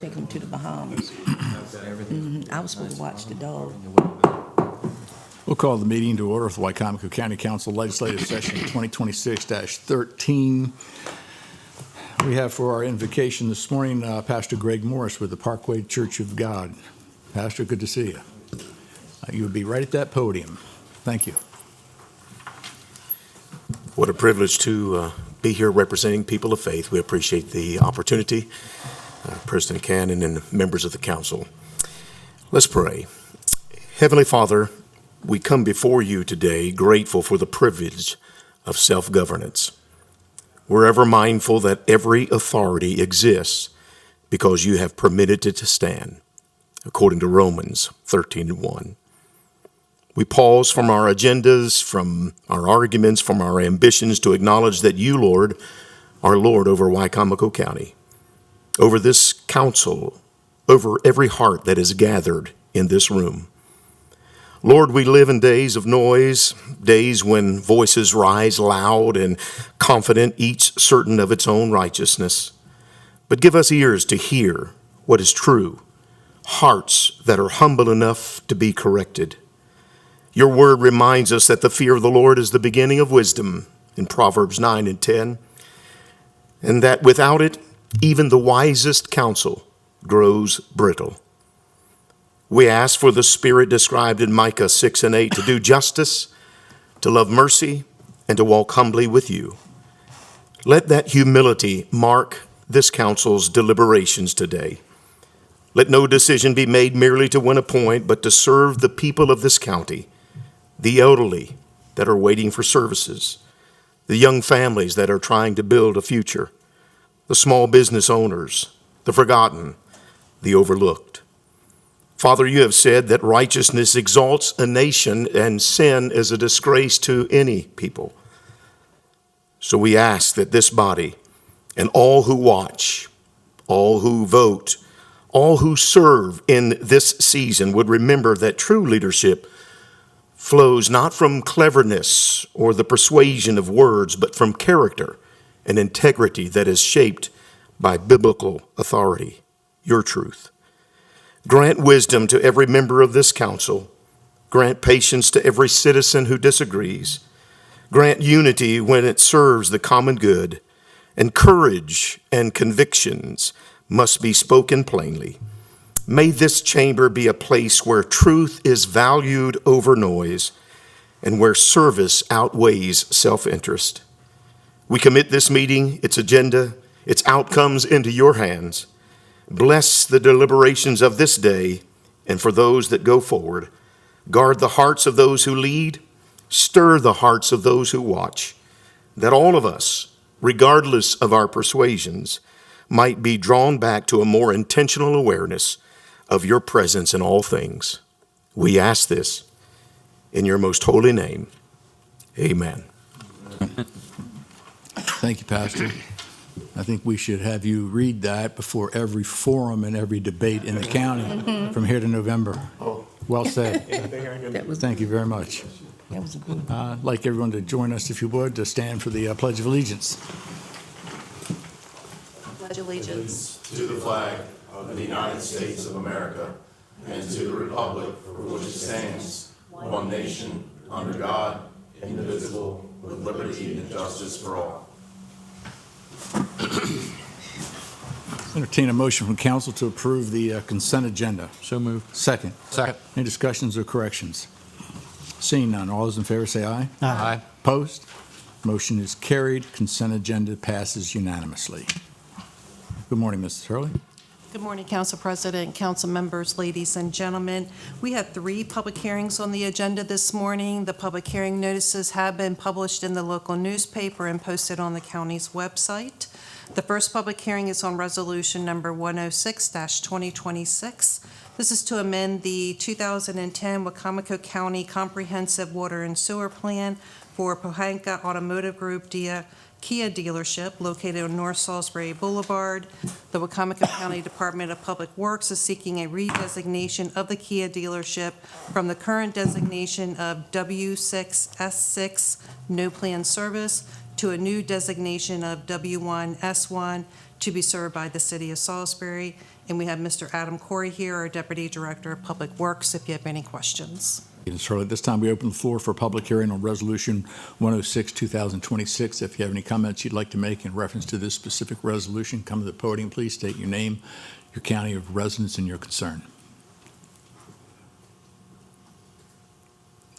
Take them to the Bahamas. I was supposed to watch the dog. We'll call the meeting to order for Wicomico County Council Legislative Session 2026-13. We have for our invocation this morning Pastor Greg Morris with the Parkway Church of God. Pastor, good to see you. You would be right at that podium. Thank you. What a privilege to be here representing people of faith. We appreciate the opportunity. President Cannon and members of the council. Let's pray. Heavenly Father, we come before you today grateful for the privilege of self-governance. We're ever mindful that every authority exists because you have permitted it to stand, according to Romans 13:1. We pause from our agendas, from our arguments, from our ambitions to acknowledge that you, Lord, are Lord over Wicomico County, over this council, over every heart that is gathered in this room. Lord, we live in days of noise, days when voices rise loud and confident, each certain of its own righteousness. But give us ears to hear what is true, hearts that are humble enough to be corrected. Your word reminds us that the fear of the Lord is the beginning of wisdom in Proverbs 9 and 10, and that without it, even the wisest counsel grows brittle. We ask for the spirit described in Micah 6 and 8 to do justice, to love mercy, and to walk humbly with you. Let that humility mark this council's deliberations today. Let no decision be made merely to win a point, but to serve the people of this county, the elderly that are waiting for services, the young families that are trying to build a future, the small business owners, the forgotten, the overlooked. Father, you have said that righteousness exalts a nation and sin is a disgrace to any people. So we ask that this body and all who watch, all who vote, all who serve in this season would remember that true leadership flows not from cleverness or the persuasion of words, but from character and integrity that is shaped by biblical authority, your truth. Grant wisdom to every member of this council. Grant patience to every citizen who disagrees. Grant unity when it serves the common good. And courage and convictions must be spoken plainly. May this chamber be a place where truth is valued over noise and where service outweighs self-interest. We commit this meeting, its agenda, its outcomes into your hands. Bless the deliberations of this day, and for those that go forward, guard the hearts of those who lead, stir the hearts of those who watch, that all of us, regardless of our persuasions, might be drawn back to a more intentional awareness of your presence in all things. We ask this in your most holy name. Amen. Thank you, Pastor. I think we should have you read that before every forum and every debate in the county from here to November. Well said. Thank you very much. That was a good one. I'd like everyone to join us, if you would, to stand for the Pledge of Allegiance. Pledge allegiance to the flag of the United States of America and to the republic for which it stands, one nation, under God, indivisible, with liberty and justice for all. Entertain a motion from council to approve the consent agenda. So moved. Second. Second. Any discussions or corrections? Seeing none, all those in favor say aye. Aye. Opposed? Motion is carried. Consent agenda passes unanimously. Good morning, Mrs. Hurley. Good morning, Council President, council members, ladies and gentlemen. We have 3 public hearings on the agenda this morning. The public hearing notices have been published in the local newspaper and posted on the county's website. The first public hearing is on resolution number 106-2026. This is to amend the 2010 Wicomico County Comprehensive Water and Sewer Plan for Pohanka Automotive Group Kia dealership located on North Salisbury Boulevard. The Wicomico County Department of Public Works is seeking a redesignation of the Kia dealership from the current designation of W6S6 No Plan Service to a new designation of W1S1 to be served by the city of Salisbury. And we have Mr. Adam Corey here, our Deputy Director of Public Works, if you have any questions. At this time, we open the floor for a public hearing on Resolution 106, 2026. If you have any comments you'd like to make in reference to this specific resolution, come to the podium, please. State your name, your county of residence, and your concern.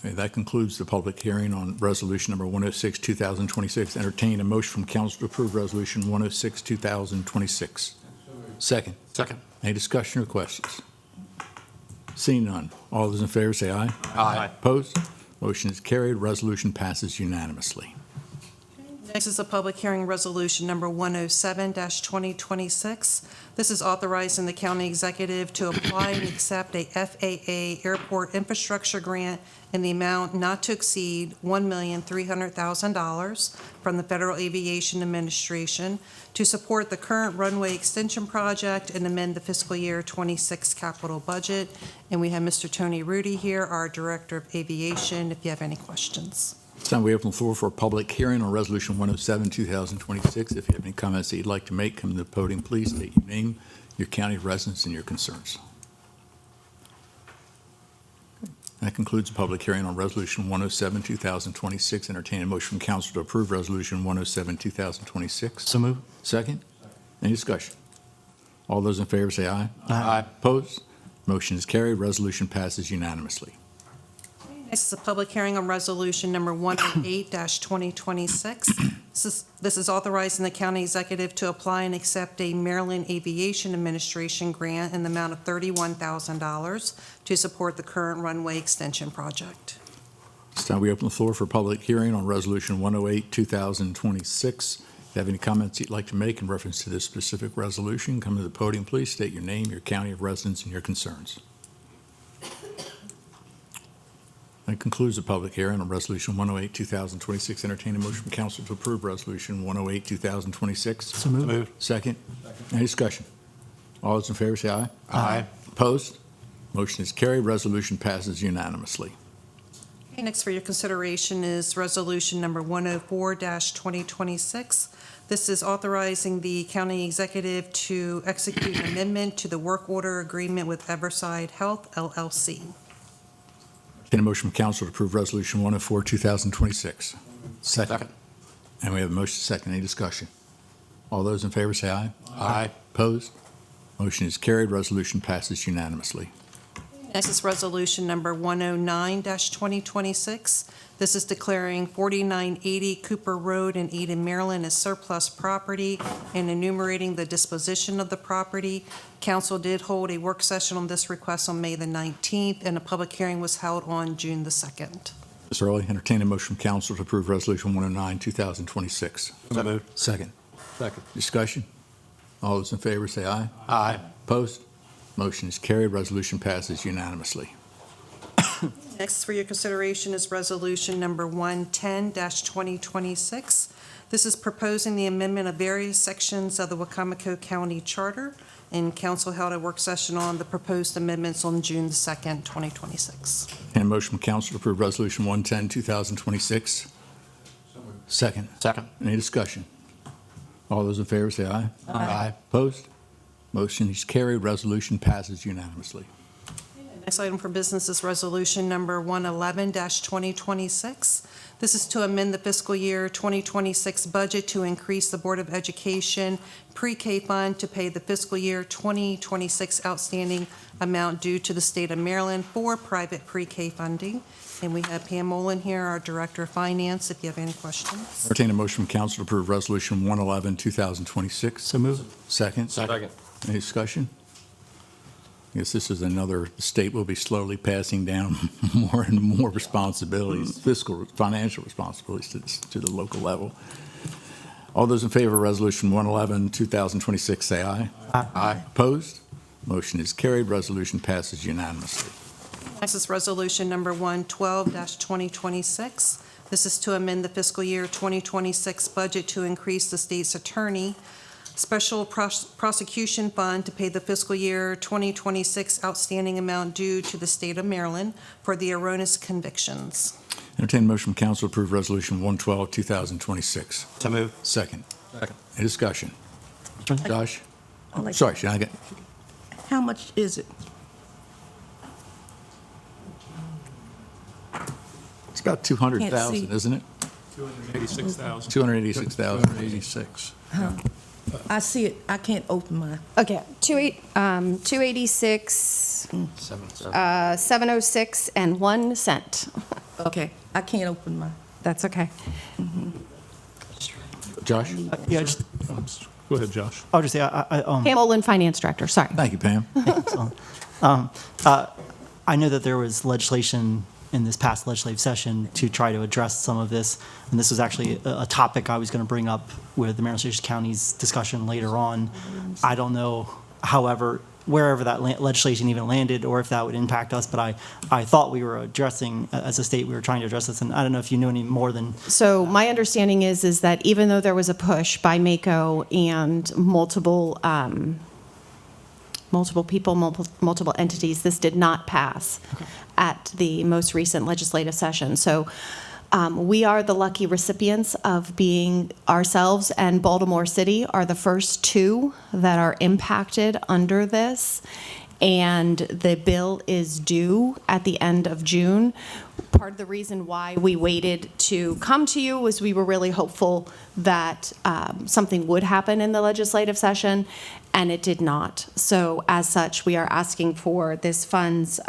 Okay, that concludes the public hearing on Resolution number 106, 2026. Entertain a motion from council to approve Resolution 106, 2026. Second. Second. Any discussion or questions? Seeing none. All those in favor say aye. Aye. Opposed? Motion is carried. Resolution passes unanimously. Next is a public hearing resolution number 107-2026. This is authorizing the county executive to apply and accept a FAA airport infrastructure grant in the amount not to exceed $1,300,000 from the Federal Aviation Administration to support the current runway extension project and amend the fiscal year 26 capital budget. And we have Mr. Tony Rudy here, our Director of Aviation, if you have any questions. This time we open the floor for a public hearing on Resolution 107, 2026. If you have any comments that you'd like to make, come to the podium, please. State your name, your county of residence, and your concerns. That concludes the public hearing on Resolution 107, 2026. Entertain a motion from council to approve Resolution 107, 2026. So moved. Second? Any discussion? All those in favor say aye. Aye. Opposed? Motion is carried. Resolution passes unanimously. Next is a public hearing on resolution number 108-2026. This is authorizing the county executive to apply and accept a Maryland Aviation Administration grant in the amount of $31,000 to support the current runway extension project. This time we open the floor for a public hearing on Resolution 108, 2026. If you have any comments you'd like to make in reference to this specific resolution, come to the podium, please. State your name, your county of residence, and your concerns. That concludes the public hearing on Resolution 108, 2026. Entertain a motion from council to approve Resolution 108, 2026. So moved. Second. Any discussion? All those in favor say aye. Aye. Opposed? Motion is carried. Resolution passes unanimously. Okay, next for your consideration is resolution number 104-2026. This is authorizing the county executive to execute an amendment to the work order agreement with Everside Health, LLC. Entertain a motion from council to approve Resolution 104, 2026. Second. And we have a motion second. Any discussion? All those in favor say aye. Aye. Opposed? Motion is carried. Resolution passes unanimously. Next is resolution number 109-2026. This is declaring 4980 Cooper Road in Eden, Maryland as surplus property and enumerating the disposition of the property. Council did hold a work session on this request on May the 19th, and a public hearing was held on June the 2nd. Ms. Early, entertain a motion from council to approve Resolution 109, 2026. So moved. Second. Second. Discussion? All those in favor say aye. Aye. Opposed? Motion is carried. Resolution passes unanimously. Next for your consideration is resolution number 110-2026. This is proposing the amendment of various sections of the Wicomico County Charter, and council held a work session on the proposed amendments on June the 2nd, 2026. And a motion from council to approve Resolution 110, 2026. Second. Second. Any discussion? All those in favor say aye. Aye. Opposed? Motion is carried. Resolution passes unanimously. Next item for business is resolution number 111-2026. This is to amend the fiscal year 2026 budget to increase the Board of Education pre-K fund to pay the fiscal year 2026 outstanding amount due to the state of Maryland for private pre-K funding. And we have Pam Mullen here, our Director of Finance, if you have any questions. Entertain a motion from council to approve Resolution 111, 2026. So moved. Second. Second. Any discussion? I guess this is another, the state will be slowly passing down more and more responsibilities, fiscal, financial responsibilities to the local level. All those in favor of Resolution 111, 2026, say aye. Aye. Opposed? Motion is carried. Resolution passes unanimously. Next is resolution number 112-2026. This is to amend the fiscal year 2026 budget to increase the state's attorney special prosecution fund to pay the fiscal year 2026 outstanding amount due to the state of Maryland for the erroneous convictions. Entertain a motion from council to approve Resolution 112, 2026. So move. Second. Second. Any discussion? Josh? I'd like- Sorry, Shannon. How much is it? It's about 200,000, Can't see. isn't it? 286,000. 286,000. 286. I see it, I can't open my, Okay, 286, 706 and 1 cent. okay, I can't open my, That's okay. Josh? Yeah, just, Go ahead, Josh. I'll just say, Pam Olin, Finance Director, sorry. Thank you, Pam. I know that there was legislation in this past legislative session to try to address some of this, and this was actually a topic I was going to bring up with the Marion County's discussion later on. I don't know, however, wherever that legislation even landed, or if that would impact us, but I thought we were addressing, as a state, we were trying to address this, and I don't know if you know any more than, So my understanding is that even though there was a push by MACO and multiple people, multiple entities, this did not pass at the most recent legislative session. So we are the lucky recipients of being ourselves, and Baltimore City are the first two that are impacted under this. And the bill is due at the end of June. Part of the reason why we waited to come to you was we were really hopeful that something would happen in the legislative session, and it did not. So as such, we are asking for this funds,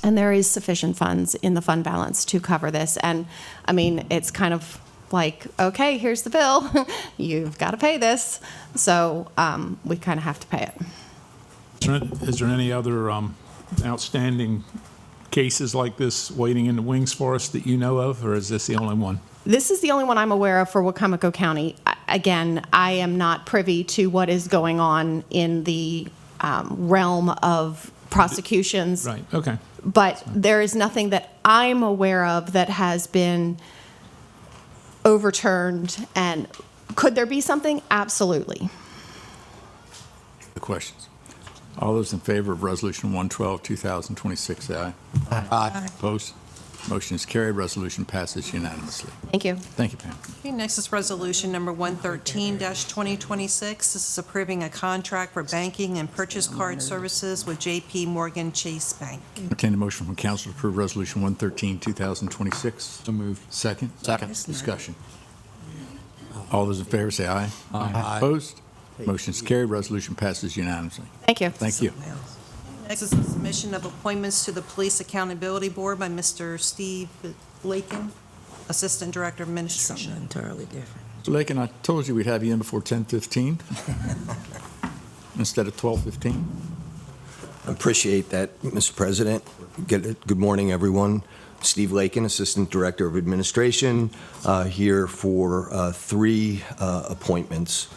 and there is sufficient funds in the fund balance to cover this. And I mean, it's kind of like, okay, here's the bill. You've got to pay this. So we kind of have to pay it. Is there any other outstanding cases like this waiting in the wings for us that you know of, or is this the only one? This is the only one I'm aware of for Wicomico County. Again, I am not privy to what is going on in the realm of prosecutions. Right, okay. But there is nothing that I'm aware of that has been overturned. And could there be something? Absolutely. The questions? All those in favor of Resolution 112, 2026, say aye. Aye. Opposed? Motion is carried. Resolution passes unanimously. Thank you. Thank you, Pam. Okay, next is Resolution Number 113-2026. This is approving a contract for banking and purchase card services with J.P. Morgan Chase Bank. Entertain a motion from council to approve Resolution 113, 2026. So move. Second. Second. Discussion. All those in favor say aye. Aye. Opposed? Motion is carried. Resolution passes unanimously. Thank you. Thank you. Next is the submission of appointments to the Police Accountability Board by Mr. Steve Lakin, Assistant Director of Administration. something entirely different. So Lakin, I told you we'd have you in before 10:15 instead of 12:15. Appreciate that, Mr. President. Good morning, everyone. Steve Lakin, Assistant Director of Administration, here for three appointments.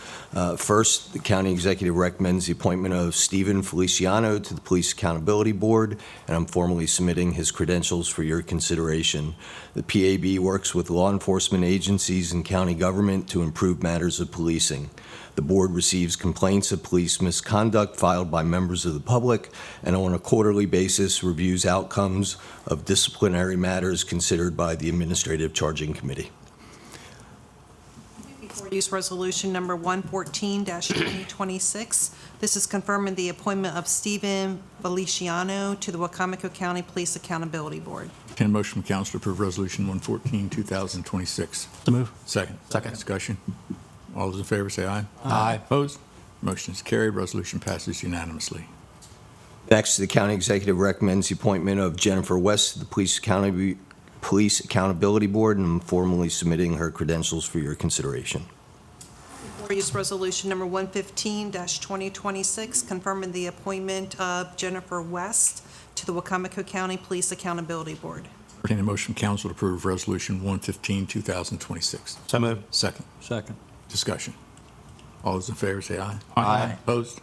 First, the County Executive recommends the appointment of Stephen Feliciano to the Police Accountability Board, and I'm formally submitting his credentials for your consideration. The PAB works with law enforcement agencies and county government to improve matters of policing. The board receives complaints of police misconduct filed by members of the public, and on a quarterly basis reviews outcomes of disciplinary matters considered by the Administrative Charging Committee. Before use Resolution Number 114-2026. This is confirming the appointment of Stephen Feliciano to the Wicomico County Police Accountability Board. Entertain a motion from council to approve Resolution 114, 2026. to move. Second. Second. Discussion. All those in favor say aye. Aye. Opposed? Motion is carried. Resolution passes unanimously. Next, the County Executive recommends the appointment of Jennifer West to the Police Accountability Board, and I'm formally submitting her credentials for your consideration. Before use Resolution Number 115-2026, confirming the appointment of Jennifer West to the Wicomico County Police Accountability Board. Entertain a motion from council to approve Resolution 115, 2026. So move. Second. Second. Discussion. All those in favor say aye. Aye. Opposed?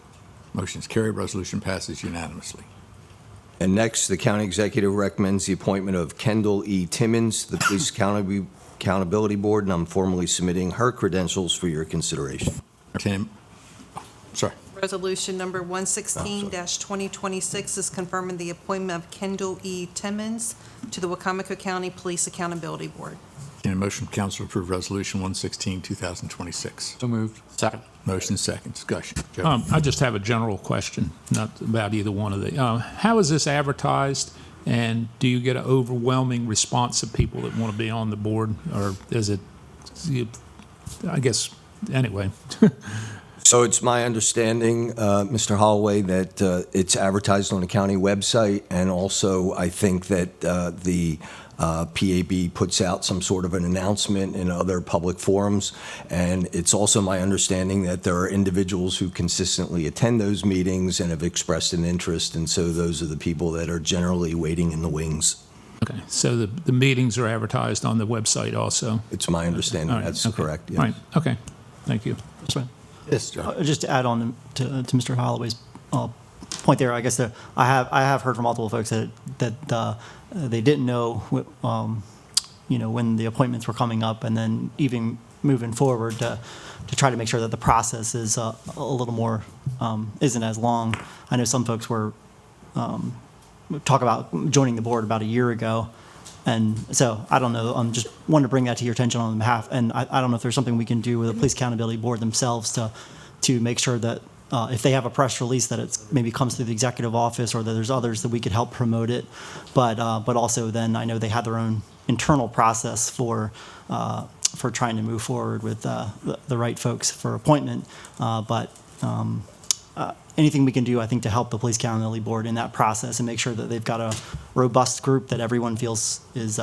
Motion is carried. Resolution passes unanimously. And next, the County Executive recommends the appointment of Kendall E. Timmons to the Police Accountability Board, and I'm formally submitting her credentials for your consideration. Entertain, sorry. Resolution number 116-2026 is confirming the appointment of Kendall E. Timmons to the Wicomico County Police Accountability Board. Entertain a motion from council to approve Resolution 116, 2026. So moved. Second. Motion is second. Discussion. Joe? I just have a general question, not about either one of the. How is this advertised, and do you get an overwhelming response of people that want to be on the board, or is it, I guess, anyway? So it's my understanding, Mr. Holloway, that it's advertised on the county website, and also I think that the PAB puts out some sort of an announcement in other public forums. And it's also my understanding that there are individuals who consistently attend those meetings and have expressed an interest, and so those are the people that are generally waiting in the wings. Okay, so the meetings are advertised on the website also? It's my understanding All right, that's okay. correct. Yes. All right, okay, thank you. Yes, Joe. Just to add on to Mr. Holloway's point there, I guess I have heard from multiple folks that they didn't know, when the appointments were coming up, and then even moving forward to try to make sure that the process is a little more isn't as long. I know some folks were talk about joining the board about a year ago. And so I don't know, just wanted to bring that to your attention on behalf. And I don't know if there's something we can do with the Police Accountability Board themselves to make sure that if they have a press release that it maybe comes through the executive office, or that there's others that we could help promote it. But also then I know they have their own internal process for trying to move forward with the right folks for appointment. Anything we can do, I think, to help the Police Accountability Board in that process and make sure that they've got a robust group that everyone feels is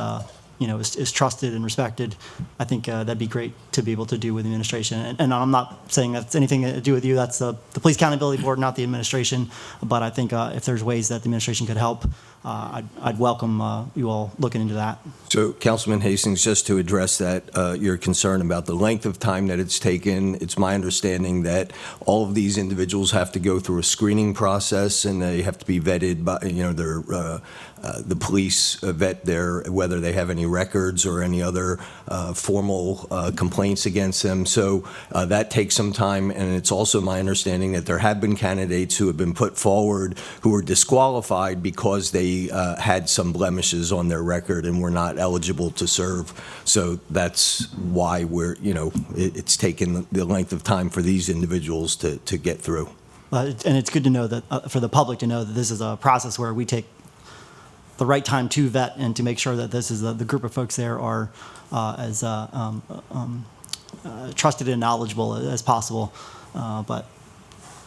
trusted and respected, I think that'd be great to be able to do with the administration. And I'm not saying that's anything to do with you. That's the Police Accountability Board, not the administration. But I think if there's ways that the administration could help, I'd welcome you all looking into that. So, Councilman Hastings, just to address that, your concern about the length of time that it's taken, it's my understanding that all of these individuals have to go through a screening process, and they have to be vetted by, the police vet whether they have any records or any other formal complaints against them. So that takes some time, and it's also my understanding that there have been candidates who have been put forward who were disqualified because they had some blemishes on their record and were not eligible to serve. So that's why it's taken the length of time for these individuals to get through. And it's good to know that for the public to know that this is a process where we take the right time to vet and to make sure that this is the group of folks there are as trusted and knowledgeable as possible. But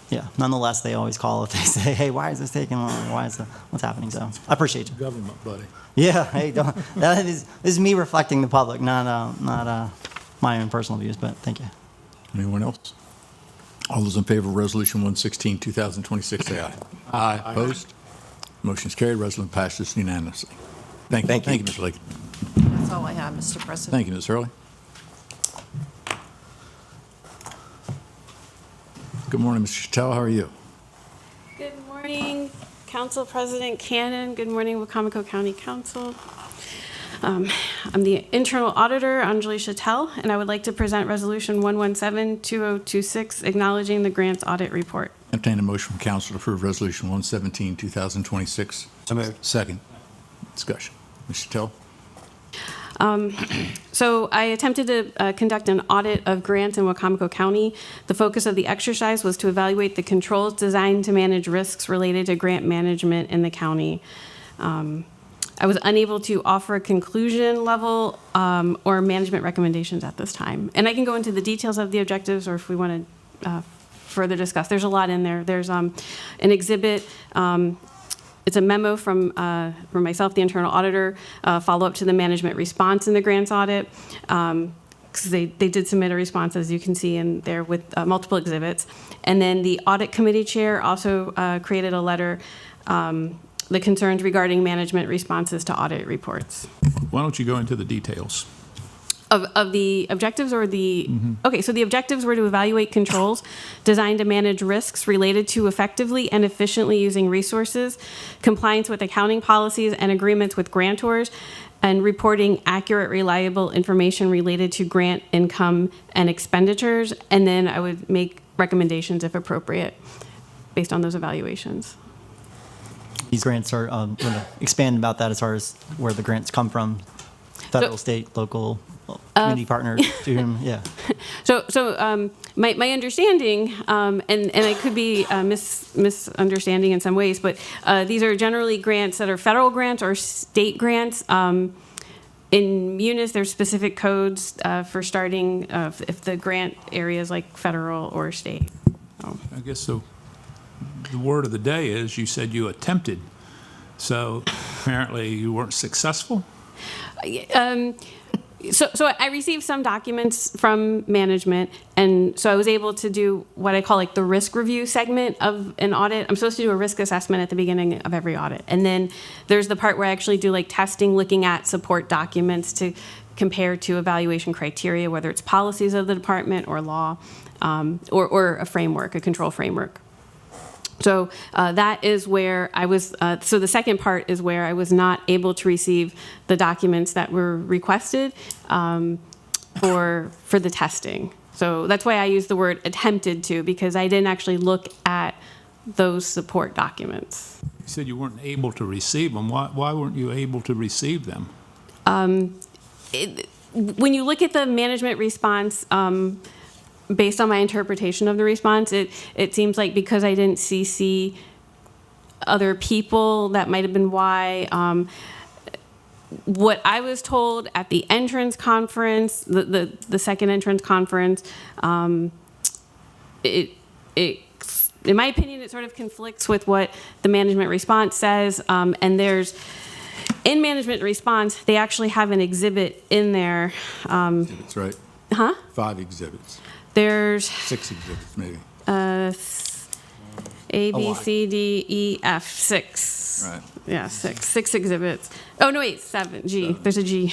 yeah, nonetheless, they always call if they say, "Hey, why is this taking long? What's happening?" So I appreciate you. Government, buddy. Yeah, hey, this is me reflecting the public, not my own personal views. But thank you. Anyone else? All those in favor of Resolution 116, 2026, say aye. Aye. Opposed? Motion is carried. Resolution passes unanimously. Thank you. Thank you. Thank you, Ms. Lake. That's all I have, Mr. President. Thank you, Ms. Hurley. Good morning, Mr. Chattel. How are you? Good morning, Council President Cannon. Good morning, Wicomico County Council. I'm the Internal Auditor, Anjali Chattel, and I would like to present Resolution 117-2026, acknowledging the grants audit report. Entertain a motion from council to approve Resolution 117, 2026. So moved. Second. Discussion. Ms. Chattel? So I attempted to conduct an audit of grants in Wicomico County. The focus of the exercise was to evaluate the controls designed to manage risks related to grant management in the county. I was unable to offer a conclusion level or management recommendations at this time. And I can go into the details of the objectives, or if we want to further discuss. There's a lot in there. There's an exhibit. It's a memo from myself, the internal auditor, follow-up to the management response in the grants audit. Because they did submit a response, as you can see in there, with multiple exhibits. And then the audit committee chair also created a letter, the concerns regarding management responses to audit reports. Why don't you go into the details? Of the objectives, or the, okay, so the objectives were to evaluate controls designed to manage risks related to effectively and efficiently using resources, compliance with accounting policies and agreements with grantors, and reporting accurate, reliable information related to grant income and expenditures. And then I would make recommendations if appropriate, based on those evaluations. These grants are, going to expand about that as far as where the grants come from, federal, state, local, community partners, to whom, yeah. So my understanding, and I could be misunderstanding in some ways, but these are generally grants that are federal grants or state grants. In Munis, there's specific codes for starting if the grant area is like federal or state. So. I guess the word of the day is you said you attempted. So apparently you weren't successful? So I received some documents from management, and so I was able to do what I call like the risk review segment of an audit. I'm supposed to do a risk assessment at the beginning of every audit. And then there's the part where I actually do like testing, looking at support documents to compare to evaluation criteria, whether it's policies of the department or law, or a framework, a control framework. So that is where I was, so the second part is where I was not able to receive the documents that were requested for the testing. So that's why I use the word attempted to, because I didn't actually look at those support documents. You said you weren't able to receive them. Why weren't you able to receive them? When you look at the management response, based on my interpretation of the response, it seems like because I didn't CC other people, that might have been why. What I was told at the entrance conference, the second entrance conference, in my opinion, it sort of conflicts with what the management response says. And in management response, they actually have an exhibit in there. That's right. Huh? 5 exhibits. There's 6 exhibits, maybe. A, B, C, D, E, F, 6. Right. Yeah, 6 exhibits. Oh, no, wait, 7. G. There's a G.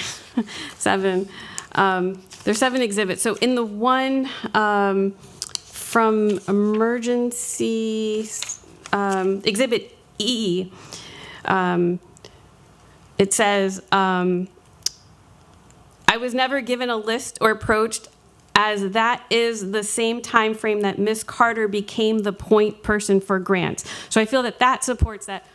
7. There's 7 exhibits. So in the one from emergency exhibit E, it says, I was never given a list or approached, as that is the same time frame that Ms. Carter became the point person for grants. So I feel that supports that.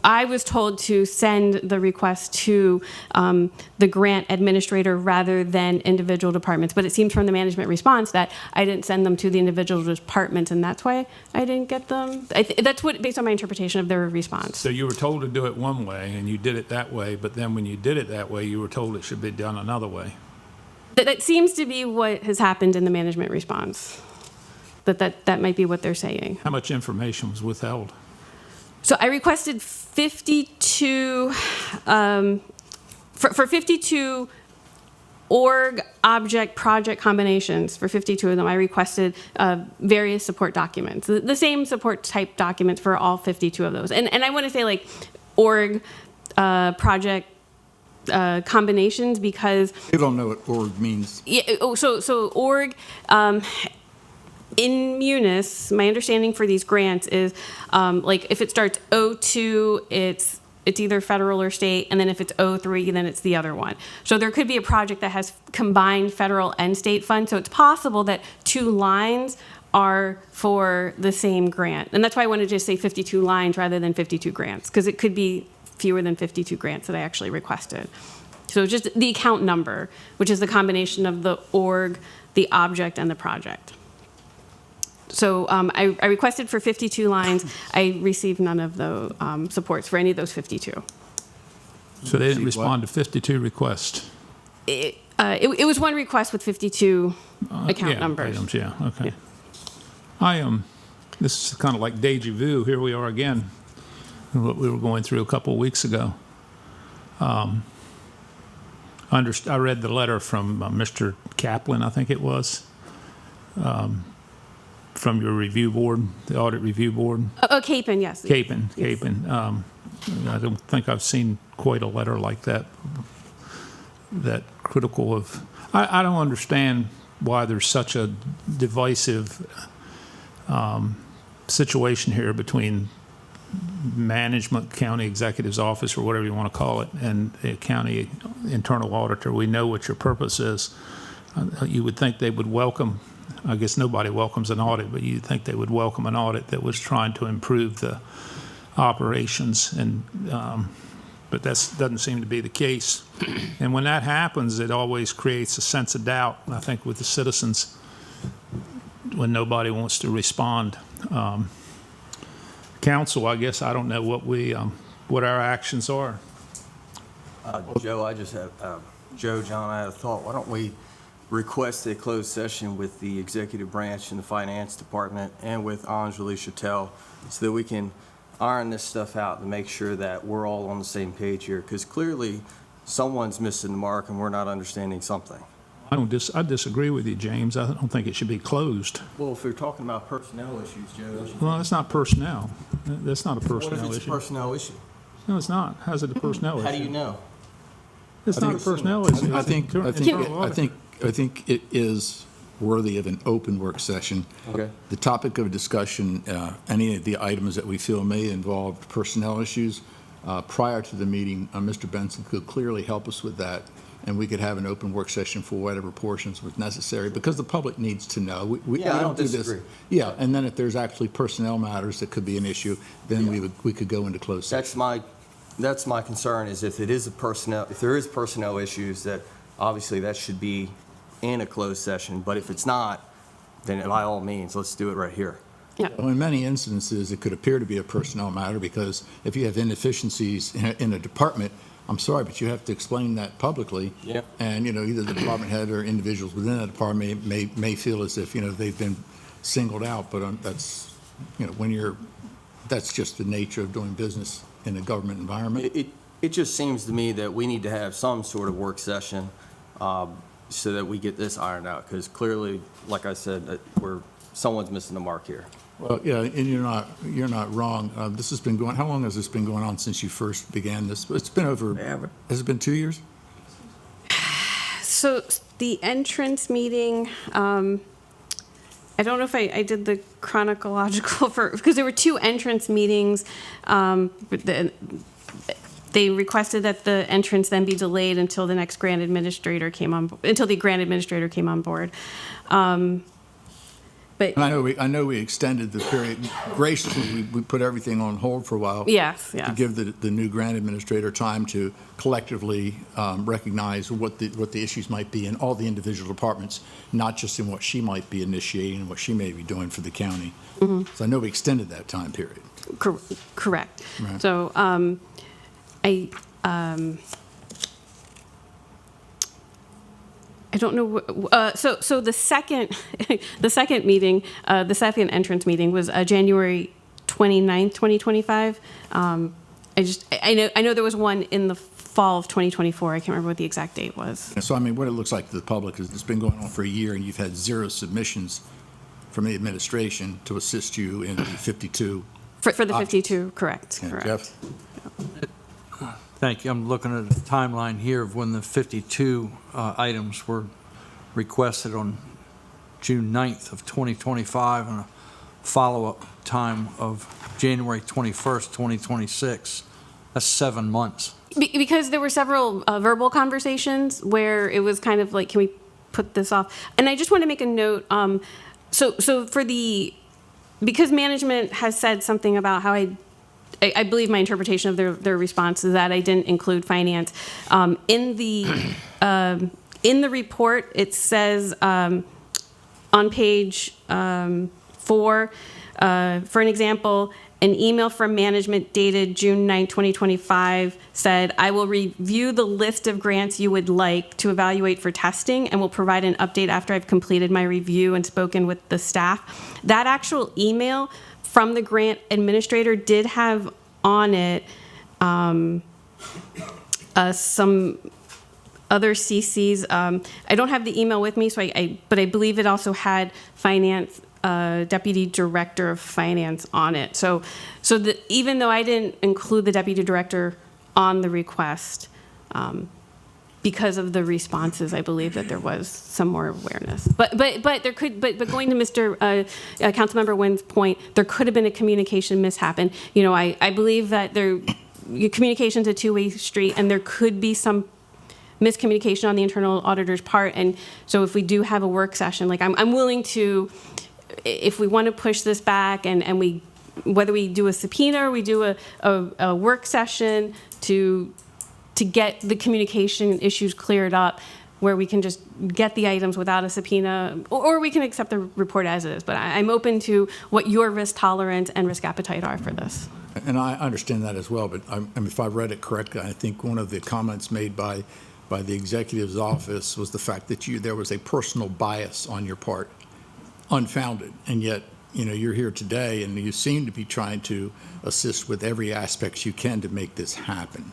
I was told to send the request to the grant administrator rather than individual departments. But it seems from the management response that I didn't send them to the individual departments, and that's why I didn't get them. That's what, based on my interpretation of their response. So you were told to do it one way, and you did it that way, but then when you did it that way, you were told it should be done another way. That seems to be what has happened in the management response. That might be what they're saying. How much information was withheld? So I requested 52, for 52 org, object, project combinations, for 52 of them, I requested various support documents, the same support type documents for all 52 of those. And I want to say like org, project, combinations, because You don't know what org means. yeah. So org, in Munis, my understanding for these grants is like if it starts O2, it's either federal or state, and then if it's O3, then it's the other one. So there could be a project that has combined federal and state funds. So it's possible that 2 lines are for the same grant, and that's why I wanted to just say 52 lines rather than 52 grants, because it could be fewer than 52 grants that I actually requested. So just the account number, which is the combination of the org, the object, and the project. So I requested for 52 lines. I received none of the supports for any of those 52. So they didn't respond to 52 requests? It was one request with 52 account numbers. Items, yeah, okay. Yeah. This is kind of like deja vu. Here we are again, what we were going through a couple of weeks ago. I read the letter from Mr. Kaplan, I think it was, from your review board, the audit review board. Oh, Capon, yes. Capon. Yes. I don't think I've seen quite a letter like that critical of. I don't understand why there's such a divisive situation here between management, county executive's office, or whatever you want to call it, and the county internal auditor. We know what your purpose is. You would think they would welcome I guess nobody welcomes an audit, but you'd think they would welcome an audit that was trying to improve the operations, and but that doesn't seem to be the case. And when that happens, it always creates a sense of doubt, I think, with the citizens when nobody wants to respond. Council, I guess I don't know what our actions are. Joe, I just have, John, I had a thought. Why don't we request a closed session with the executive branch and the finance department and with Anjali Chatel so that we can iron this stuff out and make sure that we're all on the same page here? Because clearly someone's missing the mark and we're not understanding something. I disagree with you, James. I don't think it should be closed. Well, if we're talking about personnel issues, Joe, don't you Well, think? that's not personnel. That's not a What if personnel it's a issue. personnel issue? No, it's not. How's it a personnel issue? How do you know? It's not a personnel issue. I think it is worthy of an open work session. Okay. The topic of discussion, any of the items that we feel may involve personnel issues, prior to the meeting, Mr. Benson could clearly help us with that, and we could have an open work session for whatever portions was necessary, because the public needs to know. We Yeah, I don't do this. disagree. Yeah, and then if there's actually personnel matters that could be an issue, then we could go into closed session. That's my concern, is if there is personnel issues, that obviously that should be in a closed session, but if it's not, then by all means, let's do it right here. Well, in many instances, it could appear to be a personnel matter, because if you have inefficiencies in a department, I'm sorry, but you have to explain that publicly. Yeah. And, either the department head or individuals within that department may feel as if, they've been singled out, but that's, that's just the nature of doing business in a government environment. It just seems to me that we need to have some sort of work session so that we get this ironed out, because clearly, like I said, that someone's missing the mark here. Well, yeah, and you're not wrong. This has been how long has this been going on since you first began this? It's been has it been 2 years? So the entrance meeting, I don't know if I did the chronological because there were 2 entrance meetings. They requested that the entrance then be delayed until the next grant administrator came on, until the grant administrator came on board. But And I know we extended the period graciously. We put everything on hold for a while. yes. To give the new grant administrator time to collectively recognize what the issues might be in all the individual departments, not just in what she might be initiating and what she may be doing for the county. Mm-hmm. So I know we extended that time period. Correct. Right. So I don't know. So the second meeting, the second entrance meeting was January 29th, 2025. I know there was one in the fall of 2024. I can't remember what the exact date was. So I mean, what it looks like to the public is it's been going on for a year, and you've had 0 submissions from the administration to assist you in the 52. For the 52, correct. Yeah, Correct. Jeff? Thank you. I'm looking at the timeline here of when the 52 items were requested on June 9th of 2025 and a follow-up time of January 21st, 2026. That's 7 months. Because there were several verbal conversations where it was kind of like, can we put this off? And I just want to make a note. So because management has said something about how I believe my interpretation of their response is that I didn't include finance. In the report, it says on page 4, for an example, an email from management dated June 9, 2025 said, I will review the list of grants you would like to evaluate for testing and will provide an update after I've completed my review and spoken with the staff. That actual email from the grant administrator did have on it some other CCs. I don't have the email with me, but I believe it also had finance, deputy director of finance on it. So even though I didn't include the deputy director on the request, because of the responses, I believe that there was some more awareness. But going to Mr. Councilmember Wynn's point, there could have been a communication mishap. And, I believe that communication's a two-way street, and there could be some miscommunication on the internal auditor's part. And so if we do have a work session, like I'm willing to, if we want to push this back and we, whether we do a subpoena or we do a work session to get the communication issues cleared up, where we can just get the items without a subpoena, or we can accept the report as is. But I'm open to what your risk tolerance and risk appetite are for this. And I understand that as well, but I mean, if I read it correctly, I think one of the comments made by the executive's office was the fact that there was a personal bias on your part, unfounded, and yet, you're here today and you seem to be trying to assist with every aspect you can to make this happen.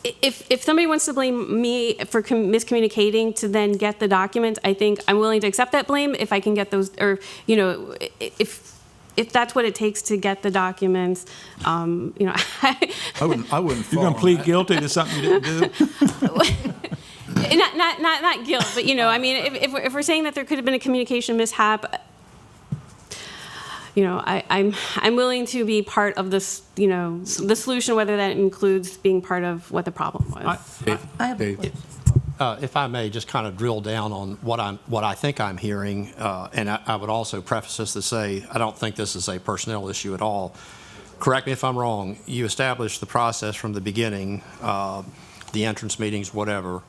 If somebody wants to blame me for miscommunicating to then get the documents, I think I'm willing to accept that blame if I can get those, or, if that's what it takes to get the documents, I wouldn't. You're going to plead guilty to something you didn't do? Not guilt, but, I mean, if we're saying that there could have been a communication mishap, I'm willing to be part of this, the solution, whether that includes being part of what the problem was. I have a question. If I may just kind of drill down on what I think I'm hearing, and I would also preface this to say I don't think this is a personnel issue at all. Correct me if I'm wrong. You established the process from the beginning, the entrance meetings, whatever,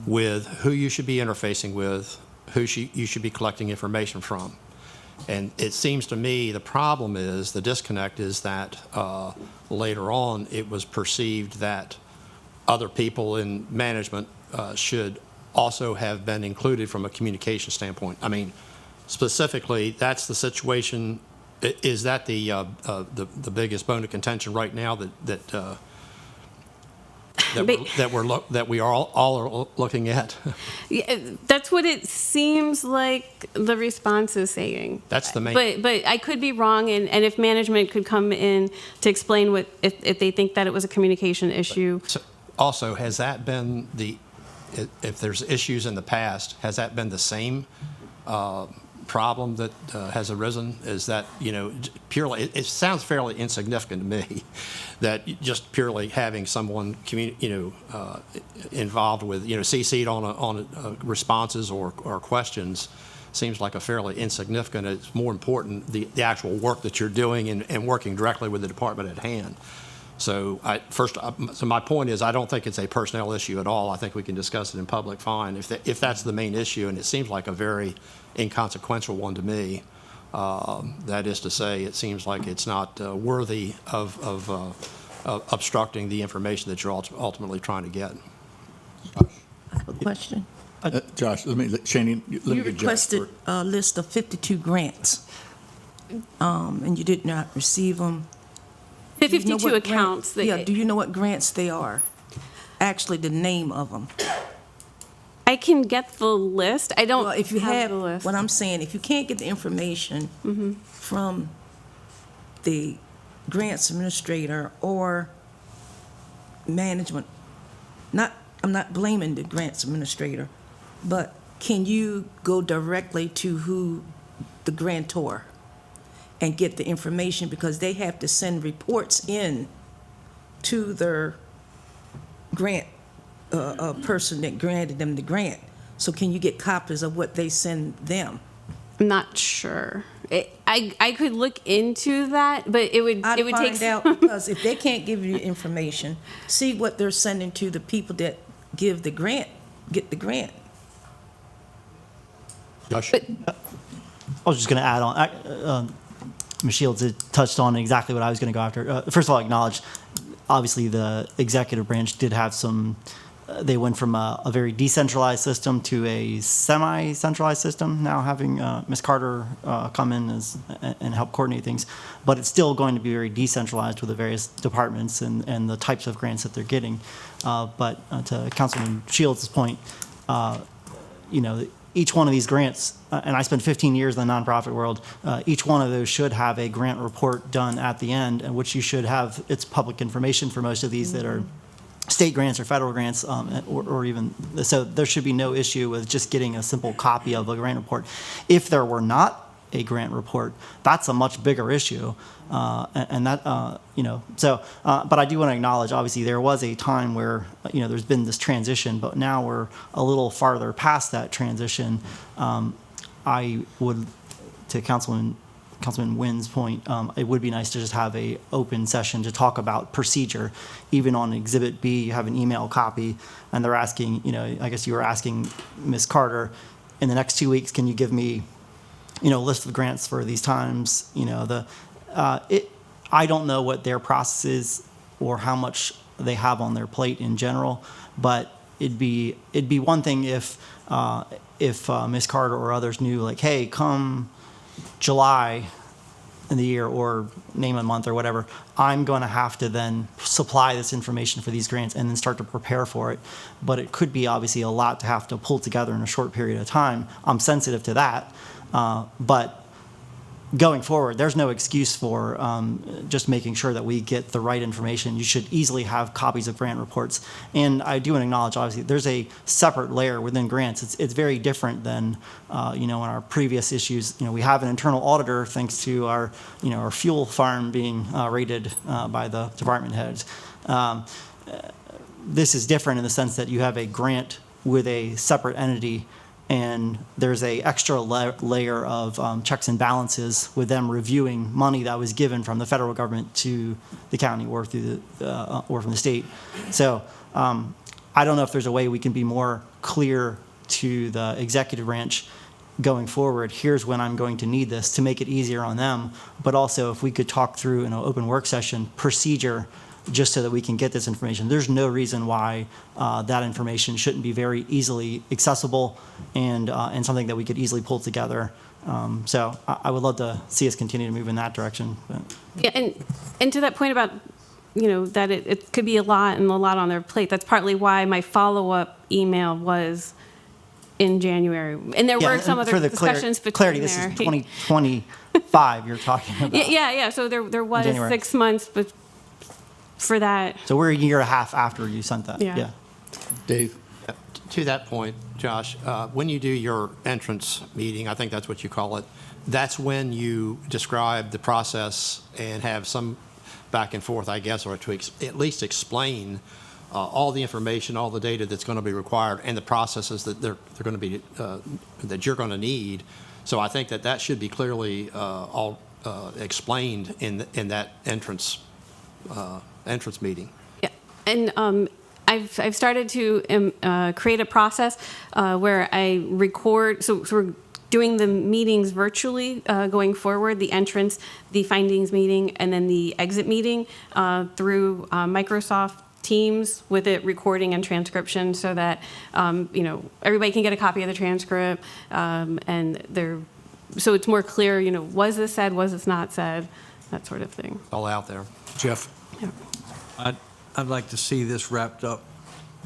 with who you should be interfacing with, who you should be collecting information from. And it seems to me the problem is, the disconnect is that later on it was perceived that other people in management should also have been included from a communication standpoint. I mean, specifically, that's the situation. Is that the biggest bone of contention right now that we are all looking at? Yeah, that's what it seems like the response is saying. That's the main. But I could be wrong, and if management could come in to explain what if they think that it was a communication issue. So also, has that been if there's issues in the past, has that been the same problem that has arisen? Is that, purely, it sounds fairly insignificant to me that just purely having someone, involved with, CC'd on responses or questions seems like a fairly insignificant. It's more important, the actual work that you're doing and working directly with the department at hand. So so my point is, I don't think it's a personnel issue at all. I think we can discuss it in public, fine, if that's the main issue, and it seems like a very inconsequential one to me. That is to say, it seems like it's not worthy of obstructing the information that you're ultimately trying to get. I have a question. Josh, Shani, let me You get Josh requested first. a list of 52 grants, and you did not receive them. The Do you know 52 what grant- accounts. Yeah, do you know what grants they are? Actually, the name of them. I can get the list. I don't Well, if you have have, the list. what I'm saying, if you can't get the information from the grants administrator or management, I'm not blaming the grants administrator, but can you go directly to who the grantor and get the information, because they have to send reports in to their grant person that granted them the grant. So can you get copies of what they send them? I'm not sure. I could look into that, but it would I'd take find out, because if they can't give you information, see what they're sending to the people that give the grant, get the grant. Josh? I was just going to add on. Ms. Shields had touched on exactly what I was going to go after. First of all, I acknowledge, obviously, the executive branch did have some. They went from a very decentralized system to a semi-centralized system. Now having Ms. Carter come in and help coordinate things, but it's still going to be very decentralized with the various departments and the types of grants that they're getting. But to Councilman Shields' point, each one of these grants, and I spent 15 years in the nonprofit world, each one of those should have a grant report done at the end, and which you should have, it's public information for most of these that are state grants or federal grants, or even, so there should be no issue with just getting a simple copy of a grant report. If there were not a grant report. That's a much bigger issue. And that, but I do want to acknowledge, obviously, there was a time where, there's been this transition, but now we're a little farther past that transition. I would, to Councilman Wynn's point, it would be nice to just have a open session to talk about procedure. Even on Exhibit B, you have an email copy, and they're asking, I guess you were asking Ms. Carter, in the next 2 weeks, can you give me, a list of grants for these times? I don't know what their process is or how much they have on their plate in general, but it'd be one thing if Ms. Carter or others knew, like, hey, come July in the year, or name a month or whatever, I'm going to have to then supply this information for these grants and then start to prepare for it. But it could be obviously a lot to have to pull together in a short period of time. I'm sensitive to that. But going forward, there's no excuse for just making sure that we get the right information. You should easily have copies of grant reports. And I do want to acknowledge, obviously, there's a separate layer within grants. It's very different than, in our previous issues. We have an internal auditor thanks to our, our fuel farm being rated by the department heads. This is different in the sense that you have a grant with a separate entity, and there's a extra layer of checks and balances with them reviewing money that was given from the federal government to the county or through or from the state. So I don't know if there's a way we can be more clear to the executive branch going forward. Here's when I'm going to need this, to make it easier on them. But also, if we could talk through in an open work session procedure, just so that we can get this information. There's no reason why that information shouldn't be very easily accessible and something that we could easily pull together. So I would love to see us continue to move in that direction. But. Yeah, and to that point about, that it could be a lot and a lot on their plate, that's partly why my follow-up email was in January. And there were some other discussions between clarity, this is 2025 you're talking about. Yeah. So there was January. 6 months, but for that. So we're a year and a half after you sent that. Yeah. Dave? To that point, Josh, when you do your entrance meeting, I think that's what you call it, that's when you describe the process and have some back and forth, I guess, or to at least explain all the information, all the data that's going to be required, and the processes that they're going to be that you're going to need. So I think that should be clearly all explained in that entrance meeting. Yeah, and I've started to create a process where I record. So we're doing the meetings virtually going forward. The entrance, the findings meeting, and then the exit meeting through Microsoft Teams with it recording and transcription, so that everybody can get a copy of the transcript, and so it's more clear. Was this said? Was this not said? That sort of thing. All out there. Jeff? Yeah. I'd like to see this wrapped up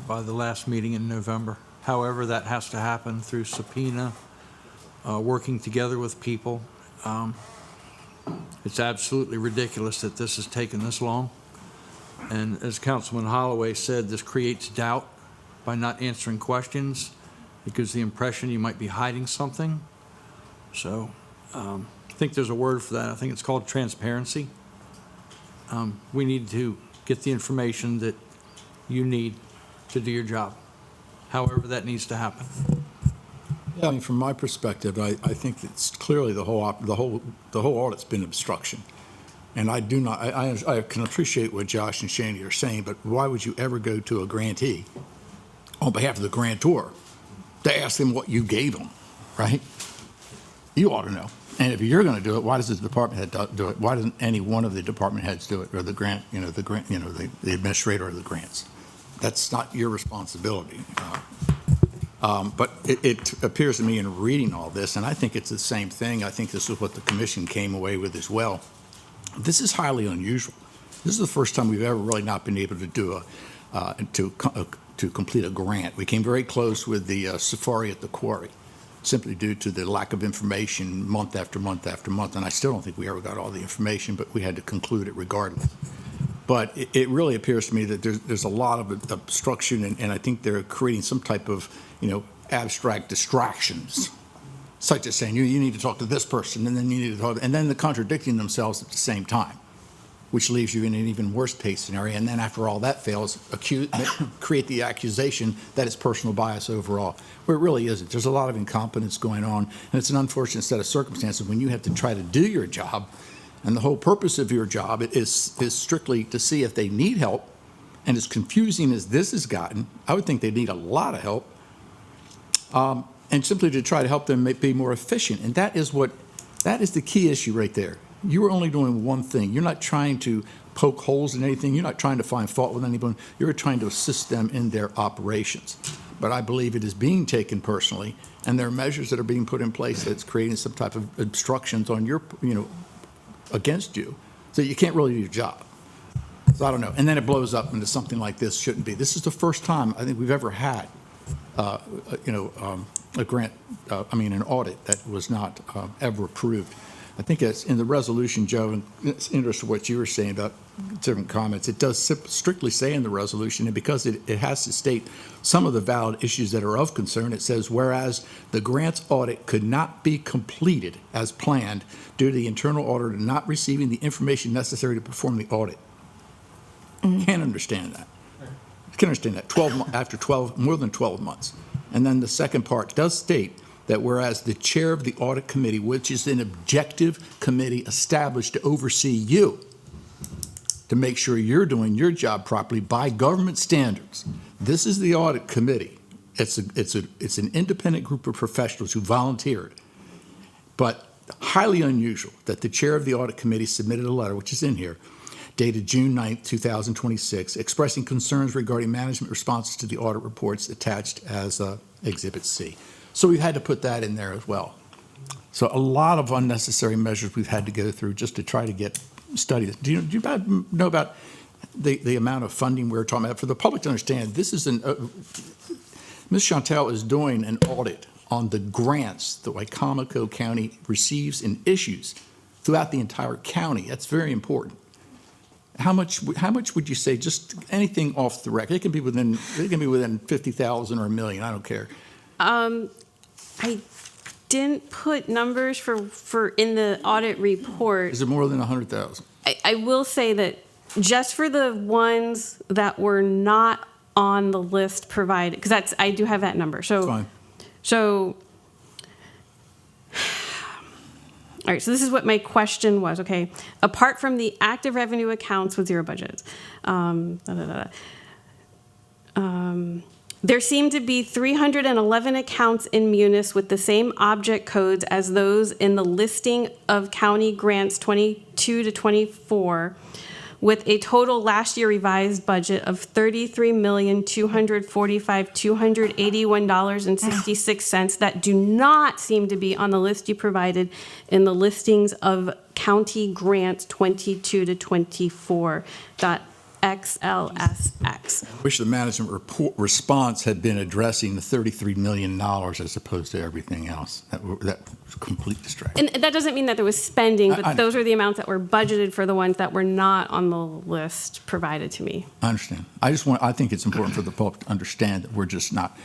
by the last meeting in November. However, that has to happen through subpoena, working together with people. It's absolutely ridiculous that this has taken this long. And as Councilman Holloway said, this creates doubt by not answering questions. It gives the impression you might be hiding something. So I think there's a word for that. I think it's called transparency. We need to get the information that you need to do your job, however that needs to happen. Yeah, I mean, from my perspective, I think it's clearly the whole audit's been obstruction. And I do not, I can appreciate what Josh and Shandy are saying, but why would you ever go to a grantee on behalf of the grantor to ask them what you gave them, right? You ought to know. And if you're going to do it, why does the department head do it? Why doesn't any one of the department heads do it, or the administrator of the grants? That's not your responsibility. But it appears to me in reading all this, and I think it's the same thing. I think this is what the commission came away with as well. This is highly unusual. This is the first time we've ever really not been able to do to complete a grant. We came very close with the safari at the quarry, simply due to the lack of information month after month after month. And I still don't think we ever got all the information, but we had to conclude it regardless. But it really appears to me that there's a lot of obstruction, and I think they're creating some type of, abstract distractions It's like just saying, you need to talk to this person, and then you need to talk, and then they're contradicting themselves at the same time, which leaves you in an even worse case scenario. And then after all that fails, create the accusation that it's personal bias overall, where it really isn't. There's a lot of incompetence going on, and it's an unfortunate set of circumstances when you have to try to do your job, and the whole purpose of your job is strictly to see if they need help. And as confusing as this has gotten, I would think they need a lot of help, and simply to try to help them be more efficient. And that is the key issue right there. You are only doing one thing. You're not trying to poke holes in anything. You're not trying to find fault with anyone. You're trying to assist them in their operations. But I believe it is being taken personally, and there are measures that are being put in place that's creating some type of obstructions on your, against you, so you can't really do your job. So I don't know. And then it blows up into something like this. Shouldn't be. This is the first time I think we've ever had, a grant, an audit that was not ever approved. I think it's in the resolution, Joe, and it's interesting what you were saying about different comments. It does strictly say in the resolution, and because it has to state some of the valid issues that are of concern, it says, whereas the grants audit could not be completed as planned due to the internal auditor not receiving the information necessary to perform the audit. Can't understand that. Can understand that. After more than 12 months. And then the second part does state that whereas the chair of the audit committee, which is an objective committee established to oversee you, to make sure you're doing your job properly by government standards. This is the audit committee. It's an independent group of professionals who volunteered. But highly unusual that the chair of the audit committee submitted a letter, which is in here, dated June 9th, 2026, expressing concerns regarding management responses to the audit reports attached as Exhibit C. So we've had to put that in there as well. So a lot of unnecessary measures we've had to go through just to try to get studied. Do you know about the amount of funding we're talking about? For the public to understand, this is Ms. Chantel is doing an audit on the grants that Wicomico County receives and issues throughout the entire county. That's very important. How much would you say, just anything off the record? It can be within 50,000 or $1 million. I don't care. I didn't put numbers for in the audit report. Is it more than 100,000? I will say that just for the ones that were not on the list provided, because I do have that number. So, Fine. So, all right, so this is what my question was, okay? Apart from the active revenue accounts with zero budgets, there seem to be 311 accounts in Munis with the same object codes as those in the listing of county grants 22 to 24, with a total last year revised budget of $33,245,281.66 that do not seem to be on the list you provided in the listings of county grants 22 to 24. XLSX. I wish the management response had been addressing the $33 million as opposed to everything else. That was a complete distraction. And that doesn't mean that there was spending, but I those are the amounts that were budgeted for the ones that were not on the list provided to me. I understand. I think it's important for the public to understand that we're just not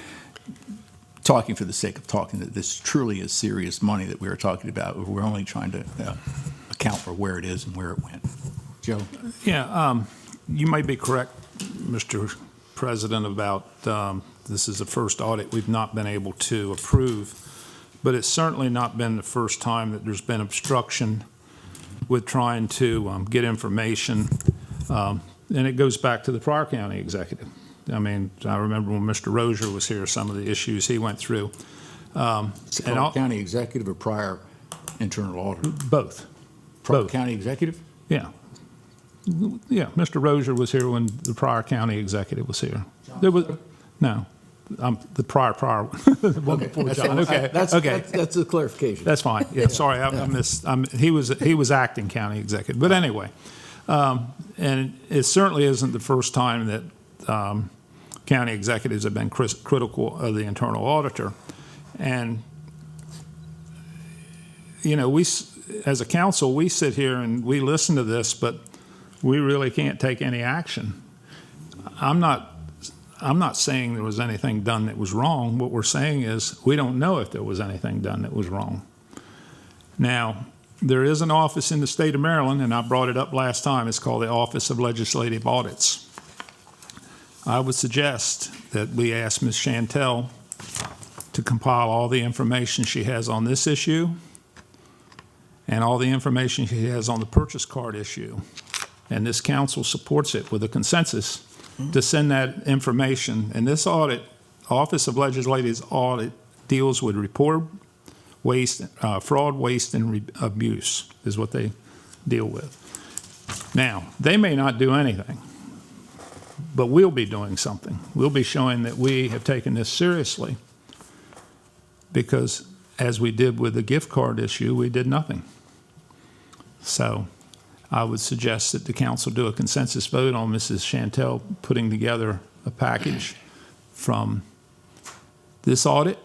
talking for the sake of talking, that this truly is serious money that we are talking about. We're only trying to account for where it is and where it went. Joe? Yeah, you may be correct, Mr. President, about this is the first audit we've not been able to approve, but it's certainly not been the first time that there's been obstruction with trying to get information, and it goes back to the prior county executive. I mean, I remember when Mr. Rozier was here, some of the issues he went through. County executive or prior internal auditor? Both. Both. County executive? Yeah. Yeah, Mr. Rozier was here when the prior county executive was here. There was the prior one. The one before John. Okay, that's a clarification. That's fine. Yeah, sorry, I missed. He was acting county executive, but anyway, and it certainly isn't the first time that county executives have been critical of the internal auditor, and we as a council we sit here and we listen to this, but we really can't take any action. I'm not I'm not saying there was anything done that was wrong. What we're saying is we don't know if there was anything done that was wrong. Now, there is an office in the state of Maryland, and I brought it up last time. It's called the Office of Legislative Audits. I would suggest that we ask Ms. Chantel to compile all the information she has on this issue and all the information she has on the purchase card issue. And this council supports it with a consensus to send that information. And this audit, Office of Legislative Audit, deals with report waste, fraud, waste, and abuse is what they deal with. Now, they may not do anything, but we'll be doing something. We'll be showing that we have taken this seriously because, as we did with the gift card issue, we did nothing. So I would suggest that the council do a consensus vote on Mrs. Chantel putting together a package from this audit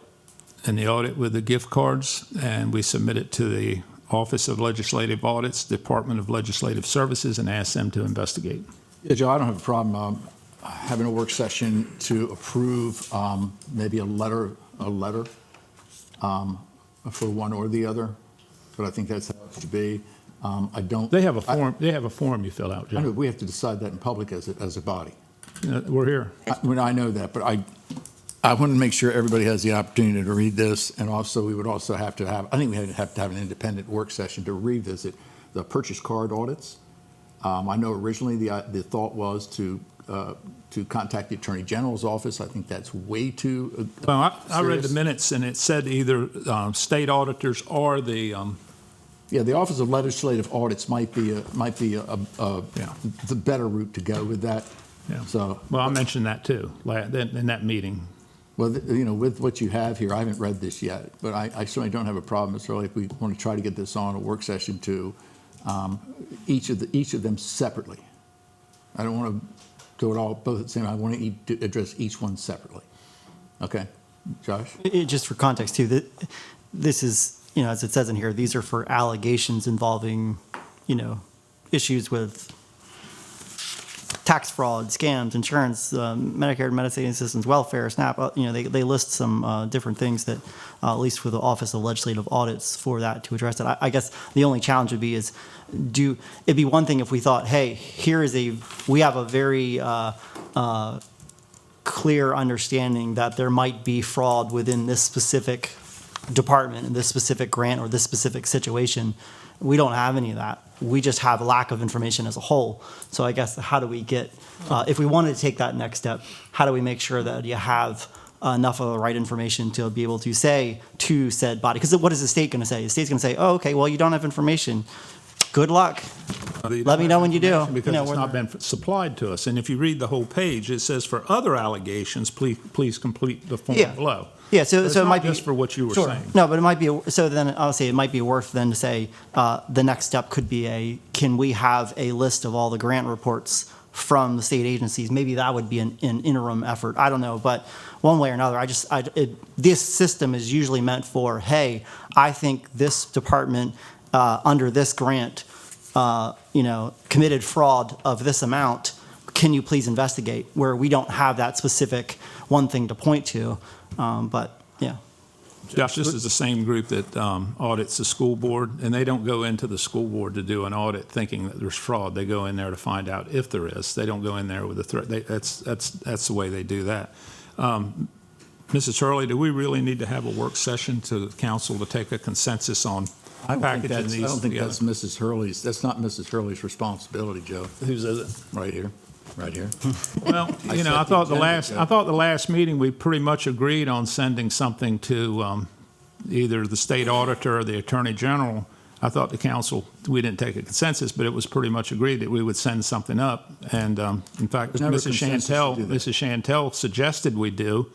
and the audit with the gift cards, and we submit it to the Office of Legislative Audits, Department of Legislative Services, and ask them to investigate. Yeah, Joe, I don't have a problem having a work session to approve maybe a letter for one or the other, but I think that's how it should be. I don't. They have a form. They have a form you fill out, I know Joe. we have to decide that in public as a body. We're here. I know that, but I want to make sure everybody has the opportunity to read this, and also we would also have to have. I think we have to have an independent work session to revisit the purchase card audits. I know originally the thought was to contact the Attorney General's office. I think that's way too. Well, I read the serious. minutes, and it said either state auditors or the. Yeah, the Office of Legislative Audits might be the better route to go with that. Yeah. So. Well, I mentioned that too in that meeting. Well, with what you have here, I haven't read this yet, but I certainly don't have a problem necessarily if we want to try to get this on a work session to each of them separately. I don't want to do it all both at the same time. I want to address each one separately. Okay, Josh? Just for context too, this is, as it says in here, these are for allegations involving, issues with tax fraud, scams, insurance, Medicare and Medicaid assistance, welfare, SNAP. They list some different things that, at least for the Office of Legislative Audits, for that to address it. I guess the only challenge would be it'd be one thing if we thought, hey, we have a very clear understanding that there might be fraud within this specific department and this specific grant or this specific situation. We don't have any of that. We just have a lack of information as a whole. So I guess how do we get, if we wanted to take that next step, how do we make sure that you have enough of the right information to be able to say to said body? Because what is the state going to say? The state's going to say, oh, okay, well, you don't have information. Good luck. Let me know when you do. Because it's not been supplied to us. And if you read the whole page, it says for other allegations, please complete the form below. Yeah, so it's it not might be just for what you were saying. No, but it might be. So then I'll say it might be worth then to say the next step could be can we have a list of all the grant reports from the state agencies? Maybe that would be an interim effort. I don't know, but one way or another, this system is usually meant for, hey, I think this department under this grant, committed fraud of this amount. Can you please investigate? Where we don't have that specific one thing to point to. But yeah. Josh, this is the same group that audits the school board, and they don't go into the school board to do an audit thinking that there's fraud. They go in there to find out if there is. They don't go in there with a threat. That's the way they do that. Mrs. Hurley, do we really need to have a work session to the council to take a consensus on packaging these? I don't think that's Mrs. Hurley's. That's not Mrs. Hurley's responsibility, Joe. Whose is it? Right here. Right here. Well, I thought the last meeting we pretty much agreed on sending something to either the state auditor or the attorney general. I thought the council, we didn't take a consensus, but it was pretty much agreed that we would send something up. And in fact, Mrs. Chantel suggested we do,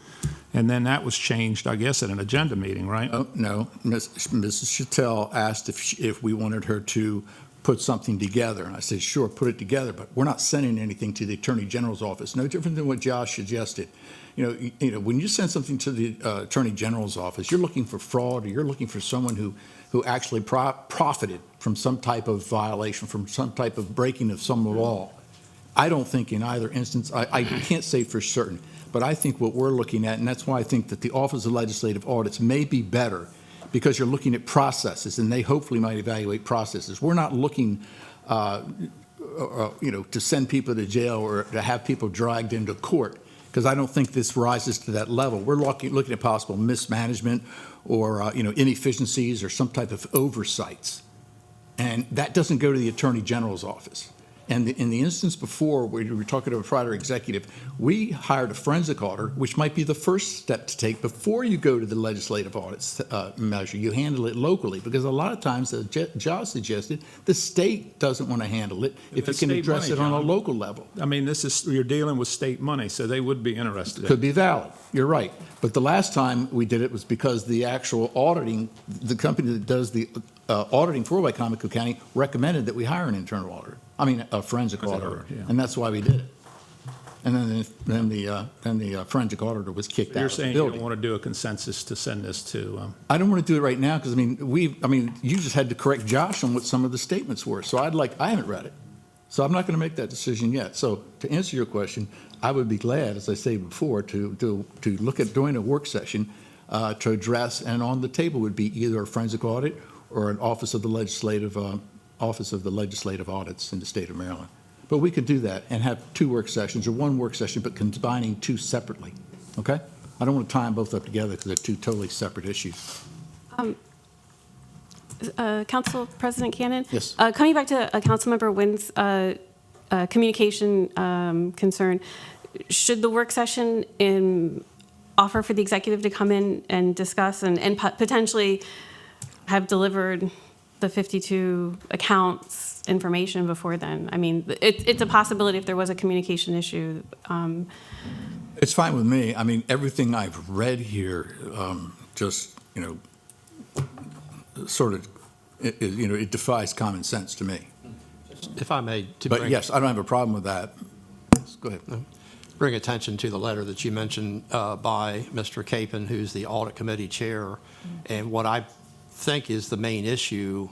and then that was changed, I guess, at an agenda meeting, right? Oh, no, Mrs. Chantel asked if we wanted her to put something together. And I said, sure, put it together, but we're not sending anything to the Attorney General's office. No different than what Josh suggested. When you send something to the Attorney General's office, you're looking for fraud, or you're looking for someone who actually profited from some type of violation, from some type of breaking of some law. I don't think in either instance, I can't say for certain, but I think what we're looking at, and that's why I think that the Office of Legislative Audits may be better, because you're looking at processes, and they hopefully might evaluate processes. We're not looking, to send people to jail or to have people dragged into court, because I don't think this rises to that level. We're looking at possible mismanagement or, inefficiencies or some type of oversights. And that doesn't go to the Attorney General's office. And in the instance before, where we were talking to a prior executive, we hired a forensic auditor, which might be the first step to take before you go to the legislative audits measure. You handle it locally, because a lot of times, as Josh suggested, the state doesn't want to handle it if you can address it on a local level. I mean, you're dealing with state money, so they would be interested. Could be valid. You're right. But the last time we did it was because the actual auditing, the company that does the auditing for Wicomico County recommended that we hire an internal auditor. I mean, a forensic auditor, yeah. and that's why we did it. And then the forensic auditor was kicked out You're of the saying you don't building. want to do a consensus to send this to, I don't want to do it right now because you just had to correct Josh on what some of the statements were. So I haven't read it, so I'm not going to make that decision yet. So to answer your question, I would be glad, as I said before, to look at doing a work session to address, and on the table would be either a forensic audit or an Office of the Legislative Audits in the state of Maryland. But we could do that and have two work sessions, or one work session, but combining two separately, okay? I don't want to tie them both up together because they're two totally separate issues. Council President Cannon? Yes. Coming back to Councilmember Wynn's communication concern, should the work session offer for the executive to come in and discuss and potentially have delivered the 52 accounts information before then? I mean, it's a possibility if there was a communication issue. It's fine with me. I mean, everything I've read here, it defies common sense to me. If I may, But yes, I don't have a problem with that. Yes, go ahead. bring attention to the letter that you mentioned by Mr. Capon, who's the Audit Committee Chair, and what I think is the main issue,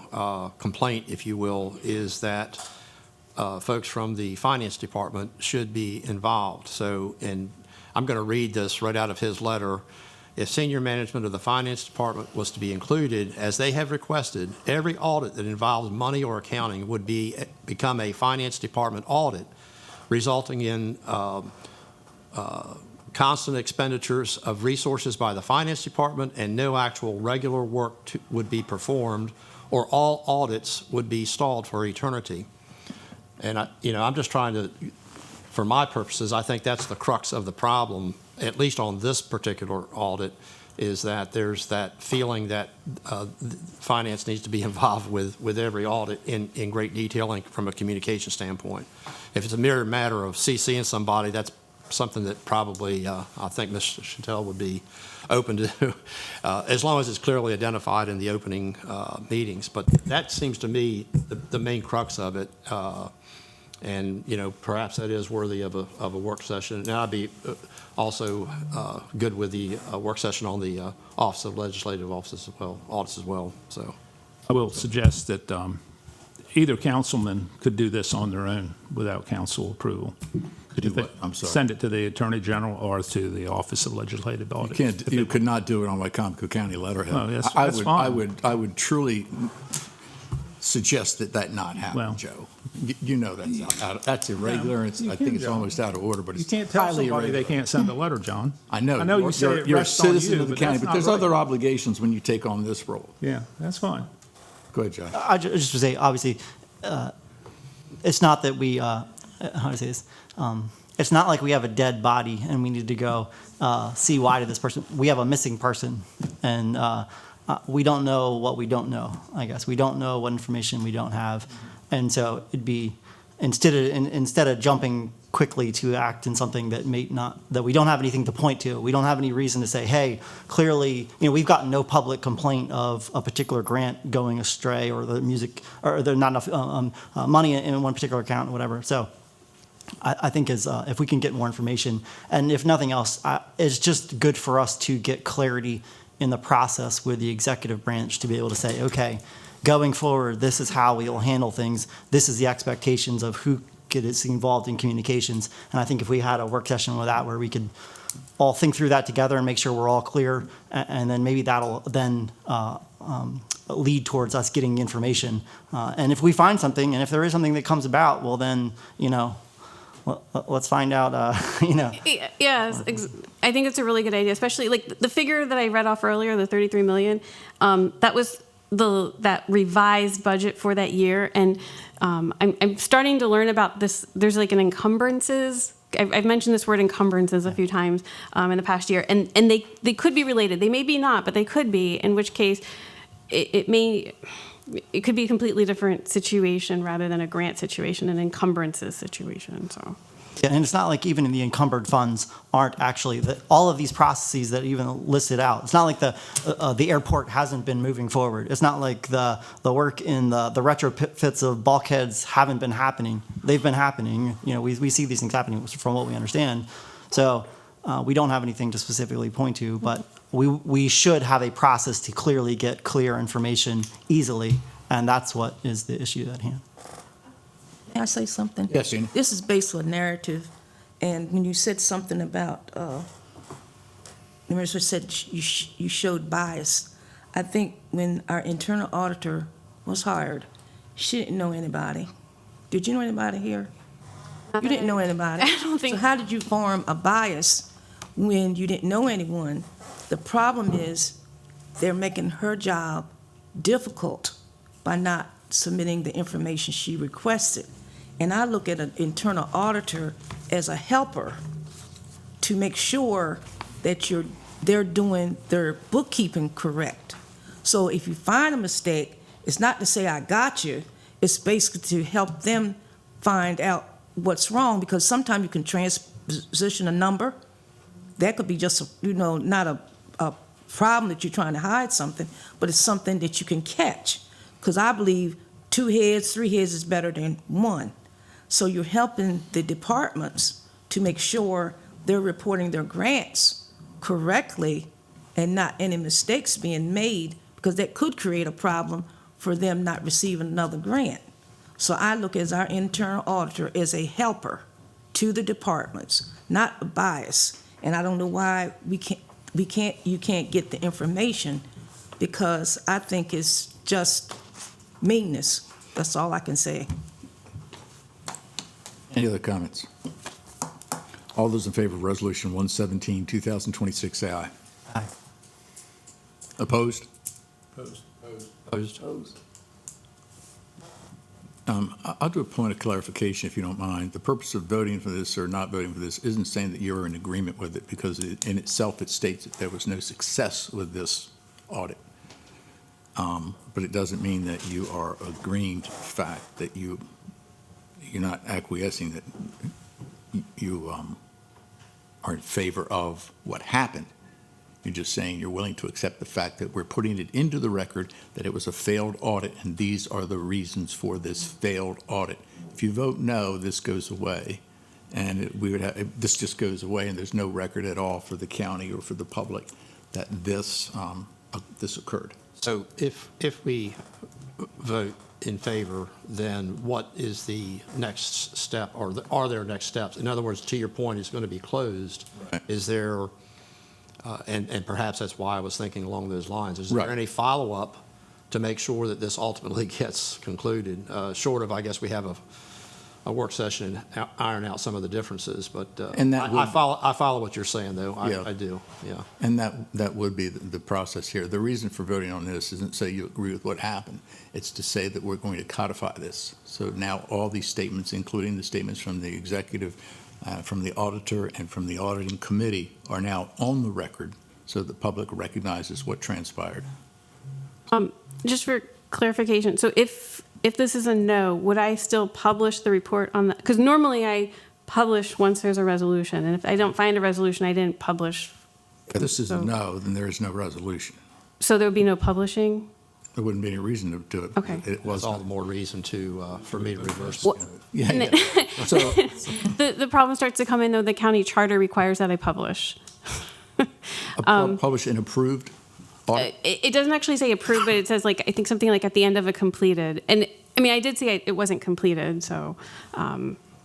complaint, if you will, is that folks from the Finance Department should be involved. So, and I'm going to read this right out of his letter. If senior management of the Finance Department was to be included, as they have requested, every audit that involves money or accounting would become a Finance Department audit, resulting in constant expenditures of resources by the Finance Department, and no actual regular work would be performed, or all audits would be stalled for eternity. And I'm just trying to, for my purposes, I think that's the crux of the problem, at least on this particular audit, is that there's that feeling that finance needs to be involved with every audit in great detail and from a communication standpoint. If it's a mere matter of CCing somebody, that's something that probably I think Mr. Chantel would be open to, as long as it's clearly identified in the opening meetings. But that seems to me the main crux of it. And, perhaps that is worthy of a work session. And I'd be also good with the work session on the Office of Legislative Audits as well. So I will suggest that either councilman could do this on their own without council approval. Do what? I'm sorry. Send it to the Attorney General or to the Office of Legislative Audit. You could not do it on Wicomico County letterhead. Oh, that's fine. I would truly suggest that not happen, Well, Joe. That's irregular. No, I think it's almost out of order, but You it's can't tell highly somebody irregular. they can't send a letter, John. I know. I know you say it You're a rests on citizen you, of the but county, that's but not there's right. other obligations when you take on this role. Yeah, that's fine. Go ahead, Joe. I just to say, obviously, it's not that we, how do I say this? It's not like we have a dead body and we need to go see why did this person. We have a missing person, and we don't know what we don't know. I guess we don't know what information we don't have, and so it'd be instead of jumping quickly to act in something that that we don't have anything to point to. We don't have any reason to say, hey, clearly, we've gotten no public complaint of a particular grant going astray, or the music, or there's not enough money in one particular account or whatever. So I think if we can get more information, and if nothing else, it's just good for us to get clarity in the process with the executive branch to be able to say, okay, going forward, this is how we will handle things. This is the expectations of who get us involved in communications. And I think if we had a work session with that where we could all think through that together and make sure we're all clear, and then maybe that'll then lead towards us getting information. And if we find something, and if there is something that comes about, well then, let's find out, Yes, I think it's a really good idea, especially like the figure that I read off earlier, the 33 million, that was that revised budget for that year. And I'm starting to learn about this. There's like an encumbrances. I've mentioned this word encumbrances a few times in the past year, and they could be related. They may be not, but they could be, in which case it could be a completely different situation rather than a grant situation, an encumbrances situation. So. Yeah, and it's not like even in the encumbered funds aren't actually all of these processes that even listed out. It's not like the airport hasn't been moving forward. It's not like the work in the retrofits of bulkheads haven't been happening. They've been happening. We see these things happening from what we understand. So we don't have anything to specifically point to, but we should have a process to clearly get clear information easily, and that's what is the issue at hand. May I say something? Yes, Jeannie. This is based on narrative, and when you said something about, the minister said you showed bias. I think when our internal auditor was hired, she didn't know anybody. Did you know anybody here? You didn't know anybody. I don't think. So how did you form a bias when you didn't know anyone? The problem is they're making her job difficult by not submitting the information she requested. And I look at an internal auditor as a helper to make sure that they're doing their bookkeeping correct. So if you find a mistake, it's not to say I got you, it's basically to help them find out what's wrong, because sometimes you can transposition a number. That could be just, not a problem that you're trying to hide something, but it's something that you can catch. Because I believe 2 heads, 3 heads is better than 1. So you're helping the departments to make sure they're reporting their grants correctly and not any mistakes being made, because that could create a problem for them not receiving another grant. So I look at our internal auditor as a helper to the departments, not a bias. And I don't know why you can't get the information, because I think it's just meanness. That's all I can say. Any other comments? All those in favor of Resolution 117, 2026, say aye. Aye. Opposed? Opposed. I'll do a point of clarification, if you don't mind. The purpose of voting for this or not voting for this isn't saying that you're in agreement with it, because in itself it states that there was no success with this audit. But it doesn't mean that you are agreeing to the fact that you're not acquiescing, that you are in favor of what happened. You're just saying you're willing to accept the fact that we're putting it into the record that it was a failed audit, and these are the reasons for this failed audit. If you vote no, this goes away, and this just goes away, and there's no record at all for the county or for the public that this occurred. So if we vote in favor, then what is the next step, or are there next steps? In other words, to your point, it's going to be closed. Right. Is there, and perhaps that's why I was thinking along those lines, is Right. there any follow-up to make sure that this ultimately gets concluded? Short of, I guess, we have a work session and iron out some of the differences, but And that I follow what you're saying, though. Yeah. I do, yeah. And that would be the process here. The reason for voting on this isn't to say you agree with what happened. It's to say that we're going to codify this. So now all these statements, including the statements from the executive, from the auditor, and from the auditing committee, are now on the record so the public recognizes what transpired. Just for clarification, so if this is a no, would I still publish the report on that? Because normally I publish once there's a resolution, and if I don't find a resolution, I didn't publish. If this is a no, then there is no resolution. So there would be no publishing? There wouldn't be any reason to do it. Okay. It That's was all the more reason for me to reverse. Well, Yeah, and yeah. So the problem starts to come in, though. The county charter requires that I publish. published and approved audit. It doesn't actually say approved, but it says, I think something like at the end of a completed. And I mean, I did say it wasn't completed, so.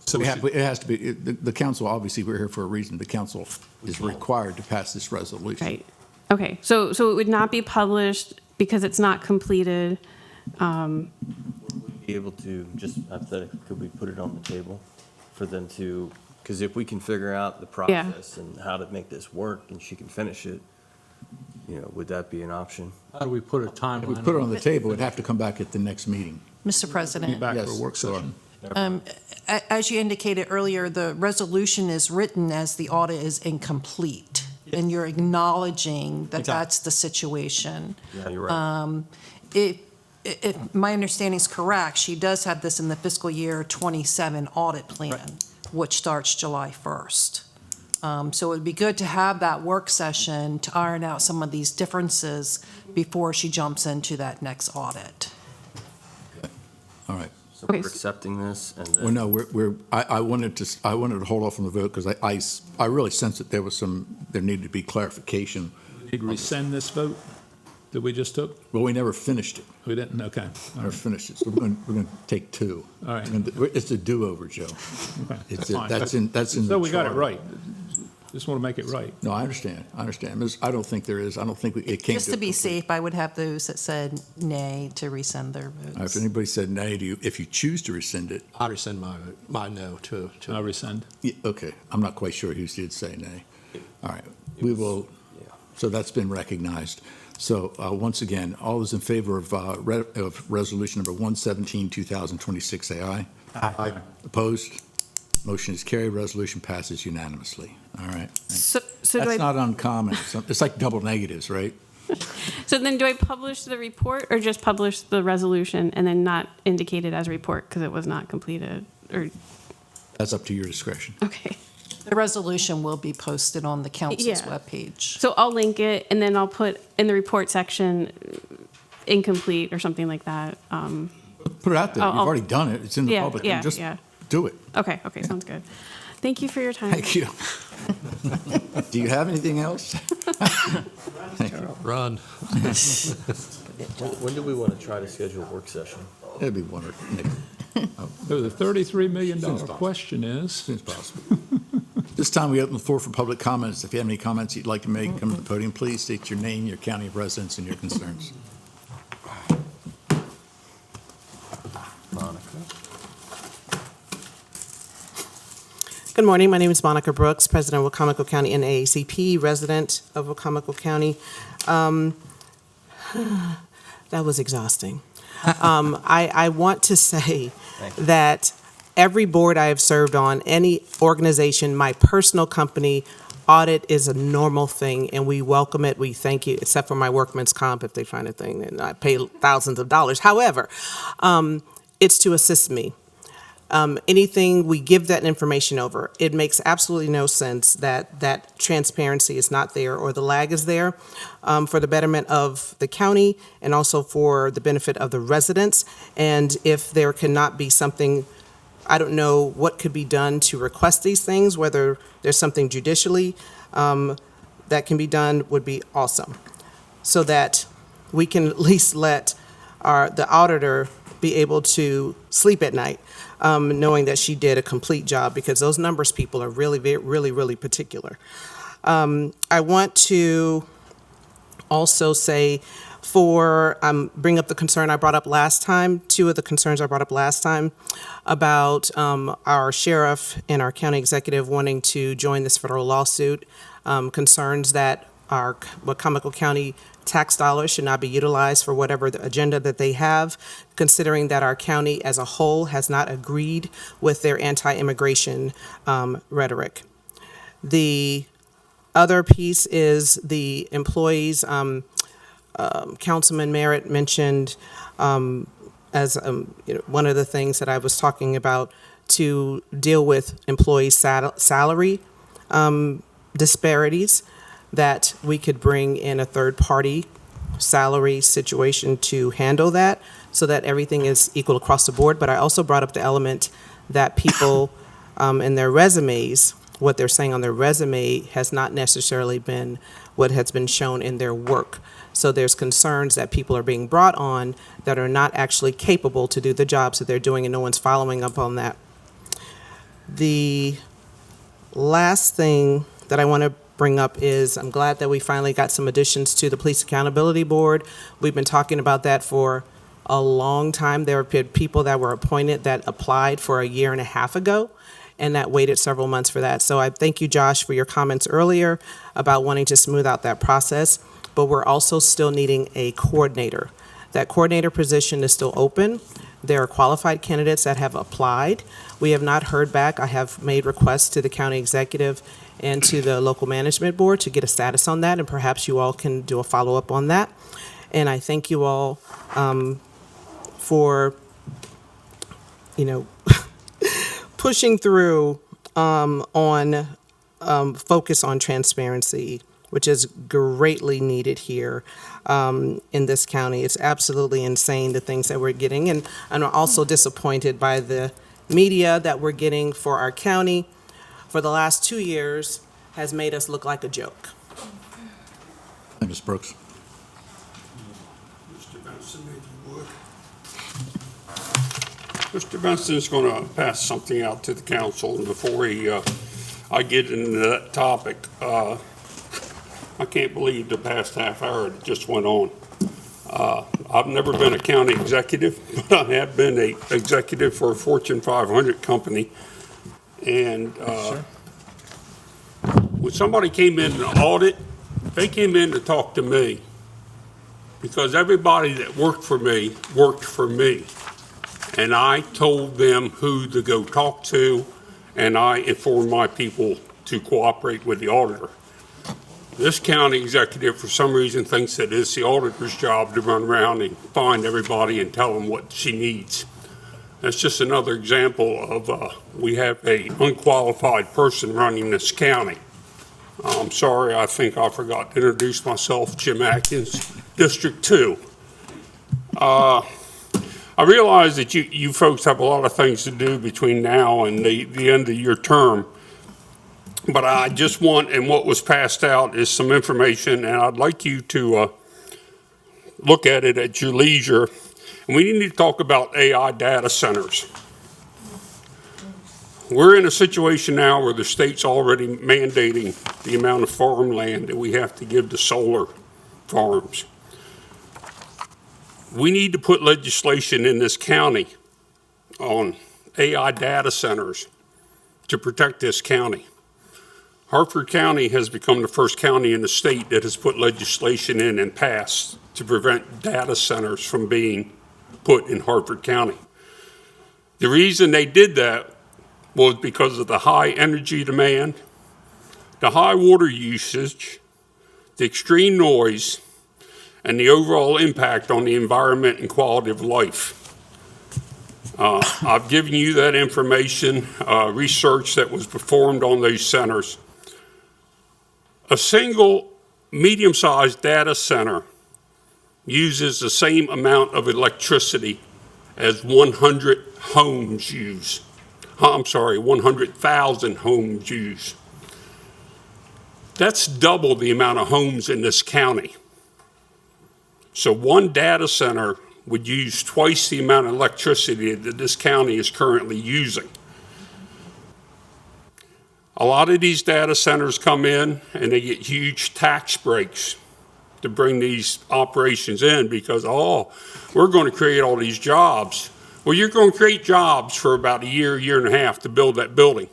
So It has to be, the council, obviously, we're here for a reason. The council is required to pass this resolution. Right. Okay, so it would not be published because it's not completed. Be able to, just hypothetically, could we put it on the table for them to, because if we can figure out the process and how to make this work and she can finish it, would that be an option? How do we put a If we timeline? put it on the table, it'd have to come back at the next meeting. Mr. Be President, back for Yes, a work sure. session. as you indicated earlier, the resolution is written as the audit is incomplete, and you're acknowledging that Exactly. that's the situation. Yeah, you're right. If my understanding is correct, she does have this in the fiscal year '27 audit plan, which starts July 1st. So it'd be good to have that work session to iron out some of these differences before she jumps into that next audit. All right. So Okay, we're accepting this and Well, then, no, I wanted to hold off on the vote because I really sensed that there needed to be clarification. Did we rescind this vote that we just took? Well, we never finished it. We didn't? Okay. Never finished it. So we're going to take two. All right. And it's a do-over, Joe. Okay, It's fine. that's in the So we got it charter. right. Just want to make it right. No, I understand. I don't think there is. I don't think it came Just to be complete- safe, I would have those that said nay to rescind their If votes. anybody said nay, if you choose to rescind it, I rescind my no to. I rescind. yeah, okay. I'm not quite sure who did say nay. All right. We will, so that's been recognized. So once again, all those in favor of resolution number 117, 2026, say aye. Aye. Opposed? Motion is carried. Resolution passes unanimously. All right. So do That's I, not uncommon. It's like double negatives, right? so then do I publish the report or just publish the resolution and then not indicate it as a report because it was not completed? Or, That's up to your discretion. okay. The resolution will be posted on the council's Yeah. webpage. So I'll link it and then I'll put in the report section incomplete or something like that. Put it out there. You've I'll- already done it. It's in the Yeah, public. yeah, Just yeah. do it. Okay, sounds good. Thank you for your time. Thank you. Do you have anything else? Run. when do we want to try to schedule a work session? It'd be wonderful. So the $33 million possible. question is, As soon as possible. This time, we open the floor for public comments. If you have any comments you'd like to make, come to the podium, please. State your name, your county of residence, and your concerns. Monica? Good morning. My name is Monica Brooks, President of Wicomico County NAACP, resident of Wicomico County. That was exhausting. I want to say that every board I have served on, any organization, my personal company, audit is a normal thing, and we welcome it. We thank you, except for my workman's comp, if they find a thing, and I pay thousands of dollars. However, it's to assist me. Anything, we give that information over. It makes absolutely no sense that transparency is not there or the lag is there for the betterment of the county and also for the benefit of the residents. And if there cannot be something, I don't know what could be done to request these things, whether there's something judicially that can be done would be awesome. So that we can at least let the auditor be able to sleep at night, knowing that she did a complete job, because those numbers people are really particular. I want to also say bring up the concern I brought up last time, two of the concerns I brought up last time about our sheriff and our county executive wanting to join this federal lawsuit, concerns that our Wicomico County tax dollars should not be utilized for whatever the agenda that they have, considering that our county as a whole has not agreed with their anti-immigration rhetoric. The other piece is the employees. Councilman Merritt mentioned as one of the things that I was talking about to deal with employee salary disparities, that we could bring in a third-party salary situation to handle that so that everything is equal across the board. But I also brought up the element that people in their resumes, what they're saying on their resume has not necessarily been what has been shown in their work. So there's concerns that people are being brought on that are not actually capable to do the jobs that they're doing, and no one's following up on that. The last thing that I want to bring up is I'm glad that we finally got some additions to the Police Accountability Board. We've been talking about that for a long time. There have been people that were appointed that applied for a year and a half ago and that waited several months for that. So I thank you, Josh, for your comments earlier about wanting to smooth out that process, but we're also still needing a coordinator. That coordinator position is still open. There are qualified candidates that have applied. We have not heard back. I have made requests to the county executive and to the local management board to get a status on that, and perhaps you all can do a follow-up on that. And I thank you all for, pushing through on focus on transparency, which is greatly needed here in this county. It's absolutely insane, the things that we're getting. And I'm also disappointed by the media that we're getting for our county for the last 2 years has made us look like a joke. Ms. Brooks. Mr. Benson, if you would. Mr. Benson's going to pass something out to the council, and before I get into that topic, I can't believe the past half hour that just went on. I've never been a county executive, but I have been an executive for a Fortune 500 company. And when somebody came in to audit, they came in to talk to me because everybody that worked for me. And I told them who to go talk to, and I informed my people to cooperate with the auditor. This county executive, for some reason, thinks that it's the auditor's job to run around and find everybody and tell them what she needs. That's just another example of we have a unqualified person running this county. I'm sorry, I think I forgot to introduce myself, Jim Atkins, District 2. I realize that you folks have a lot of things to do between now and the end of your term. But I just want, and what was passed out is some information, and I'd like you to look at it at your leisure. And we need to talk about AI data centers. We're in a situation now where the state's already mandating the amount of farmland that we have to give to solar farms. We need to put legislation in this county on AI data centers to protect this county. Hartford County has become the first county in the state that has put legislation in and passed to prevent data centers from being put in Hartford County. The reason they did that was because of the high energy demand, the high water usage, the extreme noise, and the overall impact on the environment and quality of life. I've given you that information, research that was performed on those centers. A single medium-sized data center uses the same amount of electricity as 100 homes use. 100,000 homes use. That's double the amount of homes in this county. So one data center would use twice the amount of electricity that this county is currently using. A lot of these data centers come in and they get huge tax breaks to bring these operations in because, we're going to create all these jobs. Well, you're going to create jobs for about a year and a half to build that building.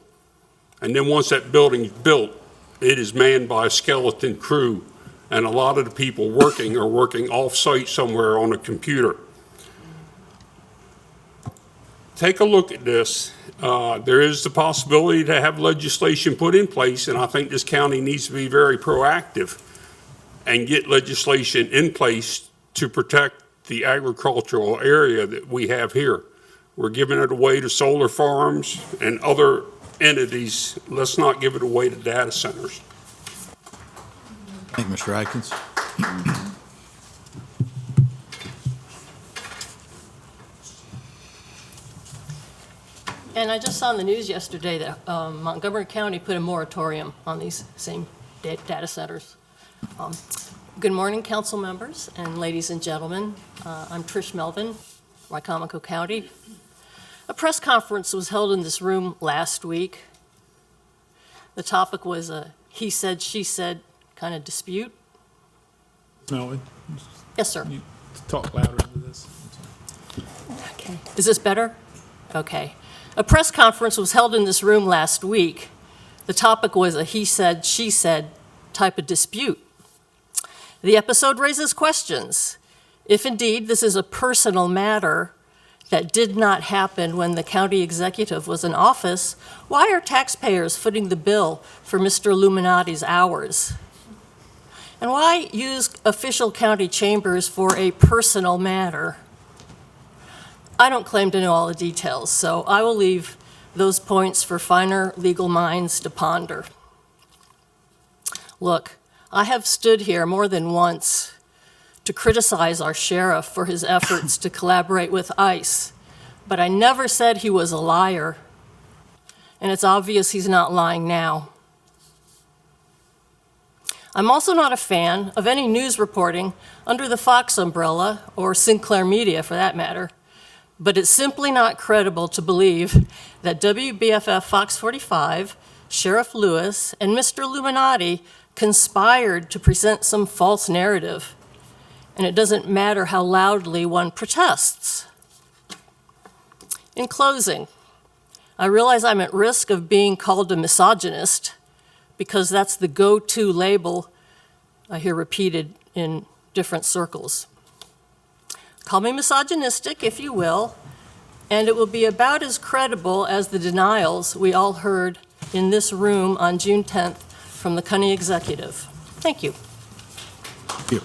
And then once that building's built, it is manned by a skeleton crew. And a lot of the people working are working off-site somewhere on a computer. Take a look at this. There is the possibility to have legislation put in place, and I think this county needs to be very proactive and get legislation in place to protect the agricultural area that we have here. We're giving it away to solar farms and other entities. Let's not give it away to data centers. Thank you, Mr. Atkins. And I just saw in the news yesterday that Montgomery County put a moratorium on these same data centers. Good morning, council members and ladies and gentlemen. I'm Trish Melvin, Wicomico County. A press conference was held in this room last week. The topic was a he said, she said kind of dispute. No, Yes, sir. you talk louder into this. Okay. Is this better? Okay. A press conference was held in this room last week. The topic was a he said, she said type of dispute. The episode raises questions. If indeed this is a personal matter that did not happen when the county executive was in office, why are taxpayers footing the bill for Mr. Illuminati's hours? And why use official county chambers for a personal matter? I don't claim to know all the details, so I will leave those points for finer legal minds to ponder. Look, I have stood here more than once to criticize our sheriff for his efforts to collaborate with ICE, but I never said he was a liar, and it's obvious he's not lying now. I'm also not a fan of any news reporting under the Fox umbrella, or Sinclair Media for that matter, but it's simply not credible to believe that WBFF Fox 45, Sheriff Lewis, and Mr. Illuminati conspired to present some false narrative, and it doesn't matter how loudly one protests. In closing, I realize I'm at risk of being called a misogynist because that's the go-to label I hear repeated in different circles. Call me misogynistic, if you will, and it will be about as credible as the denials we all heard in this room on June 10th from the county executive. Thank you. Thank you.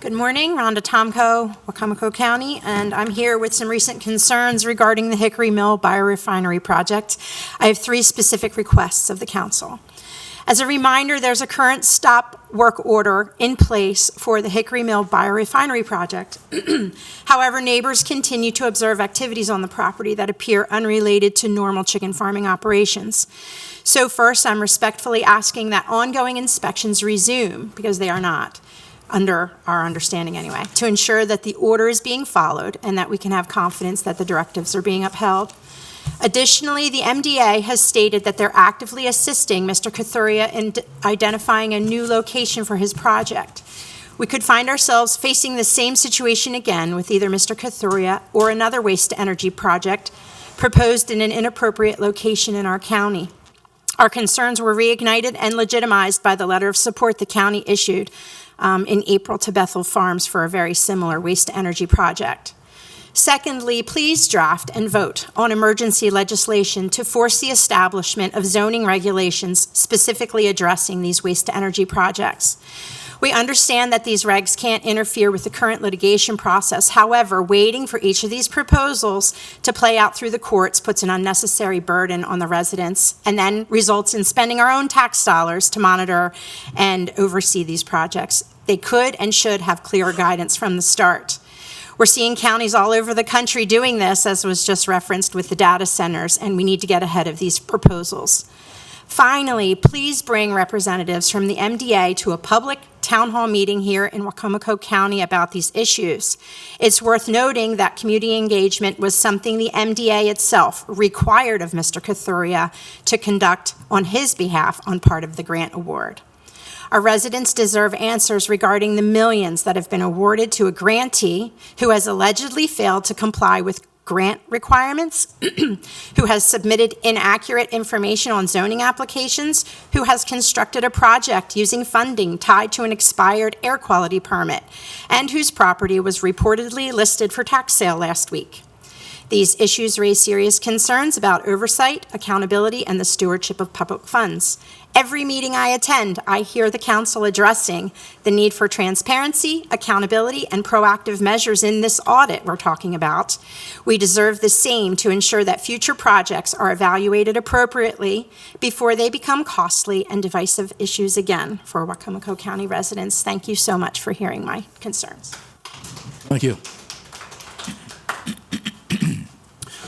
Good morning, Rhonda Tomko, Wicomico County, and I'm here with some recent concerns regarding the Hickory Mill biorefinery project. I have 3 specific requests of the council. As a reminder, there's a current stop work order in place for the Hickory Mill biorefinery project. However, neighbors continue to observe activities on the property that appear unrelated to normal chicken farming operations. So first, I'm respectfully asking that ongoing inspections resume, because they are not, under our understanding anyway, to ensure that the order is being followed and that we can have confidence that the directives are being upheld. Additionally, the MDA has stated that they're actively assisting Mr. Kathuria in identifying a new location for his project. We could find ourselves facing the same situation again with either Mr. Kathuria or another waste-to-energy project proposed in an inappropriate location in our county. Our concerns were reignited and legitimized by the letter of support the county issued in April to Bethel Farms for a very similar waste-to-energy project. Secondly, please draft and vote on emergency legislation to force the establishment of zoning regulations specifically addressing these waste-to-energy projects. We understand that these regs can't interfere with the current litigation process. However, waiting for each of these proposals to play out through the courts puts an unnecessary burden on the residents and then results in spending our own tax dollars to monitor and oversee these projects. They could and should have clearer guidance from the start. We're seeing counties all over the country doing this, as was just referenced with the data centers, and we need to get ahead of these proposals. Finally, please bring representatives from the MDA to a public town hall meeting here in Wicomico County about these issues. It's worth noting that community engagement was something the MDA itself required of Mr. Kathuria to conduct on his behalf on part of the grant award. Our residents deserve answers regarding the millions that have been awarded to a grantee who has allegedly failed to comply with grant requirements, who has submitted inaccurate information on zoning applications, who has constructed a project using funding tied to an expired air quality permit, and whose property was reportedly listed for tax sale last week. These issues raise serious concerns about oversight, accountability, and the stewardship of public funds. Every meeting I attend, I hear the council addressing the need for transparency, accountability, and proactive measures in this audit we're talking about. We deserve the same to ensure that future projects are evaluated appropriately before they become costly and divisive issues again for Wicomico County residents. Thank you so much for hearing my concerns. Thank you.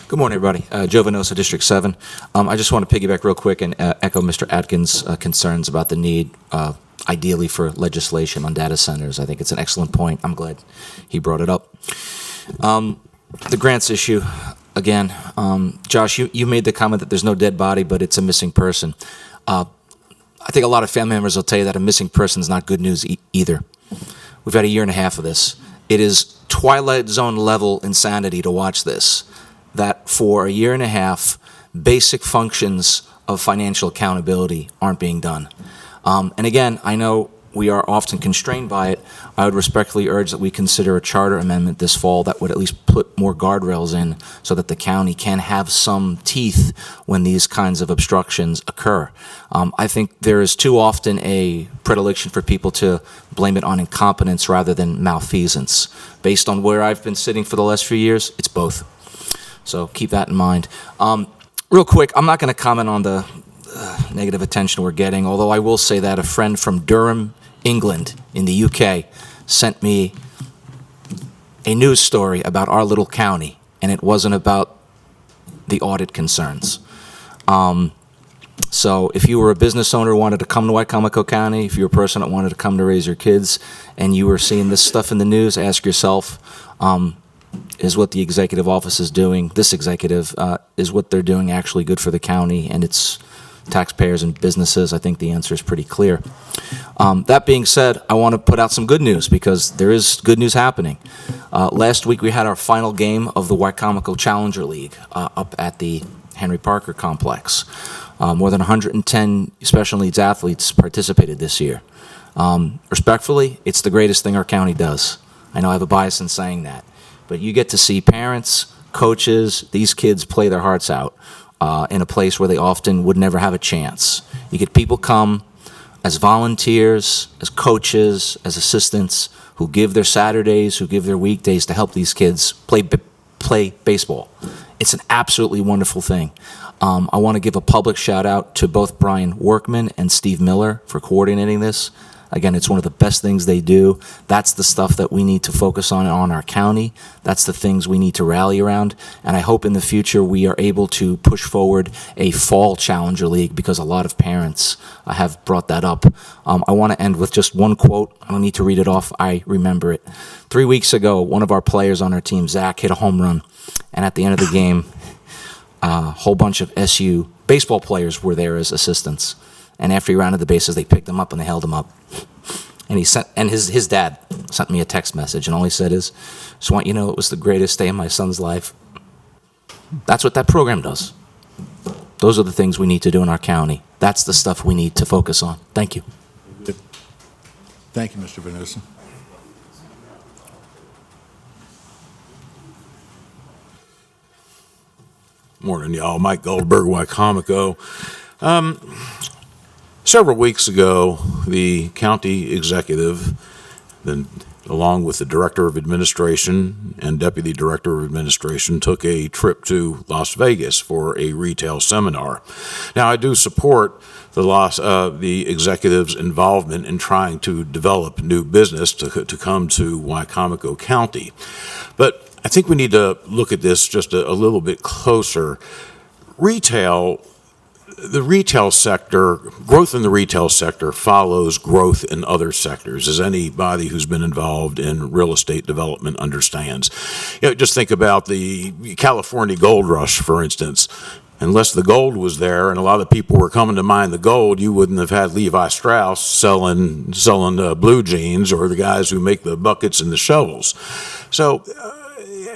Good morning, everybody. Joe Venosa, District 7. I just want to piggyback real quick and echo Mr. Atkins' concerns about the need. I ideally for legislation on data centers. I think it's an excellent point. I'm glad he brought it up. The grants issue, again, Josh, you made the comment that there's no dead body, but it's a missing person. I think a lot of family members will tell you that a missing person is not good news either. We've had a year and a half of this. It is Twilight Zone level insanity to watch this, that for a year and a half, basic functions of financial accountability aren't being done. And again, I know we are often constrained by it. I would respectfully urge that we consider a charter amendment this fall that would at least put more guardrails in so that the county can have some teeth when these kinds of obstructions occur. I think there is too often a predilection for people to blame it on incompetence rather than malfeasance. Based on where I've been sitting for the last few years, it's both. So keep that in mind. Real quick, I'm not going to comment on the negative attention we're getting, although I will say that a friend from Durham, England, in the UK, sent me a news story about our little county, and it wasn't about the audit concerns. So if you were a business owner who wanted to come to Wicomico County, if you're a person that wanted to come to raise your kids, and you were seeing this stuff in the news, ask yourself, is what the executive office is doing, this executive, is what they're doing actually good for the county and its taxpayers and businesses? I think the answer is pretty clear. That being said, I want to put out some good news because there is good news happening. Last week we had our final game of the Wicomico Challenger League up at the Henry Parker Complex. More than 110 special needs athletes participated this year. Respectfully, it's the greatest thing our county does. I know I have a bias in saying that, but you get to see parents, coaches, these kids play their hearts out in a place where they often would never have a chance. You get people come as volunteers, as coaches, as assistants, who give their Saturdays, who give their weekdays to help these kids play baseball. It's an absolutely wonderful thing. I want to give a public shout out to both Brian Workman and Steve Miller for coordinating this. Again, it's one of the best things they do. That's the stuff that we need to focus on our county. That's the things we need to rally around. And I hope in the future we are able to push forward a fall Challenger League because a lot of parents have brought that up. I want to end with just one quote. I don't need to read it off. I remember it. 3 weeks ago, one of our players on our team, Zach, hit a home run. And at the end of the game, a whole bunch of SU baseball players were there as assistants. And after he rounded the bases, they picked him up and they held him up. And his dad sent me a text message, and all he said is, "Just want you to know it was the greatest day of my son's life." That's what that program does. Those are the things we need to do in our county. That's the stuff we need to focus on. Thank you. Thank you, Mr. Vanosa. Morning, y'all. Mike Goldberg, Wicomico. Several weeks ago, the county executive, then along with the director of administration and deputy director of administration, took a trip to Las Vegas for a retail seminar. Now, I do support the executive's involvement in trying to develop new business to come to Wicomico County, but I think we need to look at this just a little bit closer. The retail sector, growth in the retail sector follows growth in other sectors, as anybody who's been involved in real estate development understands. Just think about the California gold rush, for instance. Unless the gold was there and a lot of people were coming to mine the gold, you wouldn't have had Levi Strauss selling blue jeans or the guys who make the buckets and the shovels. So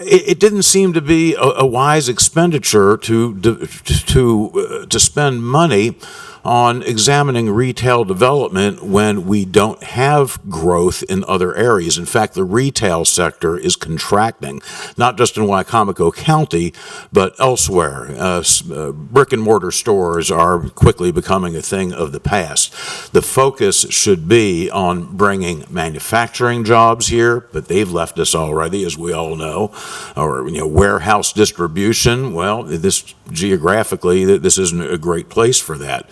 it didn't seem to be a wise expenditure to spend money on examining retail development when we don't have growth in other areas. In fact, the retail sector is contracting, not just in Wicomico County, but elsewhere. Brick and mortar stores are quickly becoming a thing of the past. The focus should be on bringing manufacturing jobs here, but they've left us already, as we all know. Or warehouse distribution. Well, geographically, this isn't a great place for that.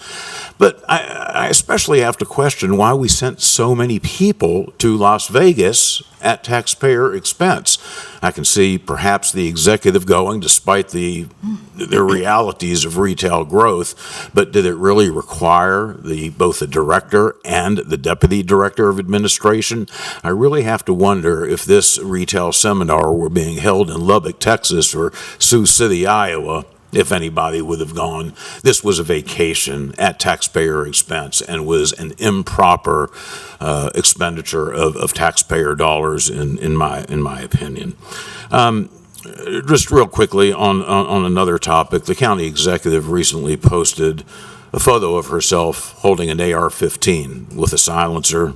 But I especially have to question why we sent so many people to Las Vegas at taxpayer expense. I can see perhaps the executive going despite the realities of retail growth, but did it really require both the director and the deputy director of administration? I really have to wonder if this retail seminar were being held in Lubbock, Texas, or Sioux City, Iowa, if anybody would have gone. This was a vacation at taxpayer expense and was an improper expenditure of taxpayer dollars, in my opinion. Just real quickly on another topic, the county executive recently posted a photo of herself holding an AR-15 with a silencer.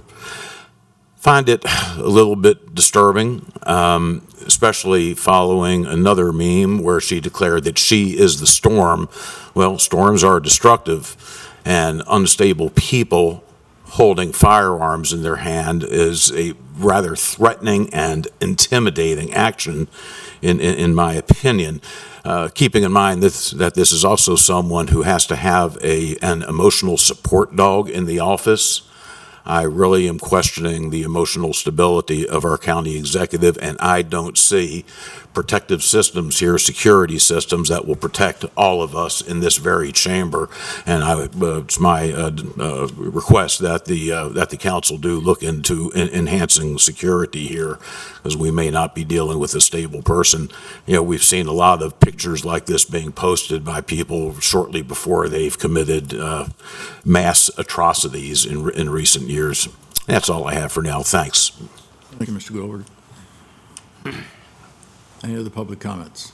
Find it a little bit disturbing, especially following another meme where she declared that she is the storm. Well, storms are destructive, and unstable people holding firearms in their hand is a rather threatening and intimidating action, in my opinion. Keeping in mind that this is also someone who has to have an emotional support dog in the office. I really am questioning the emotional stability of our county executive, and I don't see protective systems here, security systems that will protect all of us in this very chamber. And it's my request that the council do look into enhancing security here, because we may not be dealing with a stable person. We've seen a lot of pictures like this being posted by people shortly before they've committed mass atrocities in recent years. That's all I have for now. Thanks. Thank you, Mr. Goldberg. Any other public comments?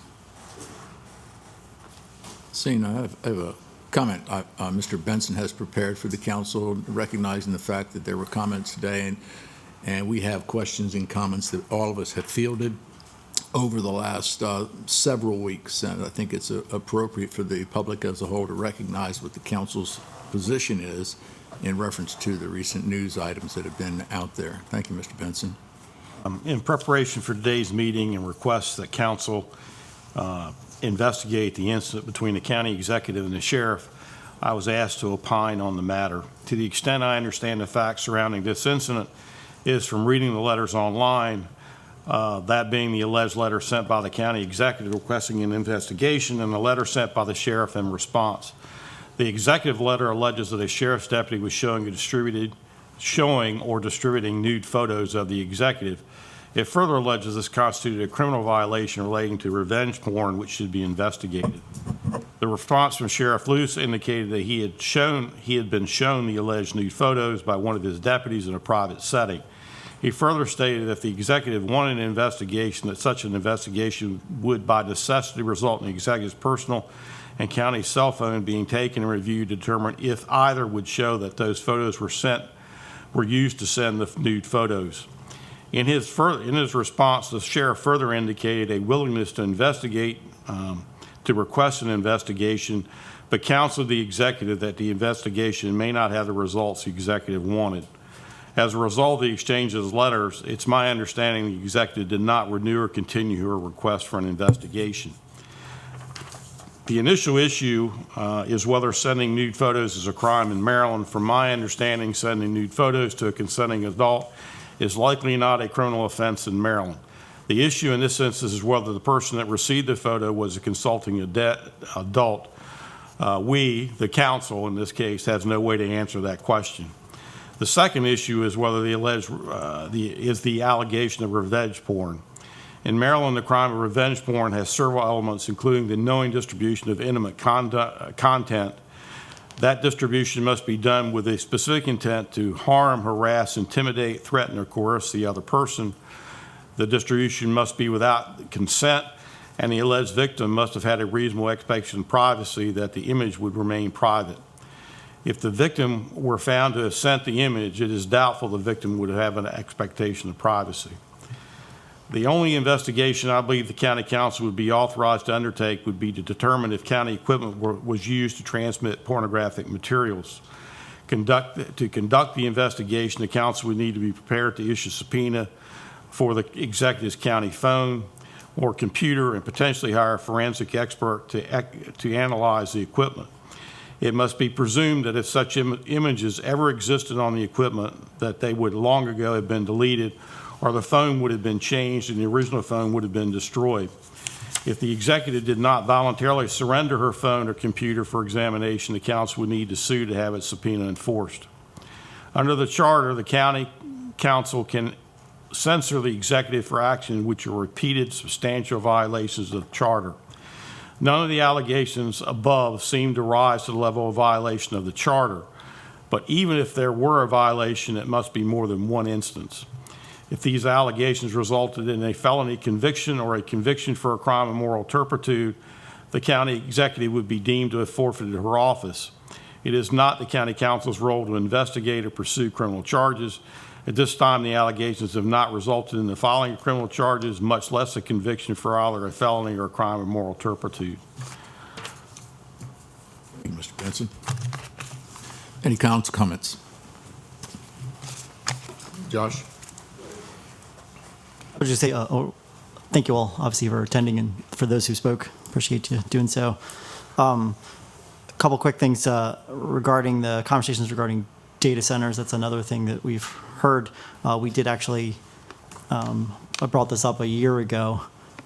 Seeing, I have a comment. Mr. Benson has prepared for the council, recognizing the fact that there were comments today, and we have questions and comments that all of us have fielded over the last several weeks, and I think it's appropriate for the public as a whole to recognize what the council's position is in reference to the recent news items that have been out there. Thank you, Mr. Benson. In preparation for today's meeting and requests that council investigate the incident between the county executive and the sheriff, I was asked to opine on the matter. To the extent I understand the facts surrounding this incident is from reading the letters online, that being the alleged letter sent by the county executive requesting an investigation and the letter sent by the sheriff in response. The executive letter alleges that a sheriff's deputy was showing or distributing nude photos of the executive. It further alleges this constituted a criminal violation relating to revenge porn, which should be investigated. The response from Sheriff Luce indicated that he had been shown the alleged nude photos by one of his deputies in a private setting. He further stated that if the executive wanted an investigation, that such an investigation would by necessity result in the executive's personal and county cell phone being taken and reviewed to determine if either would show that those photos were used to send the nude photos. In his response, the sheriff further indicated a willingness to investigate, to request an investigation, but counseled the executive that the investigation may not have the results the executive wanted. As a result of the exchange of letters, it's my understanding the executive did not renew or continue her request for an investigation. The initial issue is whether sending nude photos is a crime in Maryland. From my understanding, sending nude photos to a consenting adult is likely not a criminal offense in Maryland. The issue in this instance is whether the person that received the photo was a consulting adult. We, the council in this case, has no way to answer that question. The second issue is whether the allegation of revenge porn. In Maryland, the crime of revenge porn has several elements, including the knowing distribution of intimate content. That distribution must be done with a specific intent to harm, harass, intimidate, threaten, or coerce the other person. The distribution must be without consent, and the alleged victim must have had a reasonable expectation of privacy that the image would remain private. If the victim were found to have sent the image, it is doubtful the victim would have an expectation of privacy. The only investigation I believe the county council would be authorized to undertake would be to determine if county equipment was used to transmit pornographic materials. To conduct the investigation, the council would need to be prepared to issue a subpoena for the executive's county phone or computer and potentially hire a forensic expert to analyze the equipment. It must be presumed that if such images ever existed on the equipment, that they would long ago have been deleted, or the phone would have been changed and the original phone would have been destroyed. If the executive did not voluntarily surrender her phone or computer for examination, the council would need to sue to have its subpoena enforced. Under the charter, the county council can censor the executive for action which are repeated substantial violations of the charter. None of the allegations above seem to rise to the level of violation of the charter, but even if there were a violation, it must be more than one instance. If these allegations resulted in a felony conviction or a conviction for a crime of moral turpitude, the county executive would be deemed to have forfeited her office. It is not the county council's role to investigate or pursue criminal charges. At this time, the allegations have not resulted in the filing of criminal charges, much less a conviction for either a felony or a crime of moral turpitude. Thank you, Mr. Benson. Any council comments? Josh? I would just say, thank you all, obviously, for attending, and for those who spoke, appreciate you doing so. A couple quick things regarding the conversations regarding data centers. That's another thing that we've heard. We did actually, I brought this up a year ago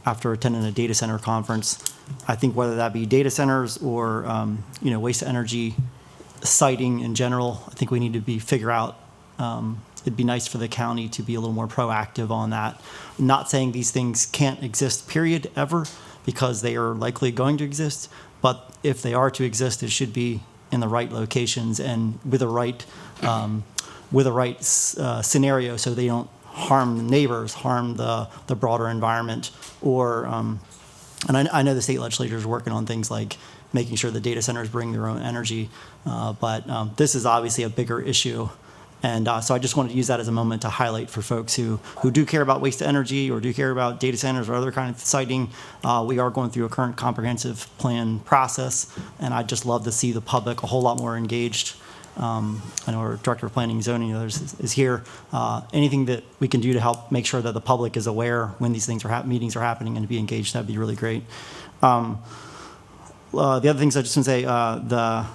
after attending a data center conference. I think whether that be data centers or waste to energy siting in general, I think we need to figure out. It'd be nice for the county to be a little more proactive on that. I'm not saying these things can't exist, period, ever, because they are likely going to exist. But if they are to exist, it should be in the right locations and with the right scenario, so they don't harm neighbors, harm the broader environment, or and I know the state legislature is working on things like making sure the data centers bring their own energy, but this is obviously a bigger issue. And so I just wanted to use that as a moment to highlight for folks who do care about waste to energy or do care about data centers or other kind of siting. We are going through a current comprehensive plan process, and I'd just love to see the public a whole lot more engaged. I know our Director of Planning and Zoning and others is here. Anything that we can do to help make sure that the public is aware when these things are meetings are happening and to be engaged, that'd be really great. The other things I just want to say,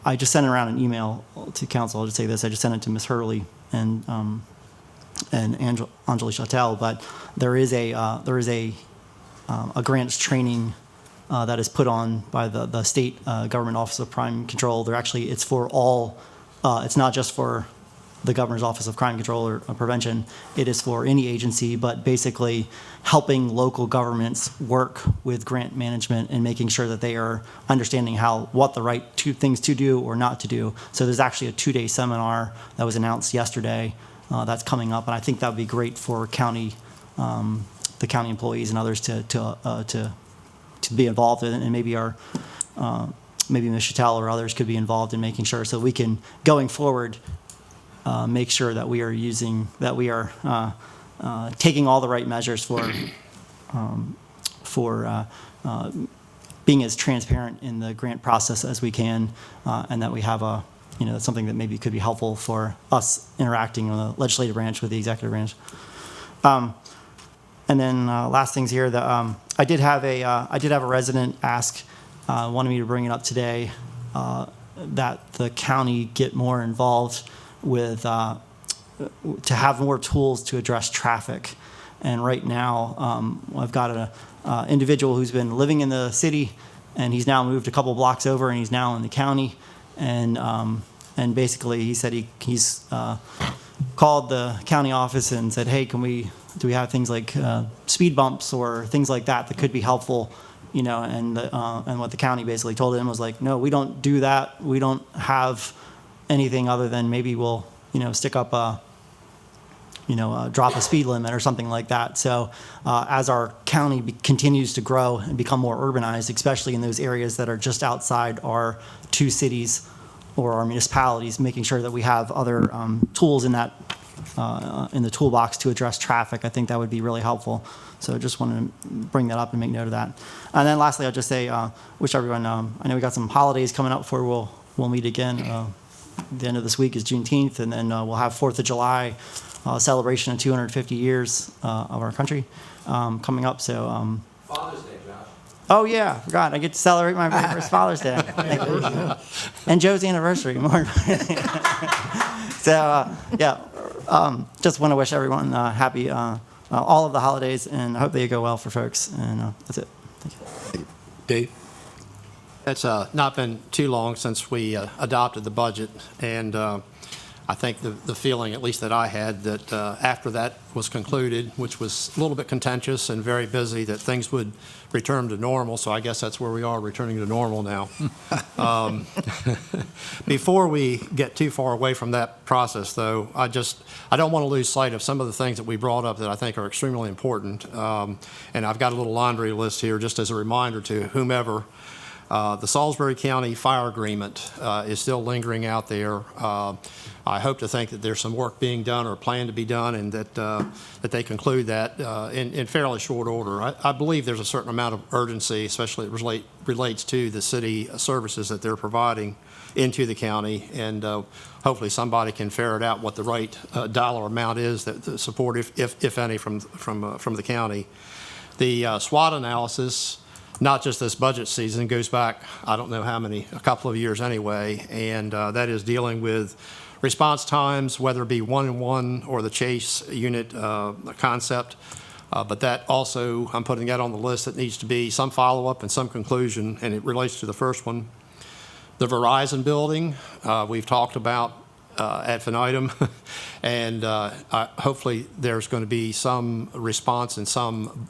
I just sent around an email to council. I'll just say this. I just sent it to Ms. Hurley and Anjali Chattel, but there is a grants training that is put on by the state government Office of Crime Control. It's for all. It's not just for the Governor's Office of Crime Control or Prevention. It is for any agency, but basically helping local governments work with grant management and making sure that they are understanding what the right things to do or not to do. So there's actually a 2-day seminar that was announced yesterday that's coming up, and I think that would be great for the county employees and others to be involved in, and maybe maybe Ms. Chattel or others could be involved in making sure, so we can, going forward, make sure that we are taking all the right measures for being as transparent in the grant process as we can, and that we have something that maybe could be helpful for us interacting with the legislative branch with the executive branch. And then last things here, I did have a resident ask, wanted me to bring it up today, that the county get more involved with to have more tools to address traffic. And right now, I've got an individual who's been living in the city, and he's now moved a couple blocks over, and he's now in the county. And basically, he said he's called the county office and said, "Hey, do we have things like speed bumps or things like that could be helpful?" And what the county basically told him was like, "No, we don't do that. We don't have anything other than maybe we'll stick up drop a speed limit or something like that." So as our county continues to grow and become more urbanized, especially in those areas that are just outside our two cities or our municipalities, making sure that we have other tools in that in the toolbox to address traffic, I think that would be really helpful. So I just wanted to bring that up and make note of that. And then lastly, I'll just say, wish everyone, I know we got some holidays coming up before we'll meet again. The end of this week is Juneteenth, and then we'll have 4th of July celebration of 250 years of our country coming up. So Father's Day, Josh. Oh, yeah, I forgot. I get to celebrate my very first Father's Day. And Joe's anniversary. More. So, just want to wish everyone happy, all of the holidays, and I hope they go well for folks. And that's it. Thank you. Dave? It's not been too long since we adopted the budget, and I think the feeling, at least that I had, that after that was concluded, which was a little bit contentious and very busy, that things would return to normal. So I guess that's where we are, returning to normal now. Before we get too far away from that process, though, I don't want to lose sight of some of the things that we brought up that I think are extremely important. And I've got a little laundry list here just as a reminder to whomever. The Salisbury County Fire Agreement is still lingering out there. I hope to think that there's some work being done or planned to be done, and that they conclude that in fairly short order. I believe there's a certain amount of urgency, especially it relates to the city services that they're providing into the county, and hopefully somebody can ferret out what the right dollar amount is that support, if any, from the county. The SWOT analysis, not just this budget season, goes back, I don't know how many, a couple of years anyway, and that is dealing with response times, whether it be 1-on-1 or the chase unit concept. But that also, I'm putting that on the list, that needs to be some follow-up and some conclusion, and it relates to the first one. The Verizon building, we've talked about ad infinitum, and hopefully there's going to be some response and some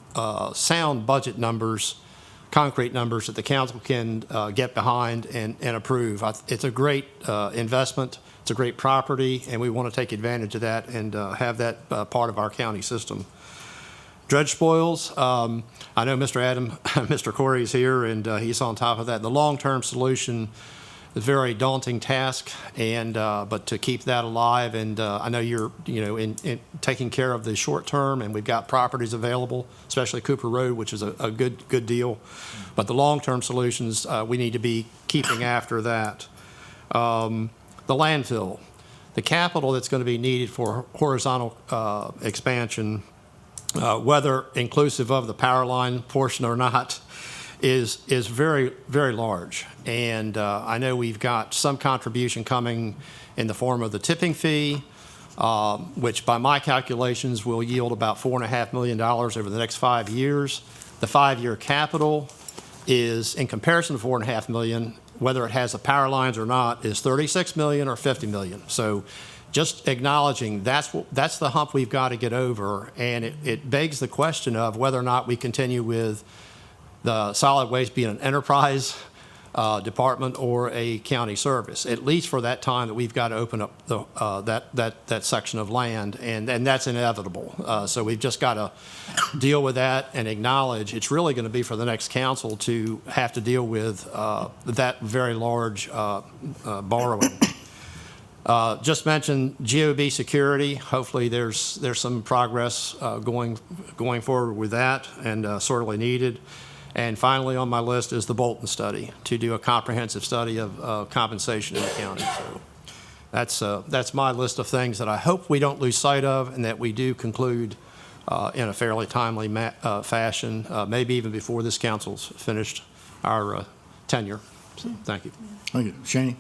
sound budget numbers, concrete numbers that the council can get behind and approve. It's a great investment. It's a great property, and we want to take advantage of that and have that part of our county system. Dredge spoils. I know Mr. Corey is here, and he's on top of that. The long-term solution is a very daunting task, and but to keep that alive, and I know you're in taking care of the short term, and we've got properties available, especially Cooper Road, which is a good deal. But the long-term solutions, we need to be keeping after that. The landfill, the capital that's going to be needed for horizontal expansion, whether inclusive of the power line portion or not, is very, very large. And I know we've got some contribution coming in the form of the tipping fee, which by my calculations will yield about $4.5 million over the next 5 years. The 5-year capital is, in comparison to $4.5 million, whether it has the power lines or not, is $36 million or $50 million. So just acknowledging that's the hump we've got to get over, and it begs the question of whether or not we continue with the solid waste being an enterprise department or a county service, at least for that time that we've got to open up that section of land, and that's inevitable. So we've just got to deal with that and acknowledge it's really going to be for the next council to have to deal with that very large borrowing. Just mentioned GOB security. Hopefully there's some progress going forward with that, and sorely needed. And finally on my list is the Bolton study, to do a comprehensive study of compensation in the county. So that's my list of things that I hope we don't lose sight of, and that we do conclude in a fairly timely fashion, maybe even before this council's finished our tenure. So, thank you. Thank you. Shani?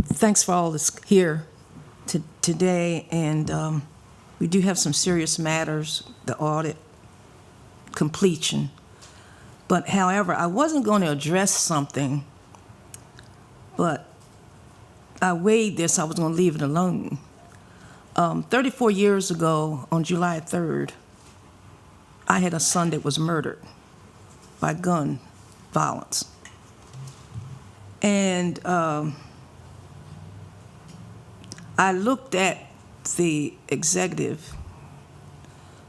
Thanks for all this here today, and we do have some serious matters, the audit, completion. But however, I wasn't going to address something, but I weighed this, I was going to leave it alone. 34 years ago, on July 3rd, I had a son that was murdered by gun violence. And I looked at the executive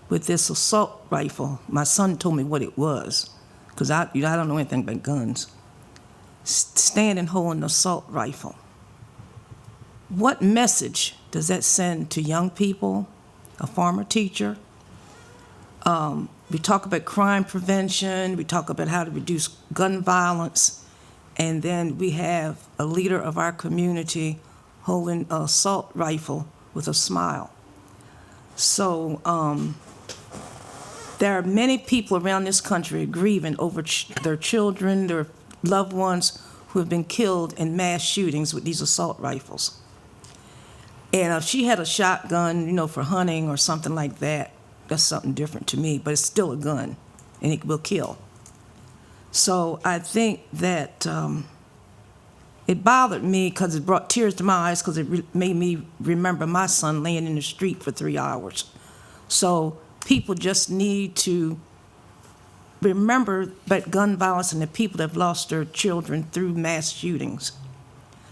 with this assault rifle. My son told me what it was, because I don't know anything about guns. Standing holding an assault rifle. What message does that send to young people, a former teacher? We talk about crime prevention, we talk about how to reduce gun violence, and then we have a leader of our community holding an assault rifle with a smile. So there are many people around this country grieving over their children, their loved ones who have been killed in mass shootings with these assault rifles. And if she had a shotgun, for hunting or something like that, that's something different to me, but it's still a gun, and it will kill. So I think that it bothered me because it brought tears to my eyes because it made me remember my son laying in the street for 3 hours. So people just need to remember that gun violence and the people that have lost their children through mass shootings.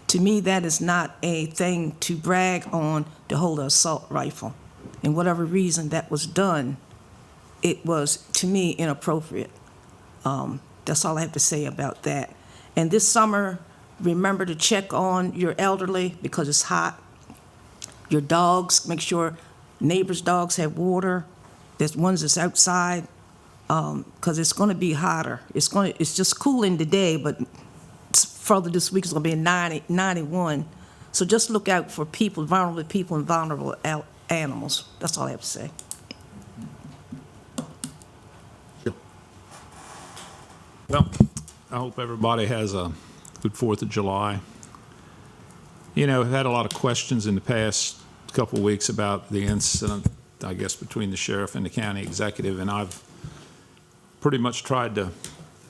To me, that is not a thing to brag on to hold an assault rifle. And whatever reason that was done, it was, to me, inappropriate. That's all I have to say about that. And this summer, remember to check on your elderly because it's hot. Your dogs, make sure neighbors' dogs have water. There's ones that's outside because it's going to be hotter. It's just cooling today, but further this week it's going to be 91. So just look out for vulnerable people and vulnerable animals. That's all I have to say. Well, I hope everybody has a good 4th of July. I've had a lot of questions in the past couple of weeks about the incident, I guess, between the sheriff and the county executive, and I've pretty much tried to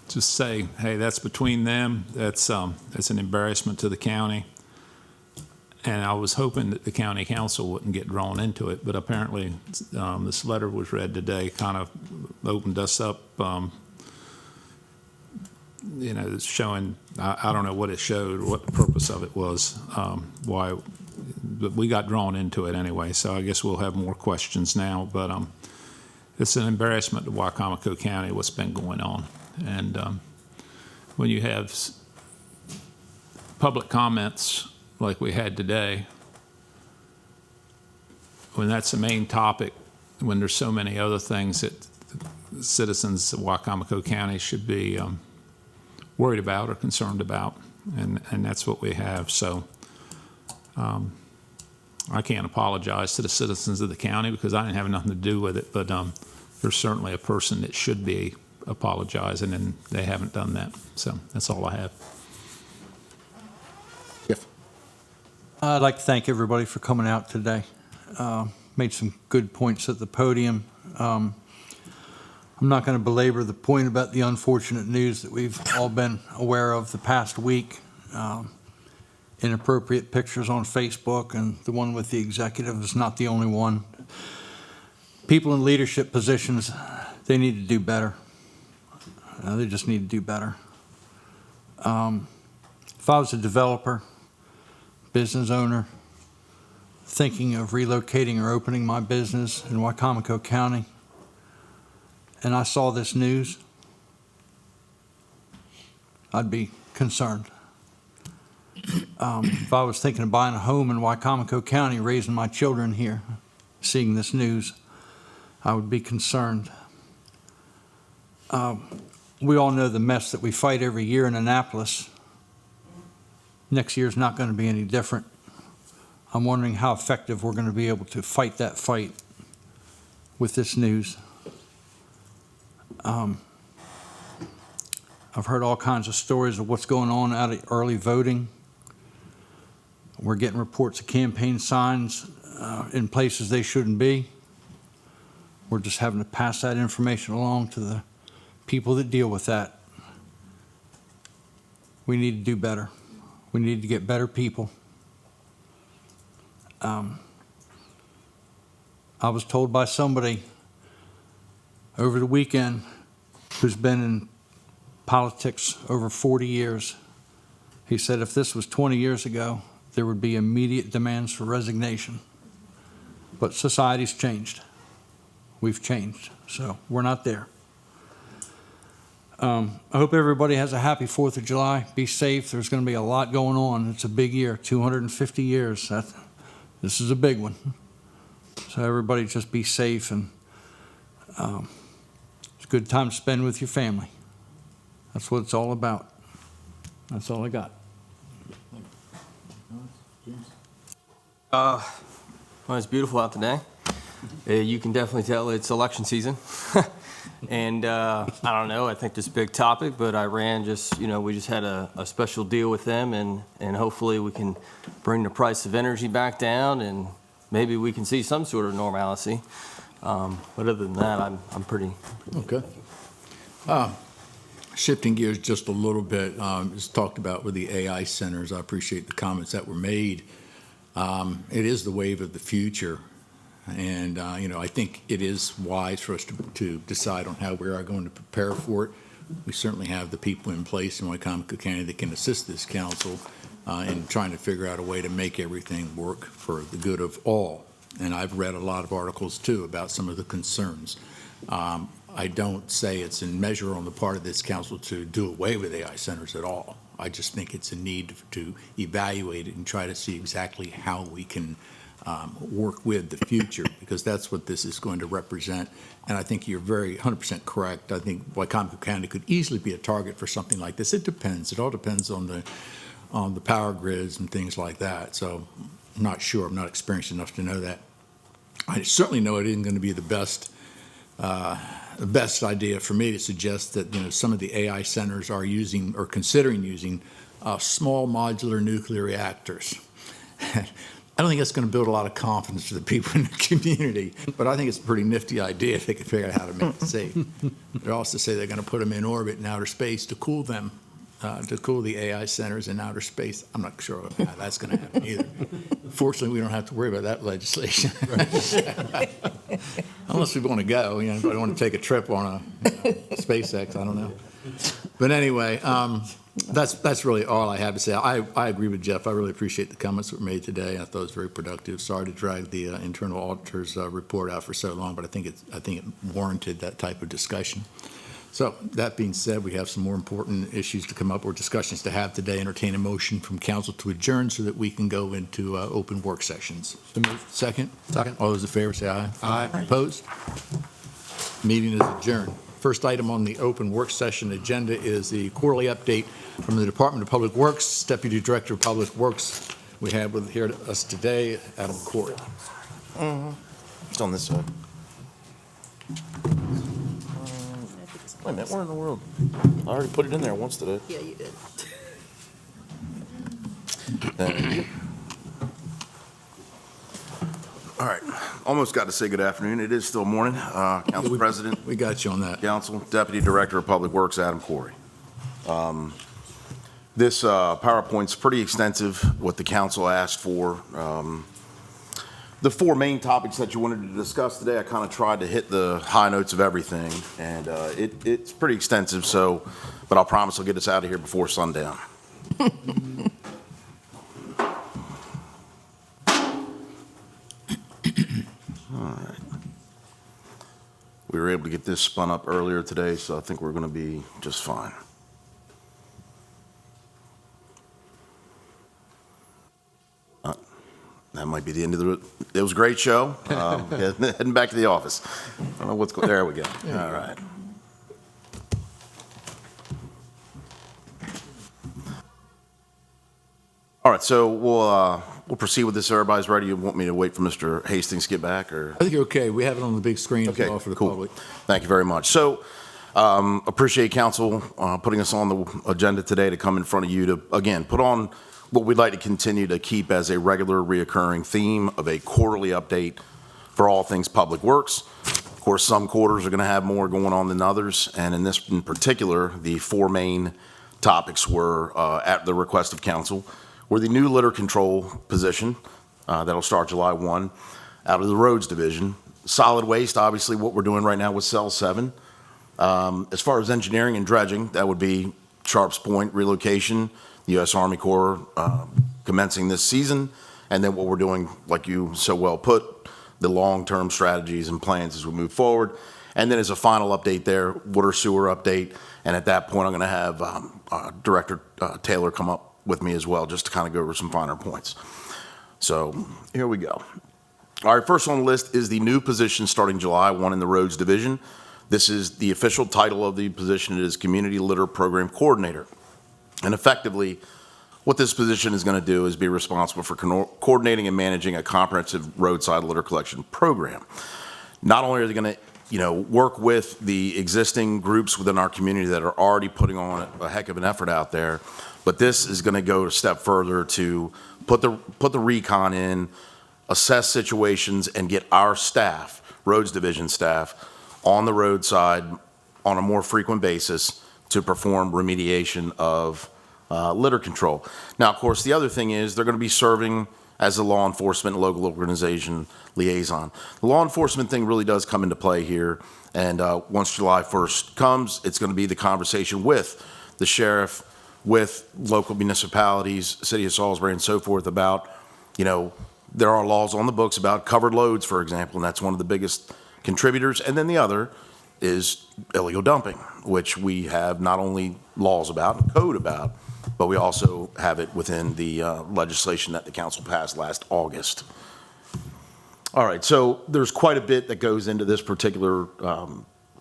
just say, hey, that's between them. That's an embarrassment to the county. And I was hoping that the county council wouldn't get drawn into it, but apparently this letter was read today kind of opened us up, it's showing, I don't know what it showed, what the purpose of it was, why, but we got drawn into it anyway, so I guess we'll have more questions now, but it's an embarrassment to Wicomico County what's been going on. And when you have public comments like we had today, when that's the main topic, when there's so many other things that citizens of Wicomico County should be worried about or concerned about, and that's what we have. So I can't apologize to the citizens of the county because I didn't have nothing to do with it, but there's certainly a person that should be apologizing, and they haven't done that. So that's all I have. Jeff. I'd like to thank everybody for coming out today. Made some good points at the podium. I'm not going to belabor the point about the unfortunate news that we've all been aware of the past week. Inappropriate pictures on Facebook, and the one with the executive is not the only one. People in leadership positions, they need to do better. They just need to do better. If I was a developer, business owner, thinking of relocating or opening my business in Wicomico County, and I saw this news, I'd be concerned. If I was thinking of buying a home in Wicomico County, raising my children here, seeing this news, I would be concerned. We all know the mess that we fight every year in Annapolis. Next year's not going to be any different. I'm wondering how effective we're going to be able to fight that fight with this news. I've heard all kinds of stories of what's going on out of early voting. We're getting reports of campaign signs in places they shouldn't be. We're just having to pass that information along to the people that deal with that. We need to do better. We need to get better people. I was told by somebody over the weekend who's been in politics over 40 years. He said if this was 20 years ago, there would be immediate demands for resignation. But society's changed. We've changed, so we're not there. I hope everybody has a happy 4th of July. Be safe. There's going to be a lot going on. It's a big year, 250 years. This is a big one. So everybody just be safe, and it's a good time to spend with your family. That's what it's all about. That's all I got. Well, it's beautiful out today. You can definitely tell it's election season. And I don't know, I think this is a big topic, but Iran just, we just had a special deal with them, and hopefully we can bring the price of energy back down, and maybe we can see some sort of normalcy. But other than that, I'm pretty. Okay. Shifting gears just a little bit, as talked about with the AI centers, I appreciate the comments that were made. It is the wave of the future. And, I think it is wise for us to decide on how we are going to prepare for it. We certainly have the people in place in Wicomico County that can assist this council in trying to figure out a way to make everything work for the good of all. And I've read a lot of articles, too, about some of the concerns. I don't say it's in measure on the part of this council to do away with AI centers at all. I just think it's a need to evaluate it and try to see exactly how we can work with the future, because that's what this is going to represent. And I think you're very 100% correct. I think Wicomico County could easily be a target for something like this. It depends. It all depends on the power grids and things like that. So I'm not sure. I'm not experienced enough to know that. I certainly know it isn't going to be the best idea for me to suggest that some of the AI centers are using or considering using small modular nuclear reactors. I don't think that's going to build a lot of confidence for the people in the community, but I think it's a pretty nifty idea if they can figure out how to make it safe. They also say they're going to put them in orbit in outer space to cool them, to cool the AI centers in outer space. I'm not sure how that's going to happen either. Fortunately, we don't have to worry about that legislation. Unless we want to go, if I want to take a trip on a SpaceX, I don't know. But anyway, that's really all I have to say. I agree with Jeff. I really appreciate the comments that were made today. I thought it was very productive. Sorry to drag the internal auditor's report out for so long, but I think it warranted that type of discussion. So that being said, we have some more important issues to come up or discussions to have today. Entertain a motion from council to adjourn so that we can go into open work sessions. Second? Second. All those in favor say aye. Aye. Opposed? Meeting is adjourned. First item on the open work session agenda is the quarterly update from the Department of Public Works, Deputy Director of Public Works. We have with here to us today, Adam Corey. It's on this side. Wait a minute, where in the world? I already put it in there once today. Yeah, you did. Thank you. All right, almost got to say good afternoon. It is still morning. Council President. We got you on that. Council, Deputy Director of Public Works, Adam Corey. This PowerPoint's pretty extensive, what the council asked for. The four main topics that you wanted to discuss today, I kind of tried to hit the high notes of everything, and it's pretty extensive, but I'll promise I'll get us out of here before sundown. All right. We were able to get this spun up earlier today, so I think we're going to be just fine. That might be the end of it was a great show. Heading back to the office. I don't know what's going, there we go. All right. All right, so we'll proceed with this. Everybody's ready. You want me to wait for Mr. Hastings to get back, or? I think you're okay. We have it on the big screen Okay, for the cool. public. Thank you very much. So, appreciate council putting us on the agenda today to come in front of you to, again, put on what we'd like to continue to keep as a regular reoccurring theme of a quarterly update for all things public works. Of course, some quarters are going to have more going on than others, and in this in particular, the four main topics were, at the request of council, were the new litter control position that'll start July 1 out of the roads division. Solid waste, obviously what we're doing right now with cell 7. As far as engineering and dredging, that would be Sharps Point relocation, the U.S. Army Corps commencing this season, and then what we're doing, like you so well put, the long-term strategies and plans as we move forward. And then as a final update there, water sewer update, and at that point I'm going to have Director Taylor come up with me as well, just to kind of go over some finer points. So here we go. All right, first on the list is the new position starting July 1 in the roads division. This is the official title of the position. It is Community Litter Program Coordinator. And effectively, what this position is going to do is be responsible for coordinating and managing a comprehensive roadside litter collection program. Not only are they going to work with the existing groups within our community that are already putting on a heck of an effort out there, but this is going to go a step further to put the recon in, assess situations, and get our staff, roads division staff, on the roadside on a more frequent basis to perform remediation of litter control. Now, of course, the other thing is they're going to be serving as a law enforcement local organization liaison. The law enforcement thing really does come into play here, and once July 1st comes, it's going to be the conversation with the sheriff, with local municipalities, City of Salisbury, and so forth about, there are laws on the books about covered loads, for example, and that's one of the biggest contributors. And then the other is illegal dumping, which we have not only laws about and code about, but we also have it within the legislation that the council passed last August. All right, so there's quite a bit that goes into this particular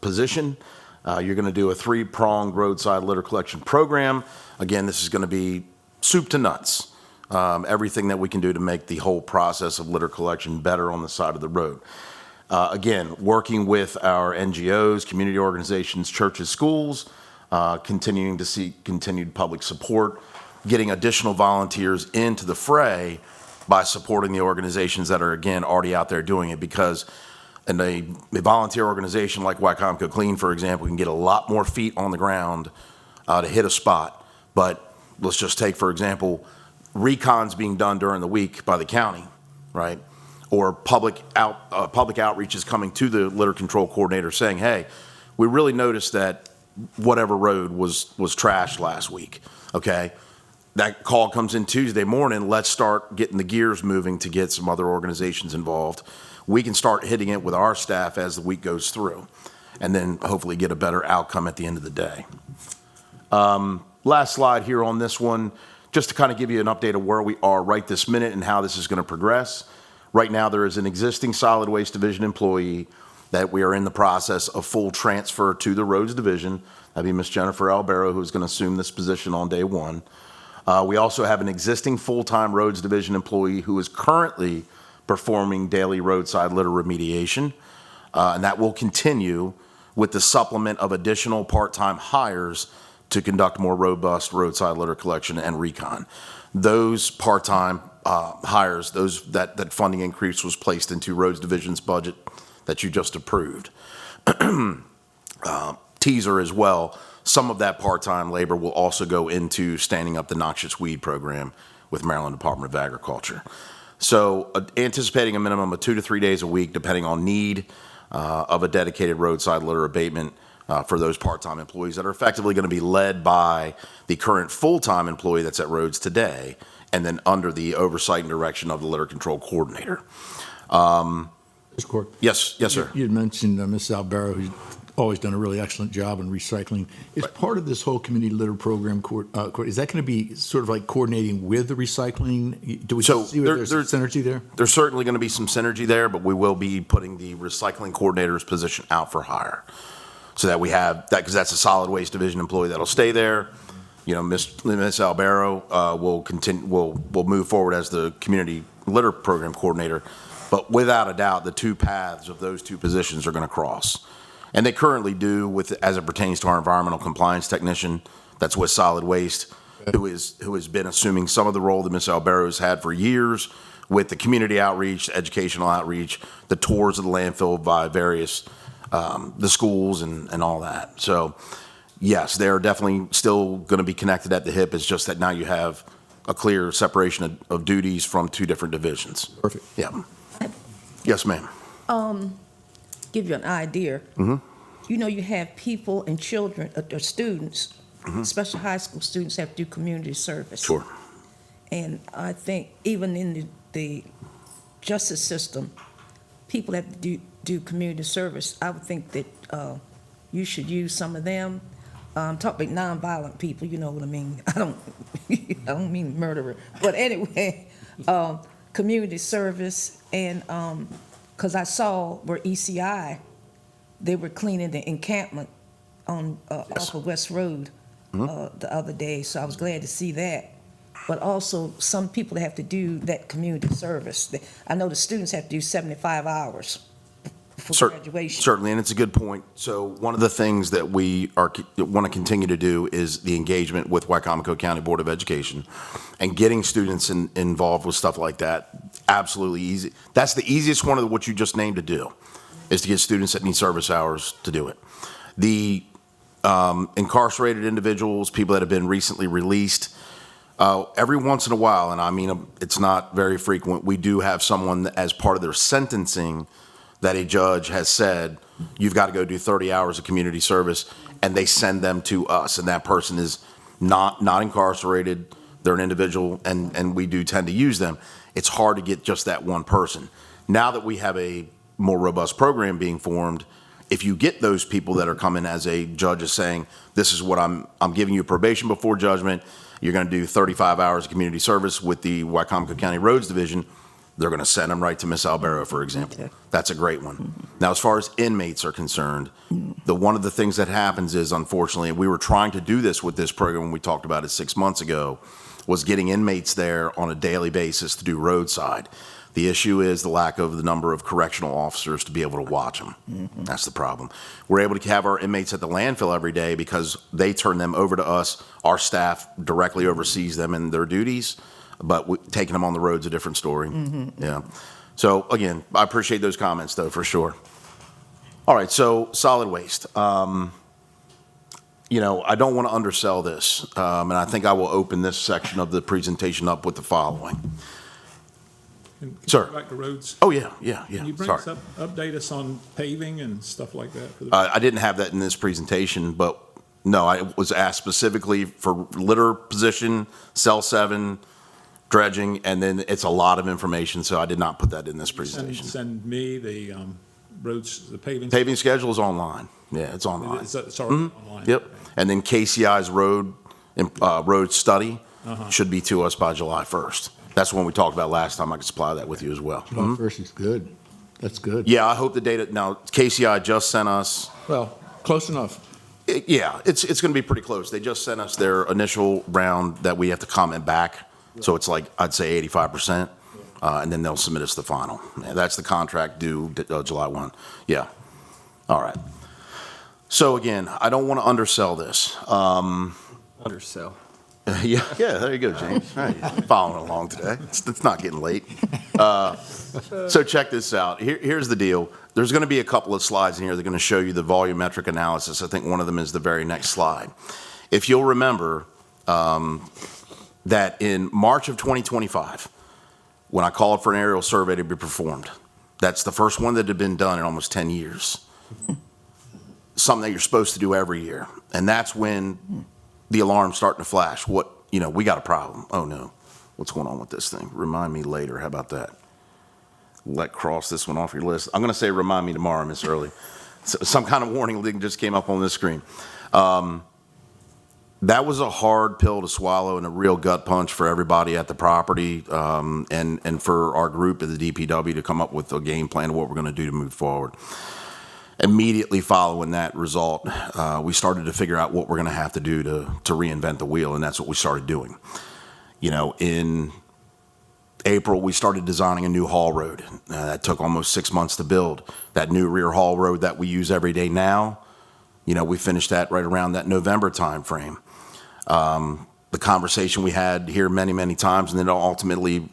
position. You're going to do a 3-pronged roadside litter collection program. Again, this is going to be soup to nuts, everything that we can do to make the whole process of litter collection better on the side of the road. Again, working with our NGOs, community organizations, churches, schools, continuing to seek continued public support, getting additional volunteers into the fray by supporting the organizations that are, again, already out there doing it, because in a volunteer organization like Wicomico Clean, for example, can get a lot more feet on the ground to hit a spot. But let's just take, for example, recons being done during the week by the county, right? Or public outreach is coming to the litter control coordinator saying, hey, we really noticed that whatever road was trashed last week, okay? That call comes in Tuesday morning, let's start getting the gears moving to get some other organizations involved. We can start hitting it with our staff as the week goes through, and then hopefully get a better outcome at the end of the day. Last slide here on this one, just to kind of give you an update of where we are right this minute and how this is going to progress. Right now, there is an existing solid waste division employee that we are in the process of full transfer to the roads division. That'd be Ms. Jennifer Albero, who's going to assume this position on day one. We also have an existing full-time roads division employee who is currently performing daily roadside litter remediation, and that will continue with the supplement of additional part-time hires to conduct more robust roadside litter collection and recon. Those part-time hires, that funding increase was placed into roads division's budget that you just approved. Teaser as well, some of that part-time labor will also go into standing up the noxious weed program with Maryland Department of Agriculture. So anticipating a minimum of 2 to 3 days a week, depending on need of a dedicated roadside litter abatement for those part-time employees that are effectively going to be led by the current full-time employee that's at roads today, and then under the oversight and direction of the litter control coordinator. Mr. Court. Yes, sir. You had mentioned Ms. Albero, who's always done a really excellent job in recycling. Is part of this whole community litter program, is that going to be sort of like coordinating with the recycling? Do we see where there's synergy there? There's certainly going to be some synergy there, but we will be putting the recycling coordinator's position out for hire, so that we have that, because that's a solid waste division employee that'll stay there. Ms. Albero will move forward as the community litter program coordinator, but without a doubt, the two paths of those two positions are going to cross. And they currently do, as it pertains to our environmental compliance technician, that's with solid waste, who has been assuming some of the role that Ms. Albero has had for years with the community outreach, educational outreach, the tours of the landfill by various, the schools and all that. So yes, they're definitely still going to be connected at the hip. It's just that now you have a clear separation of duties from two different divisions. Perfect. Yeah. Yes, ma'am. Give you an idea. Mm-hmm. You have people and children, or students, especially high school students, have to do community service. Sure. And I think even in the justice system, people have to do community service. I would think that you should use some of them. Talk about nonviolent people, you know what I mean. I don't mean murderer, but anyway, community service, and because I saw where ECI, they were cleaning the encampment on off of West Road the other day, so I was glad to see that. but also some people have to do that community service. I know the students have to do 75 hours for graduation. Certainly, and it's a good point. So one of the things that we want to continue to do is the engagement with Wicomico County Board of Education and getting students involved with stuff like that. Absolutely easy. That's the easiest one of what you just named to do, is to get students that need service hours to do it. The incarcerated individuals, people that have been recently released, every once in a while, and I mean, it's not very frequent, we do have someone that, as part of their sentencing, that a judge has said, you've got to go do 30 hours of community service, and they send them to us, and that person is not incarcerated, they're an individual, and we do tend to use them. It's hard to get just that one person. Now that we have a more robust program being formed, if you get those people that are coming as a judge is saying, this is what I'm giving you probation before judgment, you're going to do 35 hours of community service with the Wicomico County Roads Division, they're going to send them right to Miss Albero, for example. Okay. That's a great one. Now, as far as inmates are concerned, one of the things that happens is, unfortunately, and we were trying to do this with this program when we talked about it 6 months ago, was getting inmates there on a daily basis to do roadside. The issue is the lack of the number of correctional officers to be able to watch them. Mm-hmm. That's the problem. We're able to have our inmates at the landfill every day because they turn them over to us. Our staff directly oversees them in their duties, but taking them on the road's a different story. Mm-hmm. Yeah. So again, I appreciate those comments though, for sure. All right, so solid waste. I don't want to undersell this, and I think I will open this section of the presentation up with the following. Sir. Back to roads. Oh, yeah. Can you update us on paving and stuff like that? For I didn't have that in this presentation, but no, I was asked specifically for litter position, cell 7, dredging, and then it's a lot of information, so I did not put that in this presentation. Send me the roads, the paving. Paving schedule is online. Yeah, it's online. It's already online. Yep. And then KCI's road study should be to us by July 1st. That's the one we talked about last time. I could supply that with you as well. July 1st is good. That's good. Yeah, I hope the data, now KCI just sent us. Well, close enough. It's going to be pretty close. They just sent us their initial round that we have to comment back. So it's like, I'd say 85%, and then they'll submit us the final. Yeah, that's the contract due July 1. Yeah. All right. So again, I don't want to undersell this. Undersell. Yeah, there you go, James. All right, following along today. It's not getting late. So check this out. Here's the deal. There's going to be a couple of slides in here that are going to show you the volumetric analysis. I think one of them is the very next slide. If you'll remember that in March of 2025, when I called for an aerial survey to be performed, that's the first one that had been done in almost 10 years. Something that you're supposed to do every year. And that's when the alarm's starting to flash. We got a problem. Oh no, what's going on with this thing? Remind me later. How about that? Cross this one off your list. I'm going to say remind me tomorrow, Miss Early. So, some kind of warning link just came up on this screen. That was a hard pill to swallow and a real gut punch for everybody at the property, and for our group at the DPW to come up with a game plan of what we're going to do to move forward. Immediately following that result, we started to figure out what we're going to have to do to reinvent the wheel, and that's what we started doing. In April, we started designing a new haul road. That took almost 6 months to build. That new rear haul road that we use every day now, we finished that right around that November time frame. The conversation we had here many, many times, and then ultimately,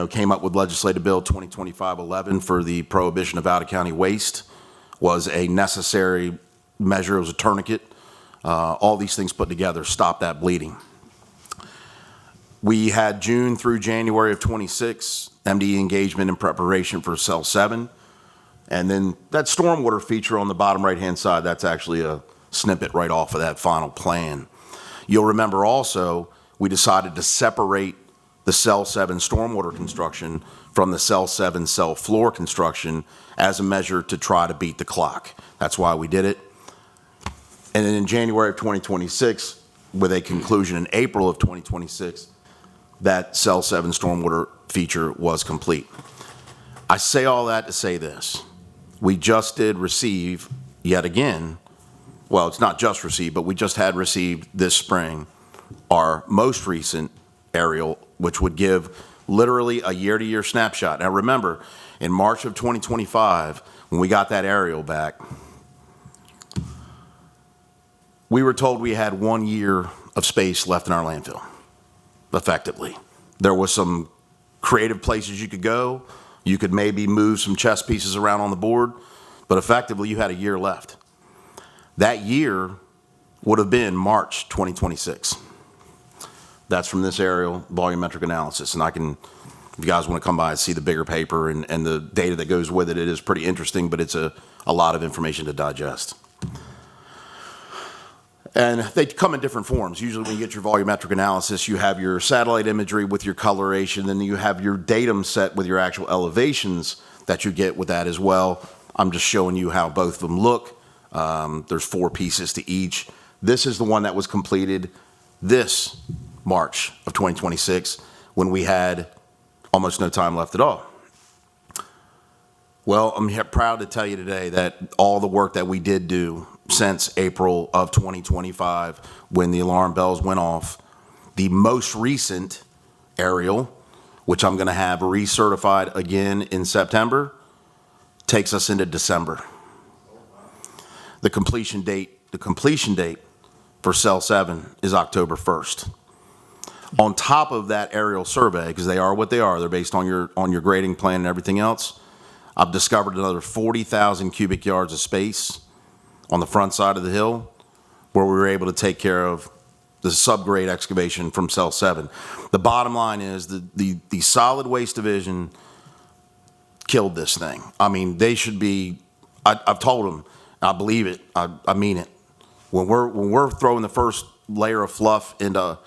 came up with Legislative Bill 2025-11 for the prohibition of out-of-county waste. Was a necessary measure. It was a tourniquet. All these things put together stopped that bleeding. We had June through January of 26 MDE engagement in preparation for Cell 7. And then that stormwater feature on the bottom right-hand side, that's actually a snippet right off of that final plan. You'll remember also, we decided to separate the Cell 7 stormwater construction from the Cell 7 cell floor construction as a measure to try to beat the clock. That's why we did it. And then in January of 2026, with a conclusion in April of 2026, that Cell 7 stormwater feature was complete. I say all that to say this. We just did receive, yet again, well, it's not just received, but we just had received this spring our most recent aerial, which would give literally a year-to-year snapshot. Now remember, in March of 2025, when we got that aerial back, we were told we had 1 year of space left in our landfill, effectively. There was some creative places you could go. You could maybe move some chess pieces around on the board, but effectively you had a year left. That year would have been March 2026. That's from this aerial volumetric analysis. And if you guys want to come by and see the bigger paper and the data that goes with it, it is pretty interesting, but it's a lot of information to digest. And they come in different forms. Usually when you get your volumetric analysis, you have your satellite imagery with your coloration, then you have your datum set with your actual elevations that you get with that as well. I'm just showing you how both of them look. There's 4 pieces to each. This is the one that was completed this March of 2026 when we had almost no time left at all. Well, I'm proud to tell you today that all the work that we did do since April of 2025 when the alarm bells went off, the most recent aerial, which I'm going to have recertified again in September, takes us into December. The completion date for cell 7 is October 1st. On top of that aerial survey, because they are what they are, they're based on your grading plan and everything else, I've discovered another 40,000 cubic yards of space on the front side of the hill where we were able to take care of the subgrade excavation from cell 7. The bottom line is the solid waste division killed this thing. I mean, they should be, I've told them, I believe it, I mean it. When we're throwing the first layer of fluff into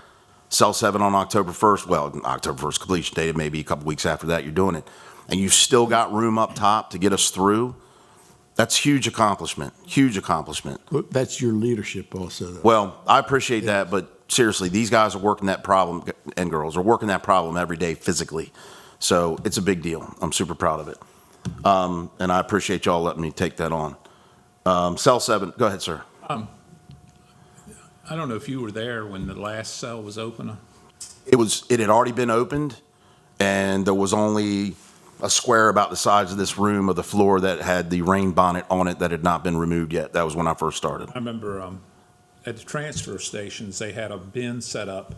cell 7 on October 1st, well, October 1st completion date, maybe a couple weeks after that you're doing it, and you've still got room up top to get us through, that's huge accomplishment, huge accomplishment. That's your leadership also, though. Well, I appreciate that, but seriously, these guys are working that problem, and girls are working that problem every day physically. So it's a big deal. I'm super proud of it. And I appreciate y'all letting me take that on. Cell 7, go ahead, sir. I don't know if you were there when the last cell was open. It had already been opened, and there was only a square about the size of this room of the floor that had the rain bonnet on it that had not been removed yet. That was when I first started. I remember at the transfer stations, they had a bin set up.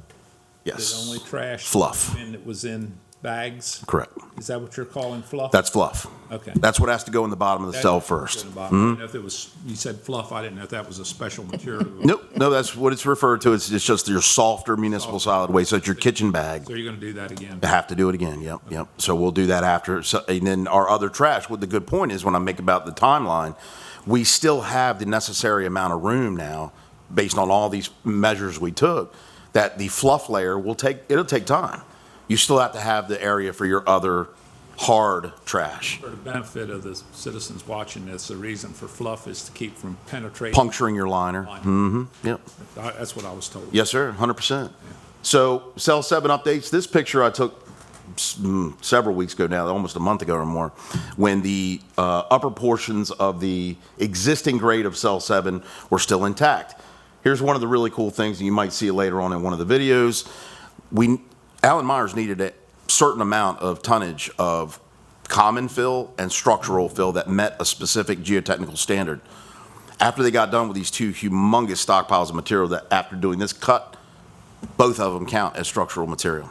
Yes. That only trash. Fluff. Bin that was in bags. Correct. Is that what you're calling fluff? That's fluff. Okay. That's what has to go in the bottom of the cell first. I didn't know if it was, you said fluff, I didn't know if that was a special material. Nope, no, that's what it's referred to. It's just your softer municipal solid waste. So it's your kitchen bag. So you're going to do that again? You have to do it again, yep. So we'll do that after. So, and then our other trash, what the good point is when I make about the timeline, we still have the necessary amount of room now, based on all these measures we took, that the fluff layer it'll take time. You still have to have the area for your other hard trash. For the benefit of the citizens watching this, the reason for fluff is to keep from penetrating. Puncturing your liner. Mm-hmm. Yep. That's what I was told. Yes, sir, 100%. So cell 7 updates. This picture I took several weeks ago now, almost a month ago or more, when the upper portions of the existing grade of cell 7 were still intact. Here's one of the really cool things, and you might see it later on in one of the videos. Allen Myers needed a certain amount of tonnage of common fill and structural fill that met a specific geotechnical standard. After they got done with these two humongous stockpiles of material, that after doing this cut, both of them count as structural material.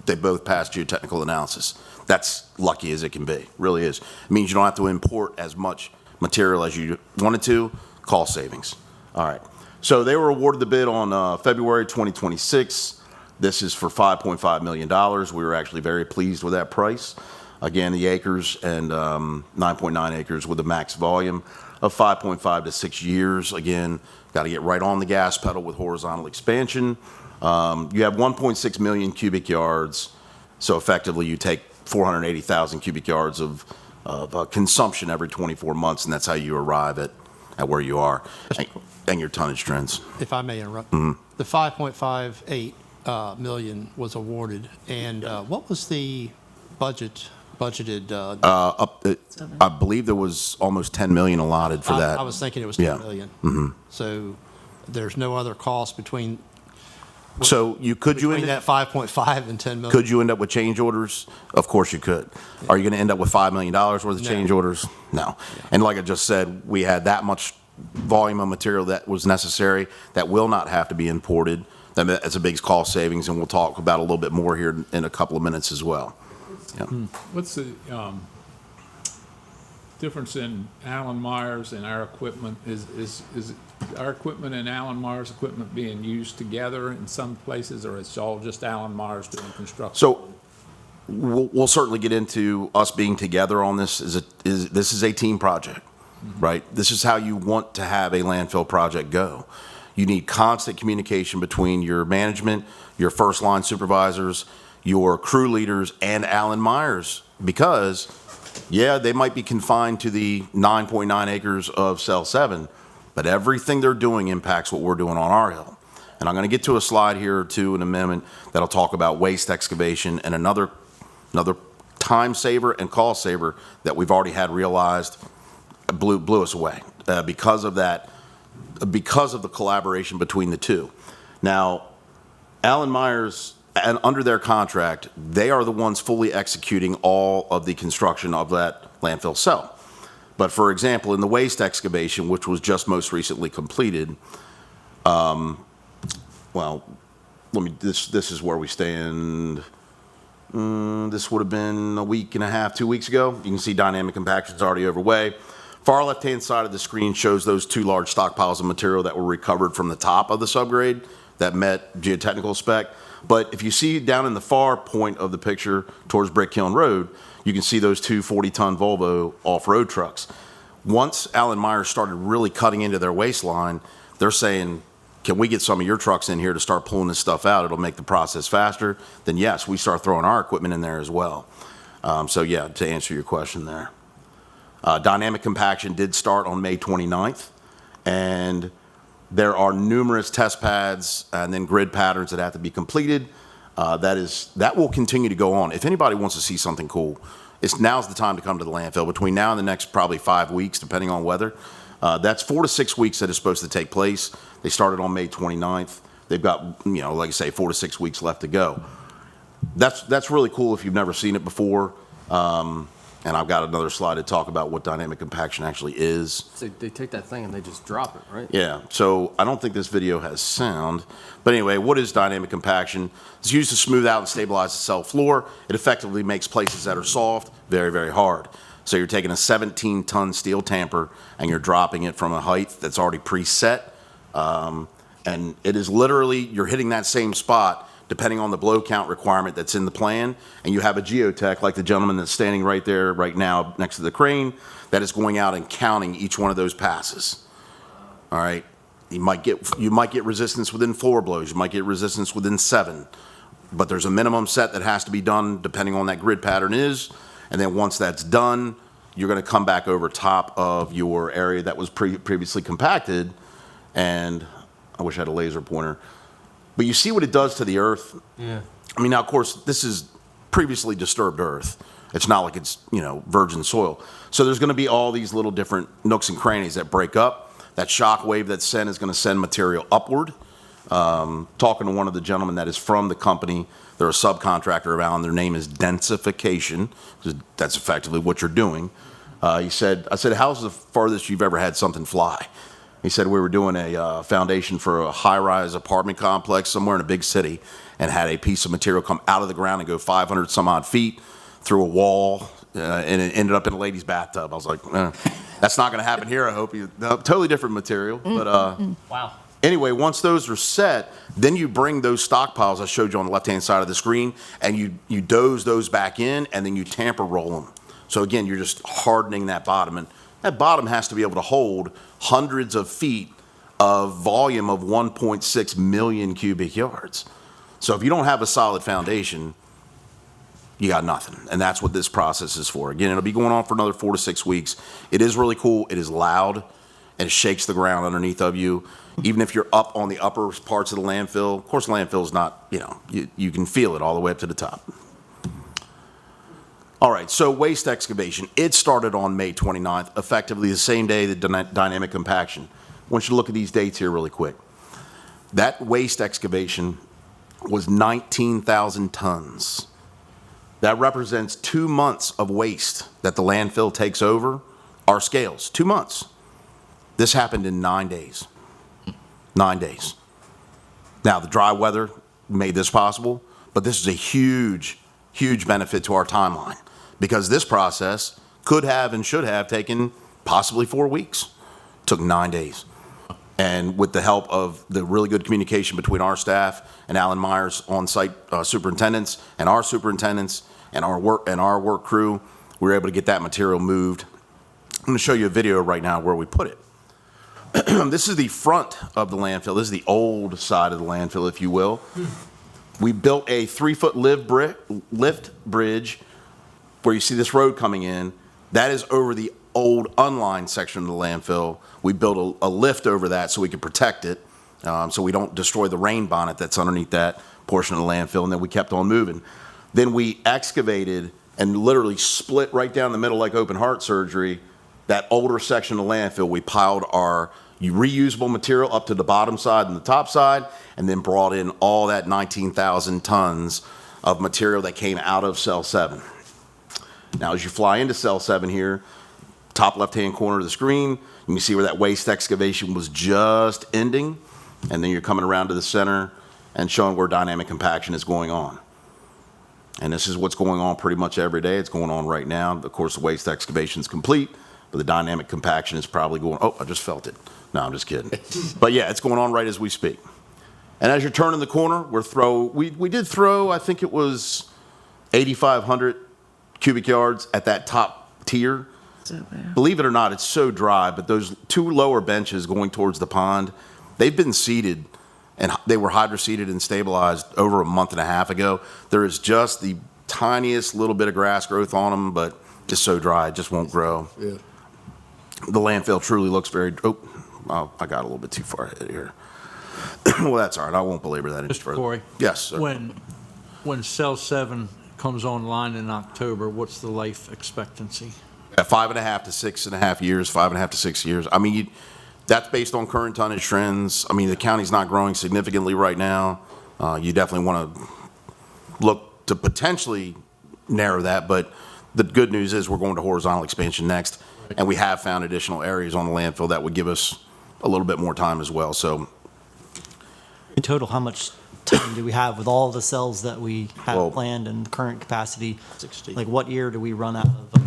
They both passed geotechnical analysis. That's lucky as it can be, really is. It means you don't have to import as much material as you wanted to, cost savings. All right, so they were awarded the bid on February 2026. This is for $5.5 million. We were actually very pleased with that price. Again, the acres and 9.9 acres with a max volume of 5.5 to 6 years. Again, got to get right on the gas pedal with horizontal expansion. You have 1.6 million cubic yards. So effectively, you take 480,000 cubic yards of consumption every 24 months, and that's how you arrive at where you are and your tonnage trends. If I may interrupt, Mm-hmm. the 5.58 million was awarded, and what was the budgeted? I believe there was almost 10 million allotted for that. I was thinking it was 10 Yeah. million. Mm-hmm. So there's no other cost between So could you Between end that 5.5 and 10 million? Could you end up with change orders? Of course you could. Are you going to end up with $5 million worth of change orders? No. And like I just said, we had that much volume of material that was necessary that will not have to be imported. That's a big cost savings, and we'll talk about a little bit more here in a couple of minutes as well. Yeah. What's the difference in Allen Myers and our equipment? Is our equipment and Allen Myers equipment being used together in some places, or it's all just Allen Myers doing construction? So we'll certainly get into us being together on this. This is a team project, right? This is how you want to have a landfill project go. You need constant communication between your management, your first line supervisors, your crew leaders, and Allen Myers, because, yeah, they might be confined to the 9.9 acres of Cell 7, but everything they're doing impacts what we're doing on our hill. And I'm going to get to a slide here or two, an amendment that'll talk about waste excavation and another time saver and cost saver that we've already had realized blew us away because of that. Because of the collaboration between the two. Now, Allen Myers, and under their contract, they are the ones fully executing all of the construction of that landfill cell. But for example, in the waste excavation, which was just most recently completed, this is where we stand. This would have been a week and a half, 2 weeks ago. You can see dynamic compaction's already underway. Far left-hand side of the screen shows those two large stockpiles of material that were recovered from the top of the subgrade that met geotechnical spec. But if you see down in the far point of the picture towards Brick Hill Road, you can see those two 40-ton Volvo off-road trucks. Once Allen Myers started really cutting into their waistline, they're saying, can we get some of your trucks in here to start pulling this stuff out? It'll make the process faster. Then yes, we start throwing our equipment in there as well. So yeah, to answer your question there. Dynamic compaction did start on May 29th, and there are numerous test pads and then grid patterns that have to be completed. That will continue to go on. If anybody wants to see something cool, now's the time to come to the landfill. Between now and the next probably 5 weeks, depending on weather, that's 4 to 6 weeks that is supposed to take place. They started on May 29th. They've got, like I say, 4 to 6 weeks left to go. That's really cool if you've never seen it before. And I've got another slide to talk about what dynamic compaction actually is. So they take that thing and they just drop it, right? Yeah, so I don't think this video has sound. But anyway, what is dynamic compaction? It's used to smooth out and stabilize the cell floor. It effectively makes places that are soft very, very hard. So you're taking a 17-ton steel tamper and you're dropping it from a height that's already preset. And it is literally, you're hitting that same spot depending on the blow count requirement that's in the plan, and you have a geotech like the gentleman that's standing right there right now next to the crane that is going out and counting each one of those passes. All right, you might get resistance within 4 blows, you might get resistance within 7, but there's a minimum set that has to be done depending on that grid pattern is, and then once that's done, you're going to come back over top of your area that was previously compacted, and I wish I had a laser pointer. But you see what it does to the earth? Yeah. I mean, now, of course, this is previously disturbed earth. It's not like it's, virgin soil. So there's going to be all these little different nooks and crannies that break up. That shock wave that's sent is going to send material upward. Talking to one of the gentlemen that is from the company, they're a subcontractor of Allen. Their name is Densification. That's effectively what you're doing. I said, how's the farthest you've ever had something fly? He said we were doing a foundation for a high-rise apartment complex somewhere in a big city and had a piece of material come out of the ground and go 500 some odd feet through a wall and it ended up in a lady's bathtub. I was like, that's not going to happen here, I hope. Totally different material. But wow. Anyway, once those are set, then you bring those stockpiles I showed you on the left-hand side of the screen and you doze those back in and then you tamper roll them. So again, you're just hardening that bottom. And that bottom has to be able to hold hundreds of feet of volume of 1.6 million cubic yards. So if you don't have a solid foundation, you got nothing. And that's what this process is for. Again, it'll be going on for another 4 to 6 weeks. It is really cool. It is loud and it shakes the ground underneath of you. Even if you're up on the upper parts of the landfill, of course, landfill is not, you can feel it all the way up to the top. All right, so waste excavation. It started on May 29th, effectively the same day that dynamic compaction. I want you to look at these dates here really quick. That waste excavation was 19,000 tons. That represents 2 months of waste that the landfill takes over our scales. 2 months. This happened in 9 days. 9 days. Now, the dry weather made this possible, but this is a huge, huge benefit to our timeline because this process could have and should have taken possibly 4 weeks. Took 9 days. And with the help of the really good communication between our staff and Alan Myers on-site superintendents and our superintendents and our work crew, we were able to get that material moved. I'm going to show you a video right now where we put it. This is the front of the landfill. This is the old side of the landfill, if you will. We built a 3-foot lift bridge where you see this road coming in. That is over the old unlined section of the landfill. We built a lift over that so we could protect it, so we don't destroy the rain bonnet that's underneath that portion of the landfill, and then we kept on moving. Then we excavated and literally split right down the middle like open heart surgery, that older section of the landfill. We piled our reusable material up to the bottom side and the top side, and then brought in all that 19,000 tons of material that came out of Cell 7. Now, as you fly into Cell 7 here, top left-hand corner of the screen, you can see where that waste excavation was just ending, and then you're coming around to the center and showing where dynamic compaction is going on. And this is what's going on pretty much every day. It's going on right now. Of course, the waste excavation is complete, but the dynamic compaction is probably going, oh, I just felt it. No, I'm just kidding. But yeah, it's going on right as we speak. And as you're turning the corner, we did throw, I think it was 8,500 cubic yards at that top tier. Believe it or not, it's so dry, but those 2 lower benches going towards the pond, they've been seeded, and they were hydro-seeded and stabilized over a month and a half ago. There is just the tiniest little bit of grass growth on them, but it's so dry, it just won't grow. Yeah. The landfill truly looks very, I got a little bit too far ahead here. Well, that's all right. I won't belabor that any Mr. further. Corey? Yes, sir. When Cell 7 comes online in October, what's the life expectancy? At 5.5 to 6.5 years, 5.5 to 6 years. I mean, that's based on current tonnage trends. I mean, the county's not growing significantly right now. You definitely want to look to potentially narrow that, but the good news is we're going to horizontal expansion next, and we have found additional areas on the landfill that would give us a little bit more time as well. So, In total, how much time do we have with all the cells that we have Well, planned and current capacity? 60. Like, what year do we run out of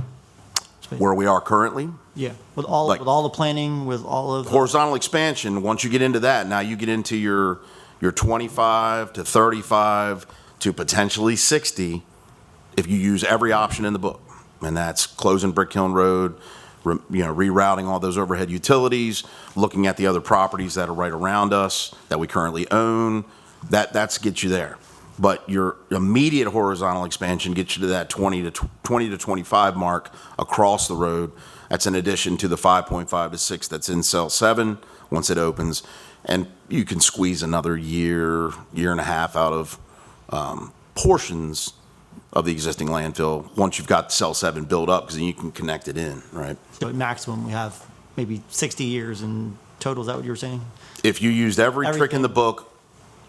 space? where we are currently, Yeah, with all the planning, with all of the... horizontal expansion, once you get into that, now you get into your 25 to 35 to potentially 60 if you use every option in the book. And that's closing Brick Hill Road, rerouting all those overhead utilities, looking at the other properties that are right around us that we currently own. That's get you there. But your immediate horizontal expansion gets you to that 20 to 25 mark across the road. That's in addition to the 5.5 to 6 that's in Cell 7 once it opens. And you can squeeze another year and a half out of portions of the existing landfill once you've got Cell 7 built up, because then you can connect it in, right? So at maximum, we have maybe 60 years in total, is that what you were saying? If you used every trick in the book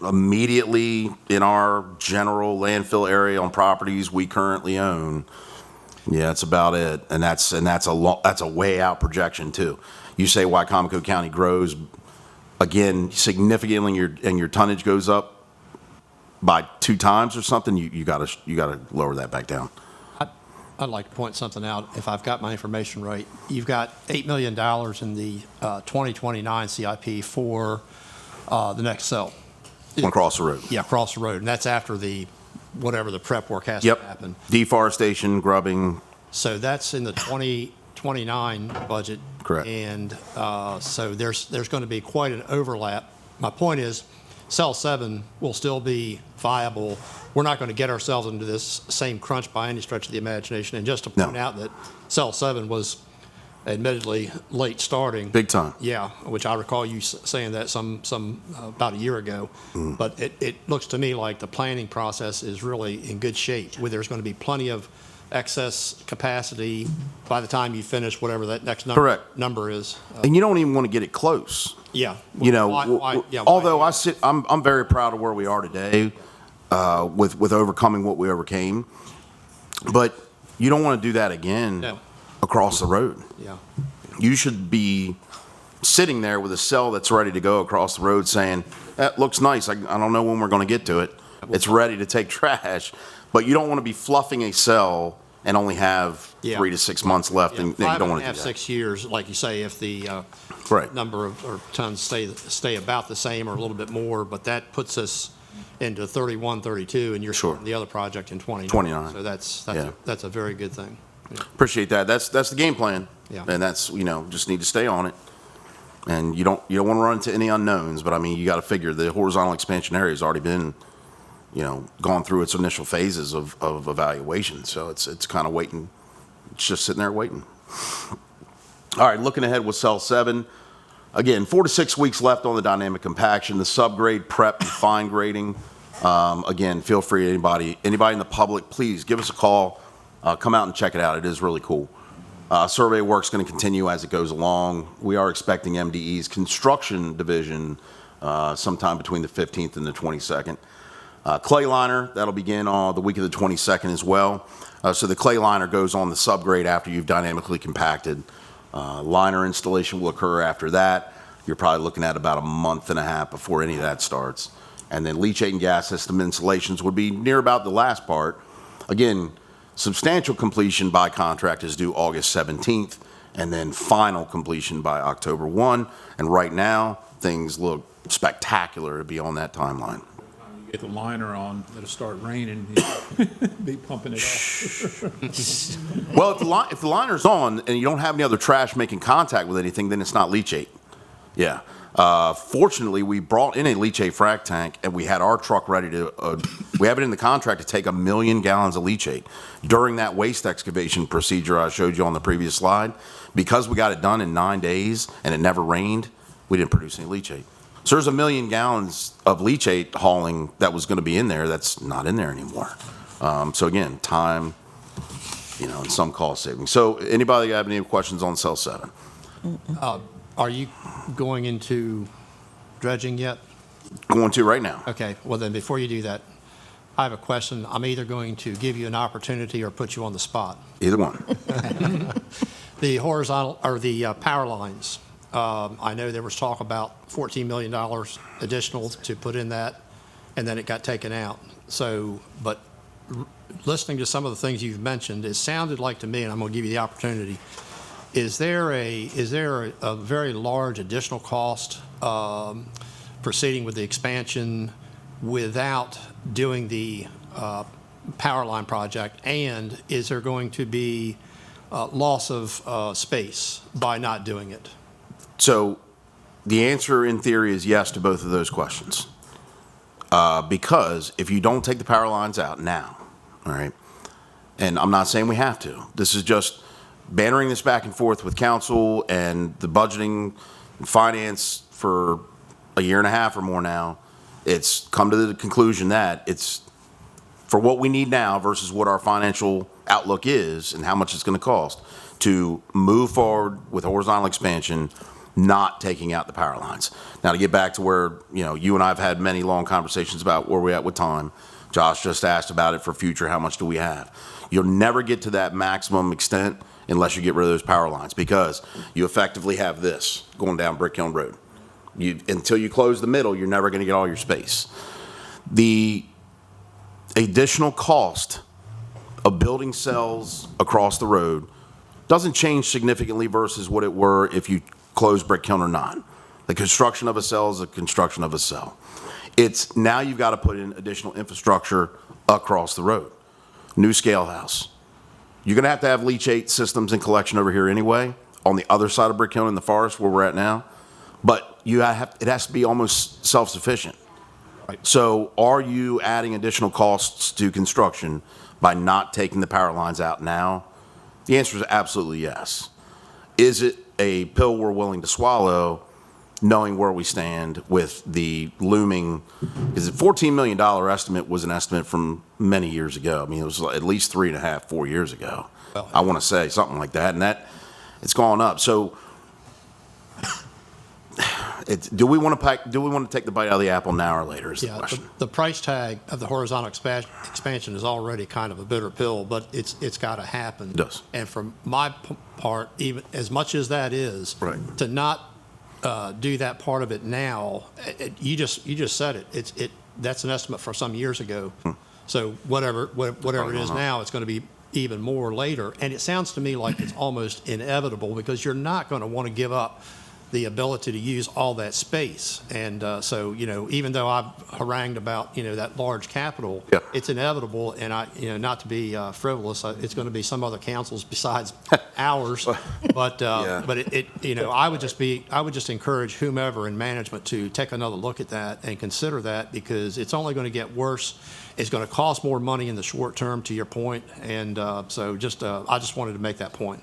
immediately in our general landfill area on properties we currently own, yeah, that's about it. And that's a way out projection too. You say Wicomico County grows again significantly, and your tonnage goes up by 2 times or something, you gotta lower that back down. I'd like to point something out, if I've got my information right. You've got $8 million in the 2029 CIP for the next cell. Across the road. Yeah, across the road, and that's after whatever the prep work has to happen. Deforestation, grubbing. So that's in the 2029 budget. Correct. And so there's going to be quite an overlap. My point is, Cell 7 will still be viable. We're not going to get ourselves into this same crunch by any stretch of the imagination. And just to point out that Cell 7 was admittedly late starting. Big time. Yeah, which I recall you saying that about a year ago. But it looks to me like the planning process is really in good shape, where there's going to be plenty of excess capacity by the time you finish whatever that next number is. And you don't even want to get it close. Yeah. Although I'm very proud of where we are today. with overcoming what we overcame. But you don't want to do that again No. across the road. Yeah. You should be sitting there with a cell that's ready to go across the road saying, that looks nice. I don't know when we're going to get to it. It's ready to take trash. But you don't want to be fluffing a cell and only have 3 to 6 months left. Yeah, And you don't want to do that. 6 years, like you say, if the Right. number of or tons stay about the same or a little bit more, but that puts us into 31, 32, and you're starting the other project in 29. 29. So that's Yeah. that's a very good thing. Appreciate that. That's the game plan. Yeah. And that's, just need to stay on it. And you don't want to run into any unknowns, but I mean, you got to figure the horizontal expansion area has already been, gone through its initial phases of evaluation. So it's kind of waiting. It's just sitting there waiting. All right, looking ahead with cell 7. Again, 4 to 6 weeks left on the dynamic compaction, the subgrade, prep, and fine grading. Again, feel free, anybody in the public, please give us a call. Come out and check it out. It is really cool. Survey work's going to continue as it goes along. We are expecting MDE's construction division sometime between the 15th and the 22nd. Clay liner, that'll begin on the week of the 22nd as well. So the clay liner goes on the subgrade after you've dynamically compacted. Liner installation will occur after that. You're probably looking at about a month and a half before any of that starts. And then leachate and gas system installations would be near about the last part. Again, substantial completion by contract is due August 17th, and then final completion by October 1. And right now, things look spectacular to be on that timeline. Get the liner on, it'll start raining, be pumping it off. Well, if the liner's on and you don't have any other trash making contact with anything, then it's not leachate. Yeah. Fortunately, we brought in a leachate frac tank, and we had our truck ready to, we have it in the contract to take 1 million gallons of leachate. During that waste excavation procedure I showed you on the previous slide, because we got it done in 9 days and it never rained, we didn't produce any leachate. So there's 1 million gallons of leachate hauling that was going to be in there that's not in there anymore. So again, time, and some cost savings. So anybody have any questions on cell 7? Are you going into dredging yet? Going to right now. Okay, well then, before you do that, I have a question. I'm either going to give you an opportunity or put you on the spot. Either one. The horizontal, or the power lines, I know there was talk about $14 million additional to put in that, and then it got taken out. So, but listening to some of the things you've mentioned, it sounded like to me, and I'm going to give you the opportunity, is there a very large additional cost proceeding with the expansion without doing the power line project? And is there going to be loss of space by not doing it? So the answer in theory is yes to both of those questions. Because if you don't take the power lines out now, all right, and I'm not saying we have to, this is just bantering this back and forth with council and the budgeting and finance for 1.5 years or more now, it's come to the conclusion that it's for what we need now versus what our financial outlook is and how much it's going to cost to move forward with horizontal expansion, not taking out the power lines. Now, to get back to where, you and I have had many long conversations about where we're at with time. Josh just asked about it for future, how much do we have? You'll never get to that maximum extent unless you get rid of those power lines, because you effectively have this going down Brick Hill Road. Until you close the middle, you're never going to get all your space. The additional cost of building cells across the road doesn't change significantly versus what it were if you close Brick Hill or not. The construction of a cell is a construction of a cell. It's now you've got to put in additional infrastructure across the road. New scale house. You're going to have leachate systems and collection over here anyway, on the other side of Brick Hill in the forest where we're at now. But it has to be almost self-sufficient. Right. So are you adding additional costs to construction by not taking the power lines out now? The answer is absolutely yes. Is it a pill we're willing to swallow, knowing where we stand with the looming, because the $14 million estimate was an estimate from many years ago. I mean, it was at least 3.5, 4 years ago. Well, I want to say something like that, and that it's gone up. So Do we want to take the bite out of the apple now or later is the Yeah, question. the price tag of the horizontal expansion is already kind of a bitter pill, but it's got to happen. It does. And from my part, even as much as that is, Right. to not do that part of it now, you just said it. That's an estimate for some years ago. So whatever it is now, it's going to be even more later. And it sounds to me like it's almost inevitable because you're not going to want to give up the ability to use all that space. And so, even though I've harangued about, that large capital, Yeah. it's inevitable. And not to be frivolous, it's going to be some other councils besides ours. But I would just encourage whomever in management to take another look at that and consider that because it's only going to get worse. It's going to cost more money in the short term, to your point. And I just wanted to make that point.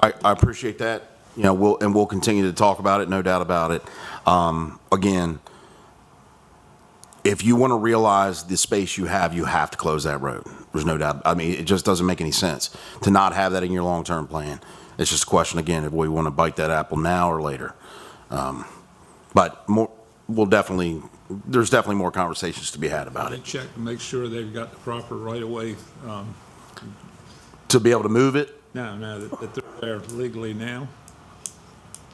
I appreciate that. We'll continue to talk about it, no doubt about it. Again, if you want to realize the space you have to close that road. There's no doubt. I mean, it just doesn't make any sense to not have that in your long-term plan. It's just a question, again, if we want to bite that apple now or later. But there's definitely more conversations to be had about it. Check to make sure they've got the proper right-of-way. To be able to move it, that they're there legally now.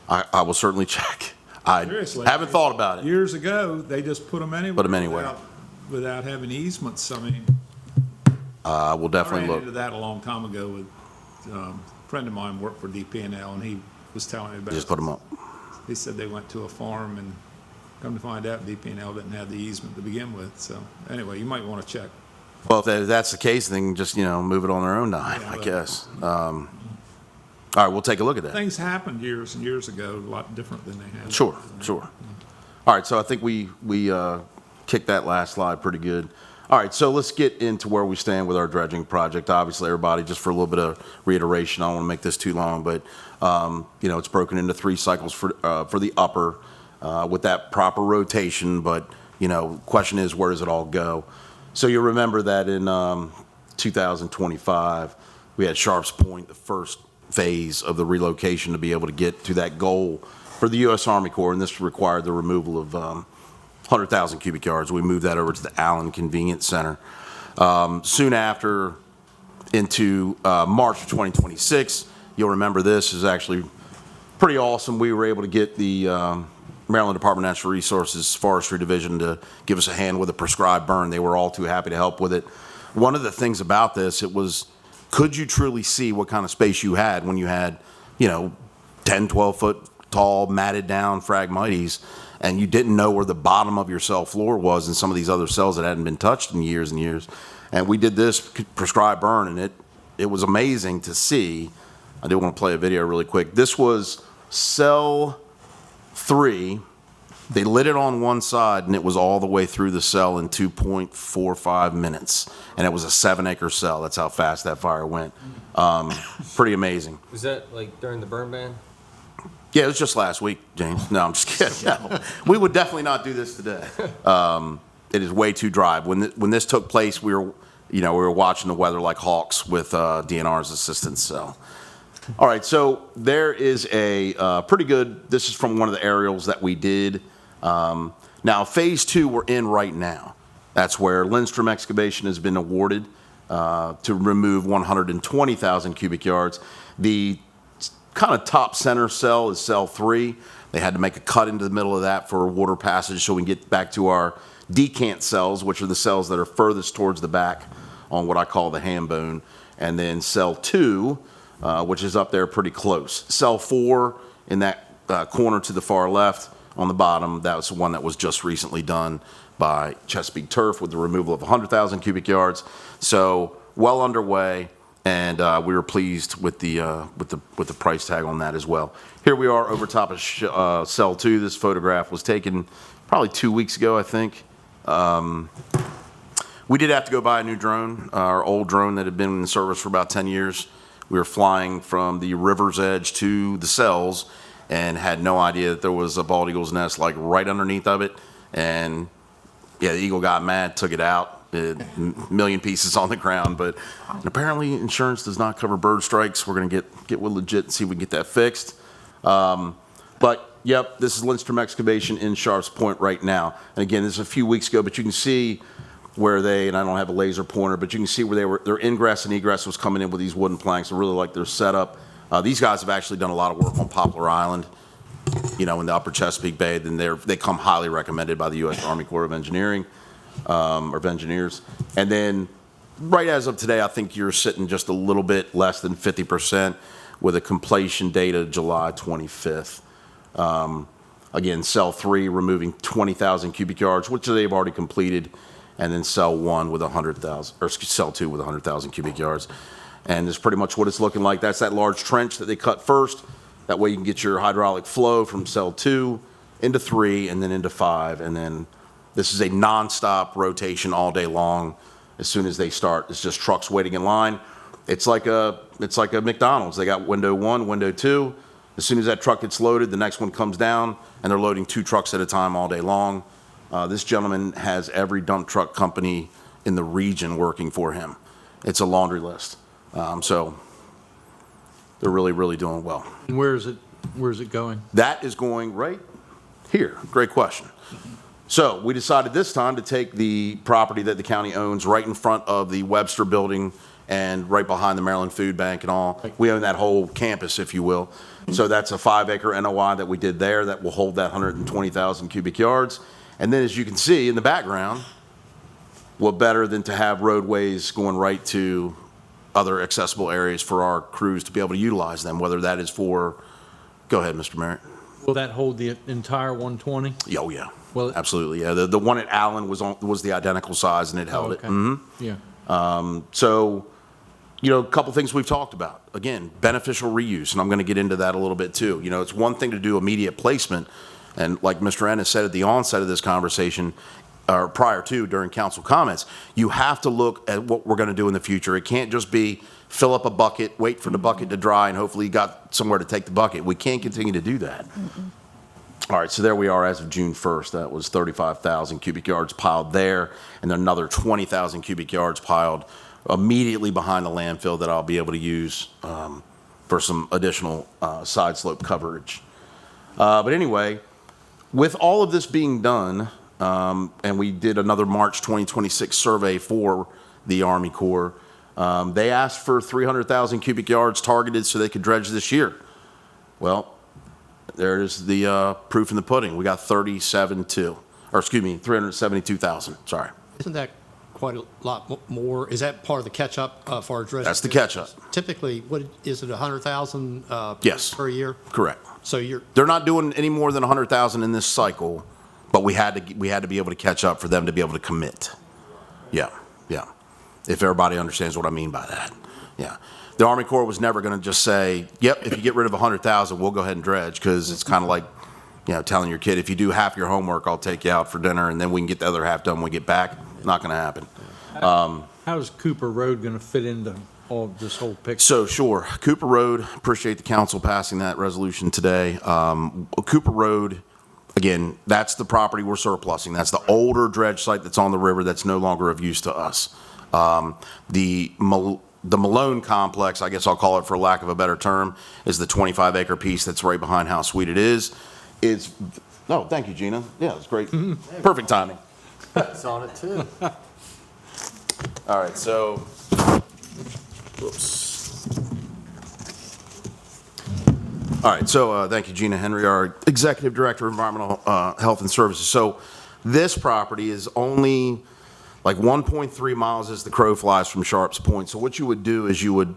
I will certainly check. I Seriously. haven't thought about it. Years ago, they just put them anywhere. Put them anywhere. Without having easements. I mean, We'll definitely I ran look. into that a long time ago with a friend of mine worked for DP&L, and he was telling me about Just put them up. He said they went to a farm, and come to find out, DP&L didn't have the easement to begin with. So anyway, you might want to check. Well, if that's the case, then just, move it on their own dime, I guess. All right, we'll take a look at that. Things happened years and years ago, a lot different than they have. Sure. All right, so I think we kicked that last slide pretty good. All right, so let's get into where we stand with our dredging project. Obviously, everybody, just for a little bit of reiteration, I don't want to make this too long, but, it's broken into 3 cycles for the upper with that proper rotation, but, question is, where does it all go? So you remember that in 2025, we had Sharps Point, the first phase of the relocation to be able to get to that goal for the U.S. Army Corps, and this required the removal of 100,000 cubic yards. We moved that over to the Allen Convenience Center. Soon after, into March of 2026, you'll remember this is actually pretty awesome. We were able to get the Maryland Department of Natural Resources Forestry Division to give us a hand with a prescribed burn. They were all too happy to help with it. One of the things about this, it was, could you truly see what kind of space you had when you had, 10, 12 foot tall, matted down Phragmites, and you didn't know where the bottom of your cell floor was in some of these other cells that hadn't been touched in years and years. And we did this prescribed burn, and it was amazing to see. I do want to play a video really quick. This was cell 3. They lit it on one side, and it was all the way through the cell in 2.45 minutes. And it was a 7-acre cell. That's how fast that fire went. Pretty amazing. Was that like during the burn ban? Yeah, it was just last week, James. No, I'm just kidding. No. We would definitely not do this today. It is way too dry. When this took place, we were watching the weather like hawks with DNR's assistance. So, all right. So there is a pretty good. This is from one of the aerials that we did. Now, phase 2 we're in right now. That's where Lindstrom Excavation has been awarded to remove 120,000 cubic yards. The kind of top center cell is cell 3. They had to make a cut into the middle of that for water passage so we can get back to our decant cells, which are the cells that are furthest towards the back on what I call the ham bone. And then cell 2, which is up there pretty close. Cell 4 in that corner to the far left on the bottom, that was the one that was just recently done by Chesapeake Turf with the removal of 100,000 cubic yards. So well underway. And we were pleased with the price tag on that as well. Here we are over top of cell 2. This photograph was taken probably 2 weeks ago, I think. We did have to go buy a new drone. Our old drone that had been in service for about 10 years. We were flying from the river's edge to the cells and had no idea that there was a bald eagle's nest like right underneath of it. And yeah, the eagle got mad, took it out. A million pieces on the ground, but apparently insurance does not cover bird strikes. We're going to get with legit and see if we can get that fixed. But Yep, this is Lindstrom Excavation in Sharps Point right now. And again, this is a few weeks ago, but you can see where and I don't have a laser pointer, but you can see where their ingress and egress was coming in with these wooden planks. I really like their setup. These guys have actually done a lot of work on Poplar Island, in the upper Chesapeake Bay. Then they come highly recommended by the U.S. Army Corps of Engineering, or of Engineers. And then right as of today, I think you're sitting just a little bit less than 50% with a completion date of July 25th. Again, cell 3 removing 20,000 cubic yards, which they've already completed, and then cell 1 with 100,000, or cell 2 with 100,000 cubic yards. And it's pretty much what it's looking like. That's that large trench that they cut first. That way you can get your hydraulic flow from cell 2 into 3 and then into 5. And then this is a nonstop rotation all day long. As soon as they start, it's just trucks waiting in line. It's like a McDonald's. They got window 1, window 2. As soon as that truck gets loaded, the next one comes down, and they're loading 2 trucks at a time all day long. This gentleman has every dump truck company in the region working for him. It's a laundry list. So they're really, really doing well. And where is it going? That is going right here. Great question. So we decided this time to take the property that the county owns right in front of the Webster building and right behind the Maryland Food Bank and all. We own that whole campus, if you will. So that's a 5-acre NOI that we did there that will hold that 120,000 cubic yards. And then as you can see in the background, what better than to have roadways going right to other accessible areas for our crews to be able to utilize them, whether that is for, go ahead, Mr. Merritt. Will that hold the entire 120? Oh, yeah. Well, absolutely, yeah. The one at Allen was the identical size, and it held it. Yeah. So, a couple things we've talked about. Again, beneficial reuse, and I'm going to get into that a little bit too. It's one thing to do immediate placement, and like Mr. Ennis said at the onset of this conversation, or prior to, during council comments, you have to look at what we're going to do in the future. It can't just be fill up a bucket, wait for the bucket to dry, and hopefully you got somewhere to take the bucket. We can't continue to do that. All right, so there we are as of June 1st. That was 35,000 cubic yards piled there, and another 20,000 cubic yards piled immediately behind the landfill that I'll be able to use for some additional side slope coverage. But anyway, with all of this being done, and we did another March 2026 survey for the Army Corps, they asked for 300,000 cubic yards targeted so they could dredge this year. Well, there is the proof in the pudding. We got 372,000, sorry. Isn't that quite a lot more? Is that part of the catch-up for our dredging? That's the catch-up. Typically, what is it, 100,000 Yes. per year? Correct. So they're not doing any more than 100,000 in this cycle, but we had to be able to catch up for them to be able to commit. Yeah. If everybody understands what I mean by that. Yeah. The Army Corps was never going to just say, yep, if you get rid of 100,000, we'll go ahead and dredge, because it's kind of like, telling your kid, if you do half your homework, I'll take you out for dinner, and then we can get the other half done when we get back. Not going to happen. How's Cooper Road going to fit into all this whole picture? So, sure. Cooper Road, appreciate the council passing that resolution today. Cooper Road, again, that's the property we're surplusing. That's the older dredge site that's on the river that's no longer of use to us. The Malone complex, I guess I'll call it for lack of a better term, is the 25-acre piece that's right behind how sweet it is. Thank you, Gina. Yeah, it's great. Perfect timing. It's on it too. All right, so, whoops. All right, so thank you, Gina Henry, our Executive Director of Environmental Health and Services. So this property is only like 1.3 miles as the crow flies from Sharps Point. So what you would do is you would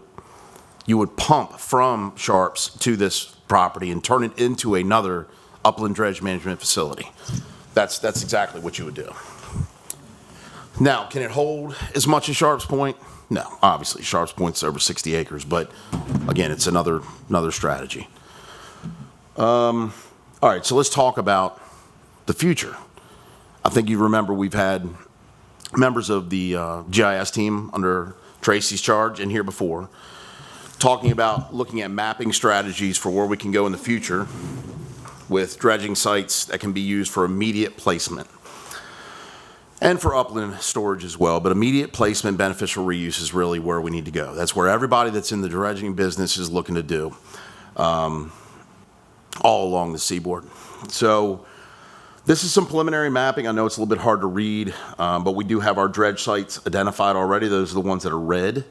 pump from Sharps to this property and turn it into another upland dredge management facility. That's exactly what you would do. Now, can it hold as much as Sharps Point? No, obviously Sharps Point's over 60 acres, but again, it's another strategy. All right, so let's talk about the future. I think you remember we've had members of the GIS team under Tracy's charge in here before, talking about looking at mapping strategies for where we can go in the future with dredging sites that can be used for immediate placement and for upland storage as well. But immediate placement, beneficial reuse is really where we need to go. That's where everybody that's in the dredging business is looking to do. all along the seaboard. So this is some preliminary mapping. I know it's a little bit hard to read, but we do have our dredge sites identified already. Those are the ones that are red. And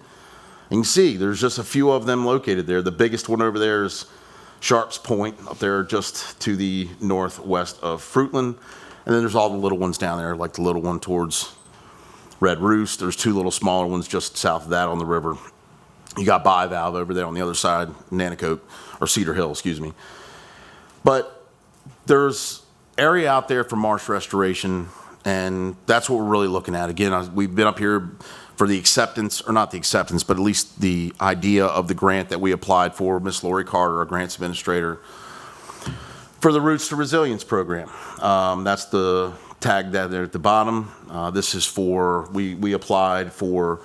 you can see there's just a few of them located there. The biggest one over there is Sharps Point, up there just to the northwest of Fruitland. And then there's all the little ones down there, like the little one towards Red Roost. There's two little smaller ones just south of that on the river. You got Bivalve over there on the other side, Nanacoke, or Cedar Hill, excuse me. But there's area out there for marsh restoration, and that's what we're really looking at. Again, we've been up here for the acceptance, or not the acceptance, but at least the idea of the grant that we applied for, Miss Lori Carter, our grants administrator, for the Roots to Resilience program. That's the tag that there at the bottom. This is for, we applied for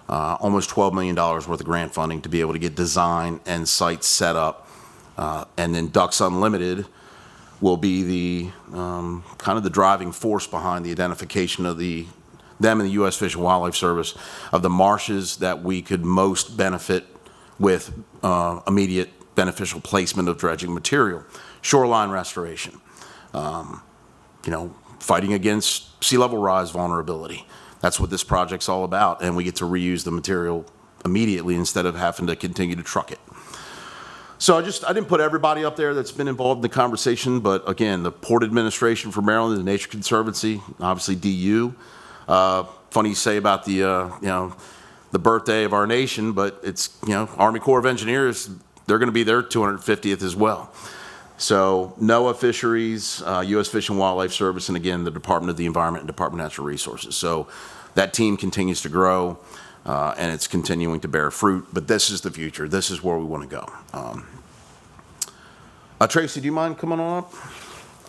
almost $12 million worth of grant funding to be able to get design and sites set up. And then Ducks Unlimited will be the kind of the driving force behind the identification of them and the U.S. Fish and Wildlife Service of the marshes that we could most benefit with immediate beneficial placement of dredging material. Shoreline restoration, fighting against sea level rise vulnerability. That's what this project's all about, and we get to reuse the material immediately instead of having to continue to truck it. So I didn't put everybody up there that's been involved in the conversation, but again, the Port Administration for Maryland, the Nature Conservancy, obviously DU. Funny you say about the birthday of our nation, but it's, Army Corps of Engineers, they're going to be their 250th as well. So NOAA Fisheries, U.S. Fish and Wildlife Service, and again, the Department of the Environment and Department of Natural Resources. So that team continues to grow, and it's continuing to bear fruit, but this is the future. This is where we want to go. Tracy, do you mind coming on up?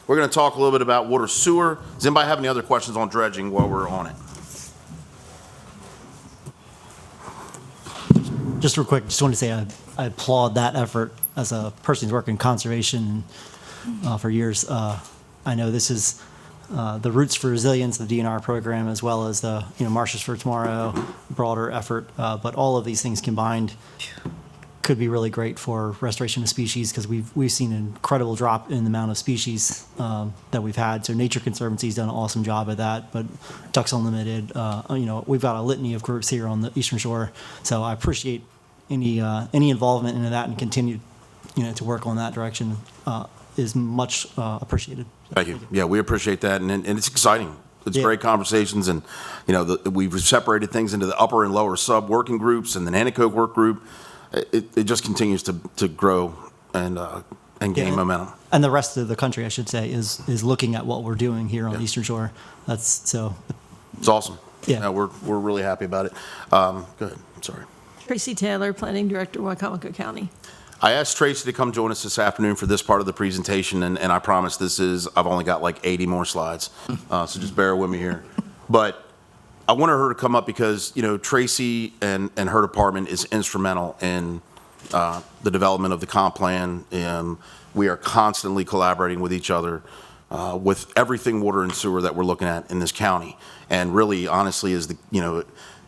We're going to talk a little bit about water sewer. Does anybody have any other questions on dredging while we're on it? Just real quick, just want to say I applaud that effort as a person who's worked in conservation for years. I know this is the Roots for Resilience, the DNR program, as well as the Marshes for Tomorrow, broader effort. But all of these things combined could be really great for restoration of species, because we've seen an incredible drop in the amount of species that we've had. So Nature Conservancy's done an awesome job at that. But Ducks Unlimited, we've got a litany of groups here on the Eastern Shore. So I appreciate any involvement into that, and continue to work on that direction is much appreciated. Thank you. Yeah, we appreciate that, and it's exciting. It's great conversations, and we've separated things into the upper and lower sub working groups, and the Nanacoke work group. It just continues to grow and gain momentum. And the rest of the country, I should say, is looking at what we're doing here on the Eastern Shore. It's awesome. Yeah, we're really happy about it. Go ahead. Sorry. Tracy Taylor, Planning Director, Wicomico County. I asked Tracy to come join us this afternoon for this part of the presentation, and I promise I've only got like 80 more slides, so just bear with me here. But I wanted her to come up because, Tracy and her department is instrumental in the development of the comp plan, and we are constantly collaborating with each other with everything water and sewer that we're looking at in this county. And really, honestly, as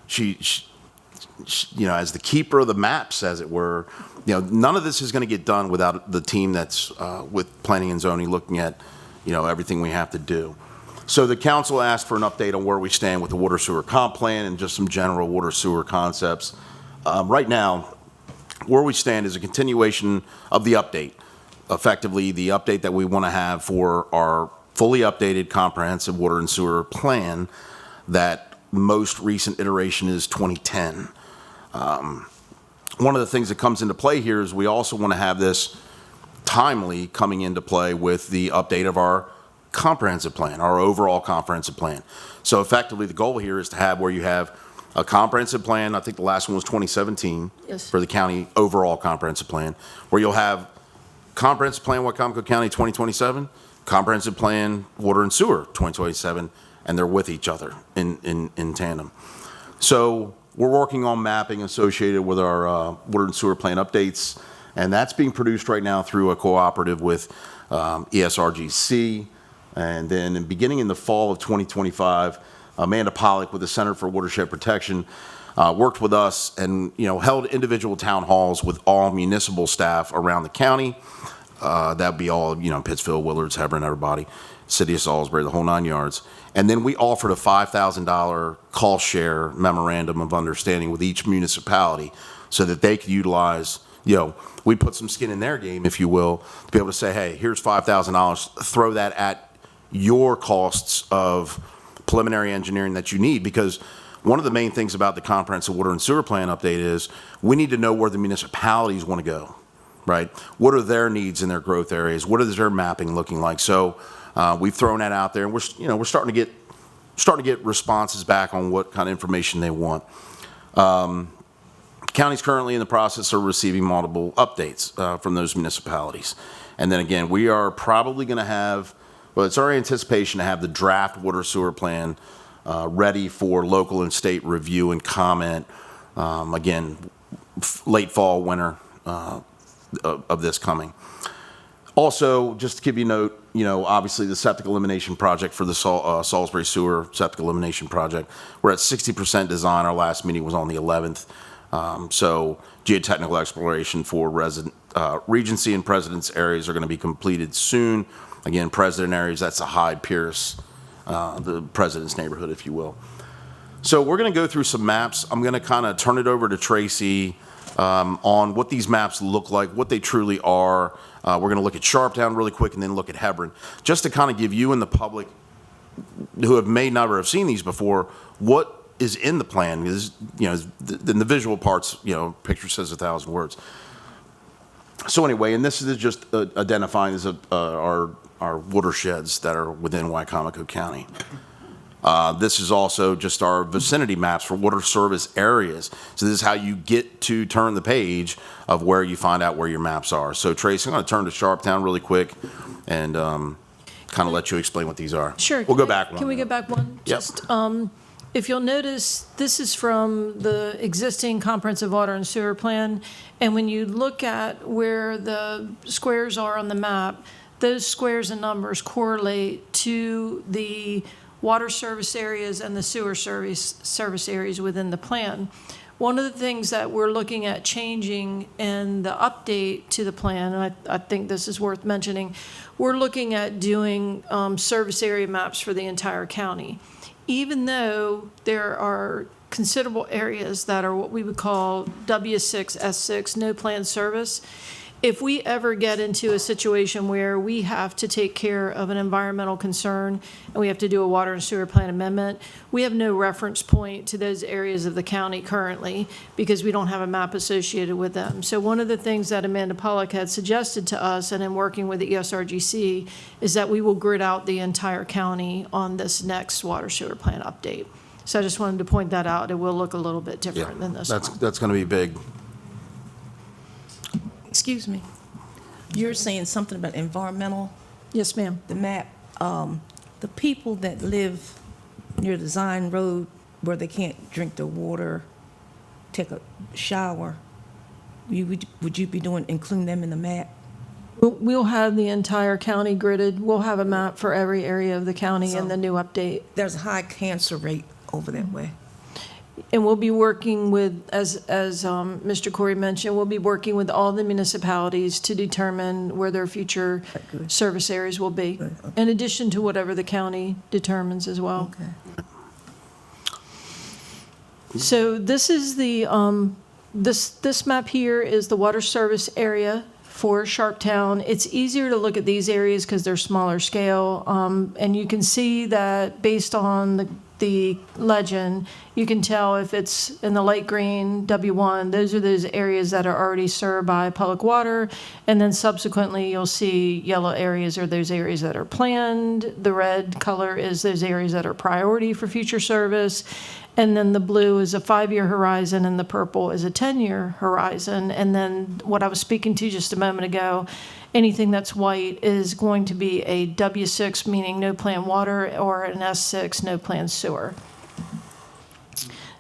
she as the keeper of the maps, as it were, none of this is going to get done without the team that's with planning and zoning looking at, everything we have to do. So the council asked for an update on where we stand with the water sewer comp plan and just some general water sewer concepts. Right now, where we stand is a continuation of the update, effectively the update that we want to have for our fully updated comprehensive water and sewer plan. That most recent iteration is 2010. One of the things that comes into play here is we also want to have this timely coming into play with the update of our comprehensive plan, our overall comprehensive plan. So effectively, the goal here is to have where you have a comprehensive plan. I think the last one was 2017 for the county overall comprehensive plan, where you'll have comprehensive plan Wicomico County 2027, comprehensive plan water and sewer 2027, and they're with each other in tandem. So we're working on mapping associated with our water and sewer plan updates, and that's being produced right now through a cooperative with ESRGC. And then beginning in the fall of 2025, Amanda Pollock with the Center for Watershed Protection worked with us and held individual town halls with all municipal staff around the county That'd be all, Pittsfield, Willards, Hebron, everybody, City of Salisbury, the whole 9 yards. And then we offered a $5,000 cost share memorandum of understanding with each municipality so that they could utilize, we put some skin in their game, if you will, to be able to say, hey, here's $5,000, throw that at your costs of preliminary engineering that you need. Because one of the main things about the comprehensive water and sewer plan update is we need to know where the municipalities want to go, right? What are their needs in their growth areas? What is their mapping looking like? So we've thrown that out there, and we're starting to get responses back on what kind of information they want. County's currently in the process of receiving multiple updates from those municipalities. And then again, we are probably going to have, well, it's our anticipation to have the draft water sewer plan ready for local and state review and comment, again, late fall, winter of this coming. Also, just to give you a note, obviously the septic elimination project for the Salisbury Sewer Septic Elimination Project, we're at 60% design. Our last meeting was on the 11th. So geotechnical exploration for Regency and President's areas are going to be completed soon. Again, President areas, that's the Hyde Pierce, the President's neighborhood, if you will. So we're going to go through some maps. I'm going to kind of turn it over to Tracy on what these maps look like, what they truly are. We're going to look at Sharptown really quick and then look at Hebron, just to kind of give you and the public who may never have seen these before what is in the plan. Because, the visual parts, picture says 1,000 words. So anyway, and this is just identifying as our watersheds that are within Wicomico County. This is also just our vicinity maps for water service areas. So this is how you get to turn the page of where you find out where your maps are. So Tracy, I'm going to turn to Sharptown really quick and kind of let you explain what these are. Sure. We'll go back one. Can we go back one? Yep. Just, if you'll notice, this is from the existing comprehensive water and sewer plan. And when you look at where the squares are on the map, those squares and numbers correlate to the water service areas and the sewer service areas within the plan. One of the things that we're looking at changing in the update to the plan, and I think this is worth mentioning, we're looking at doing service area maps for the entire county. Even though there are considerable areas that are what we would call W6, S6, no plan service, if we ever get into a situation where we have to take care of an environmental concern and we have to do a water and sewer plan amendment, we have no reference point to those areas of the county currently because we don't have a map associated with them. So one of the things that Amanda Pollock had suggested to us, and in working with the ESRGC, is that we will grid out the entire county on this next water sewer plan update. So I just wanted to point that out. It will look a little bit different than this one. That's going to be big. Excuse me. You're saying something about environmental? Yes, ma'am. The map, the people that live near the Zion Road where they can't drink the water, take a shower, would you be including them in the map? We'll have the entire county gridded. We'll have a map for every area of the county in the new update. There's a high cancer rate over that way. And we'll be working with, as Mr. Corey mentioned, we'll be working with all the municipalities to determine where their future service areas will be, in addition to whatever the county determines as well. Okay. So this is the, this map here is the water service area for Sharptown. It's easier to look at these areas because they're smaller scale. And you can see that based on the legend, you can tell if it's in the light green, W1, those are those areas that are already served by public water. And then subsequently, you'll see yellow areas are those areas that are planned. The red color is those areas that are priority for future service. And then the blue is a 5-year horizon and the purple is a 10-year horizon. And then what I was speaking to just a moment ago, anything that's white is going to be a W6, meaning no plan water, or an S6, no plan sewer.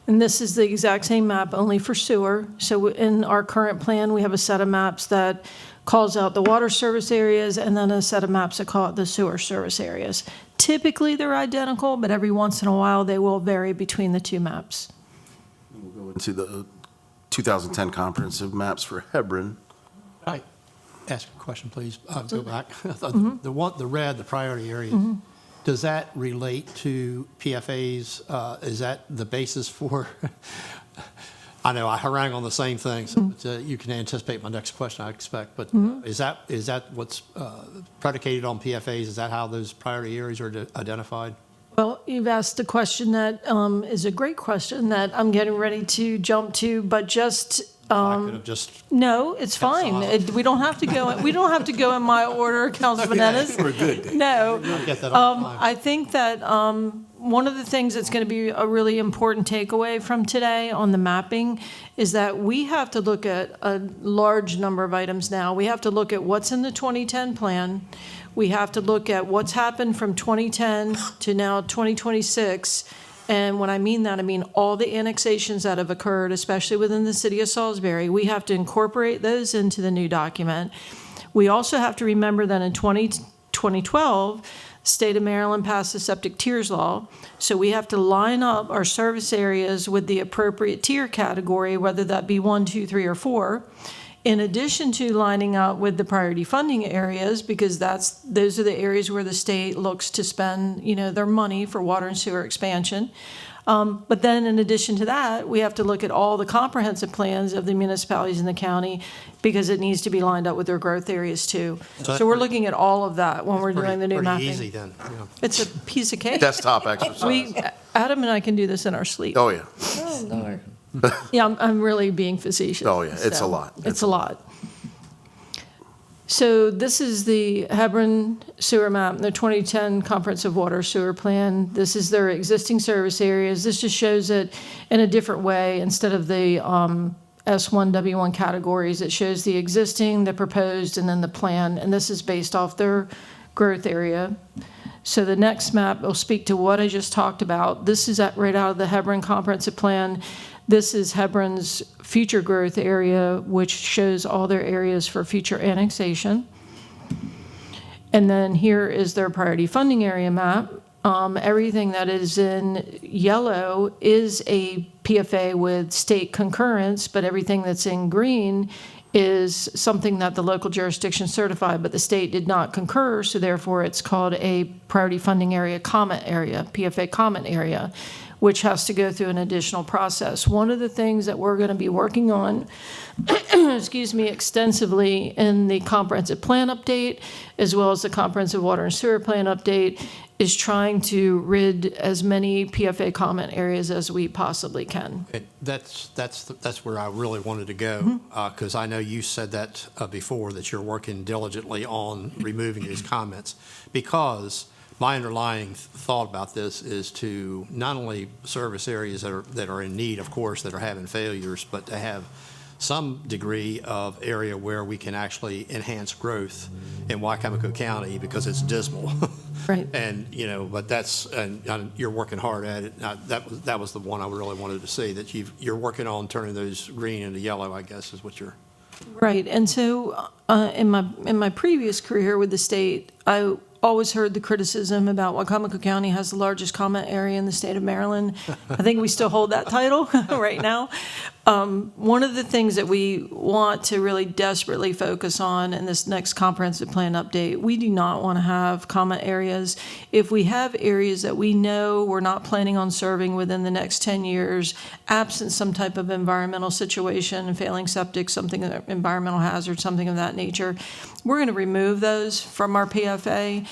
And this is the exact same map, only for sewer. So in our current plan, we have a set of maps that calls out the water service areas and then a set of maps that call out the sewer service areas. Typically, they're identical, but every once in a while, they will vary between the two maps. We'll go into the 2010 comprehensive maps for Hebron. I ask a question, please? Go Absolutely. back. Mhm. The red, the priority areas, Mhm. does that relate to PFAs? Is that the basis for, I know I harangue on the same thing, so you can anticipate my next question, I expect, but Mhm. is that what's predicated on PFAs? Is that how those priority areas are identified? Well, you've asked a question that is a great question that I'm getting ready to jump to, but just I could have just. no, it's fine. We don't have to go. We don't have to go in my order, Councilman Ennis. We're good. No, I get that all the time. I think that one of the things that's going to be a really important takeaway from today on the mapping is that we have to look at a large number of items now. We have to look at what's in the 2010 plan. We have to look at what's happened from 2010 to now 2026. And when I mean that, I mean all the annexations that have occurred, especially within the city of Salisbury. We have to incorporate those into the new document. We also have to remember that in 2012, the state of Maryland passed the septic tiers law. So we have to line up our service areas with the appropriate tier category, whether that be 1, 2, 3, or 4. In addition to lining up with the priority funding areas, because those are the areas where the state looks to spend, their money for water and sewer expansion. But then in addition to that, we have to look at all the comprehensive plans of the municipalities in the county because it needs to be lined up with their growth areas too. So we're looking at all of that when we're doing the new mapping. Pretty easy then. Yeah. It's a piece of cake. Desktop exercise. Adam and I can do this in our sleep. Oh, yeah. Oh, Lord. Yeah, I'm really being facetious. Oh, yeah, it's a So, lot. It's a lot. So this is the Hebron sewer map, the 2010 Comprehensive Water Sewer Plan. This is their existing service areas. This just shows it in a different way. Instead of the S1, W1 categories, it shows the existing, the proposed, and then the plan. And this is based off their growth area. So the next map will speak to what I just talked about. This is right out of the Hebron Comprehensive Plan. This is Hebron's future growth area, which shows all their areas for future annexation. And then here is their priority funding area map. Everything that is in yellow is a PFA with state concurrence, but everything that's in green is something that the local jurisdiction certified, but the state did not concur, so therefore it's called a priority funding area comment area, PFA comment area, which has to go through an additional process. One of the things that we're going to be working on, extensively in the comprehensive plan update, as well as the comprehensive water and sewer plan update, is trying to rid as many PFA comment areas as we possibly can. That's where I really wanted to go, because I know you said that before, that you're working diligently on removing these comments, because my underlying thought about this is to not only service areas that are in need, of course, that are having failures, but to have some degree of area where we can actually enhance growth in Wicomico County, because it's dismal. Right. And, but and you're working hard at it. That was the one I really wanted to see, that you're working on turning those green into yellow, I guess, is what you're. Right. And so in my previous career with the state, I always heard the criticism about Wicomico County has the largest comment area in the state of Maryland. I think we still hold that title right now. One of the things that we want to really desperately focus on in this next comprehensive plan update, we do not want to have comment areas. If we have areas that we know we're not planning on serving within the next 10 years, absent some type of environmental situation, failing septic, something, environmental hazard, something of that nature, we're going to remove those from our PFA.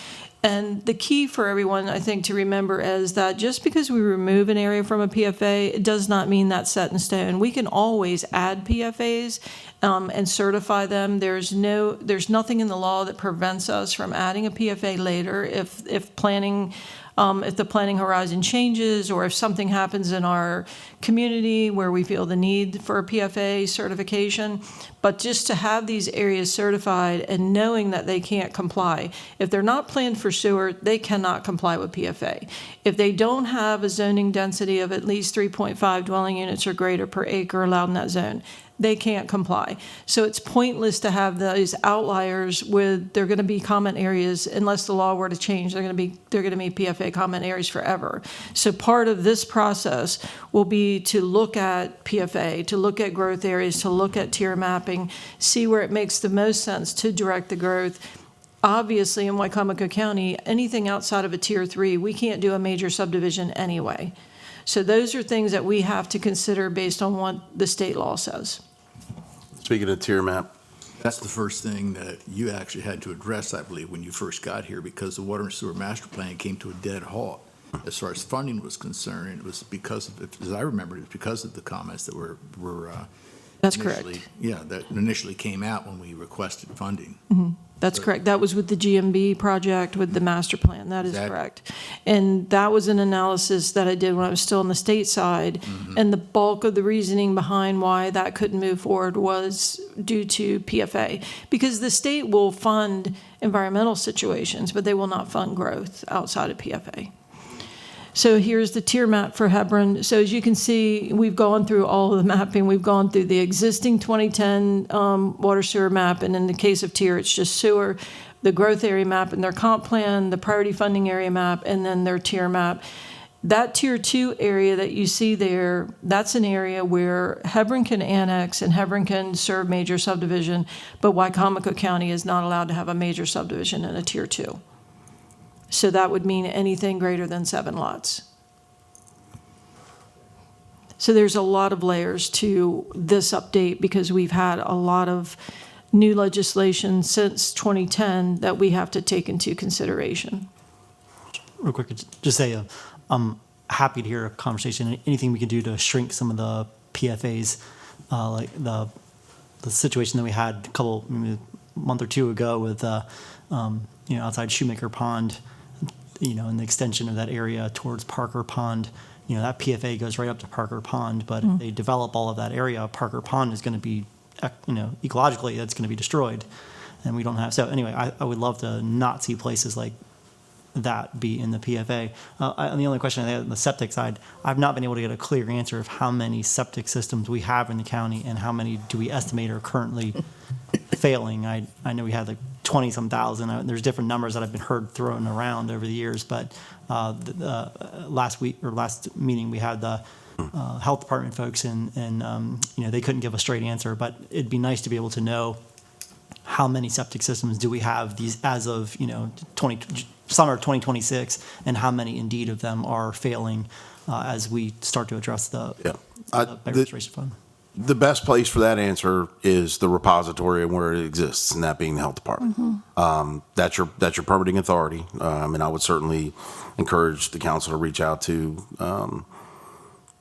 And the key for everyone, I think, to remember is that just because we remove an area from a PFA, it does not mean that's set in stone. We can always add PFAs and certify them. There's nothing in the law that prevents us from adding a PFA later if the planning horizon changes, or if something happens in our community where we feel the need for a PFA certification. But just to have these areas certified and knowing that they can't comply. If they're not planned for sewer, they cannot comply with PFA. If they don't have a zoning density of at least 3.5 dwelling units or greater per acre allowed in that zone, they can't comply. So it's pointless to have those outliers where they're going to be comment areas unless the law were to change. They're going to be PFA comment areas forever. So part of this process will be to look at PFA, to look at growth areas, to look at tier mapping, see where it makes the most sense to direct the growth. Obviously, in Wicomico County, anything outside of a tier 3, we can't do a major subdivision anyway. So those are things that we have to consider based on what the state law says. Speaking of tier map, That's the first thing that you actually had to address, I believe, when you first got here, because the Water and Sewer Master Plan came to a dead halt as far as funding was concerned. And it was because of, as I remember, it was because of the comments that were That's initially- correct. Yeah, that initially came out when we requested funding. That's correct. That was with the GMB project, with the master plan. That is Exactly. correct. And that was an analysis that I did when I was still on the state side. And the bulk of the reasoning behind why that couldn't move forward was due to PFA. Because the state will fund environmental situations, but they will not fund growth outside of PFA. So here's the tier map for Hebron. So as you can see, we've gone through all of the mapping. We've gone through the existing 2010 water sewer map, and in the case of tier, it's just sewer, the growth area map and their comp plan, the priority funding area map, and then their tier map. That tier 2 area that you see there, that's an area where Hebron can annex and Hebron can serve major subdivision, but Wicomico County is not allowed to have a major subdivision in a tier 2. So that would mean anything greater than 7 lots. So there's a lot of layers to this update because we've had a lot of new legislation since 2010 that we have to take into consideration. Real quick, just say I'm happy to hear a conversation. Anything we can do to shrink some of the PFAs, like the situation that we had maybe a month or two ago with outside Shoemaker Pond, and the extension of that area towards Parker Pond. That PFA goes right up to Parker Pond, but if they develop all of that area, Parker Pond is going to be, ecologically, that's going to be destroyed. And we don't have, so anyway, I would love to not see places like that be in the PFA. And the only question I had on the septic side, I've not been able to get a clear answer of how many septic systems we have in the county and how many do we estimate are currently failing. I know we had like 20-some thousand. There's different numbers that I've been heard thrown around over the years, but last meeting we had the health department folks and they couldn't give a straight answer, but it'd be nice to be able to know how many septic systems do we have these as of summer 2026, and how many indeed of them are failing as we start to address the restoration fund. the best place for that answer is the repository and where it exists, and that being the health department. That's your permitting authority, and I would certainly encourage the council to reach out to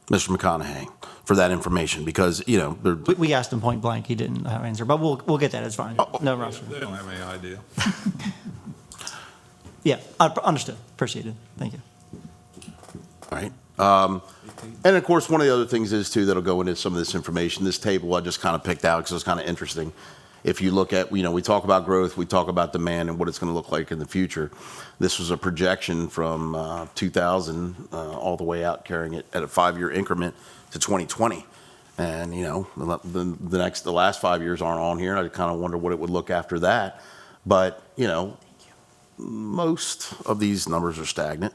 Mr. McConaughey for that information, because we asked him point blank, he didn't have an answer, but we'll get that. It's fine. No rush. They don't have any idea. Yeah, understood. Appreciate it. Thank you. All right. And of course, one of the other things is too that'll go into some of this information. This table I just kind of picked out because it's kind of interesting. If you look at, we talk about growth, we talk about demand and what it's going to look like in the future. This was a projection from 2000 all the way out, carrying it at a 5-year increment to 2020. And the last 5 years aren't on here. I kind of wonder what it would look after that. But most of these numbers are stagnant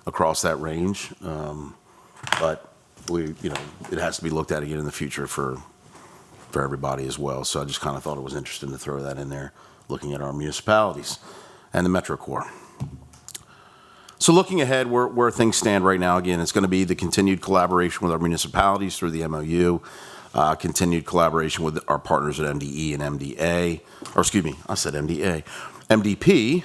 across that range. But it has to be looked at again in the future for everybody as well. So I just kind of thought it was interesting to throw that in there, looking at our municipalities and the Metro Core. So looking ahead, where things stand right now, again, it's going to be the continued collaboration with our municipalities through the MOU, continued collaboration with our partners at MDE and MDA, or excuse me, I said MDA, MDP.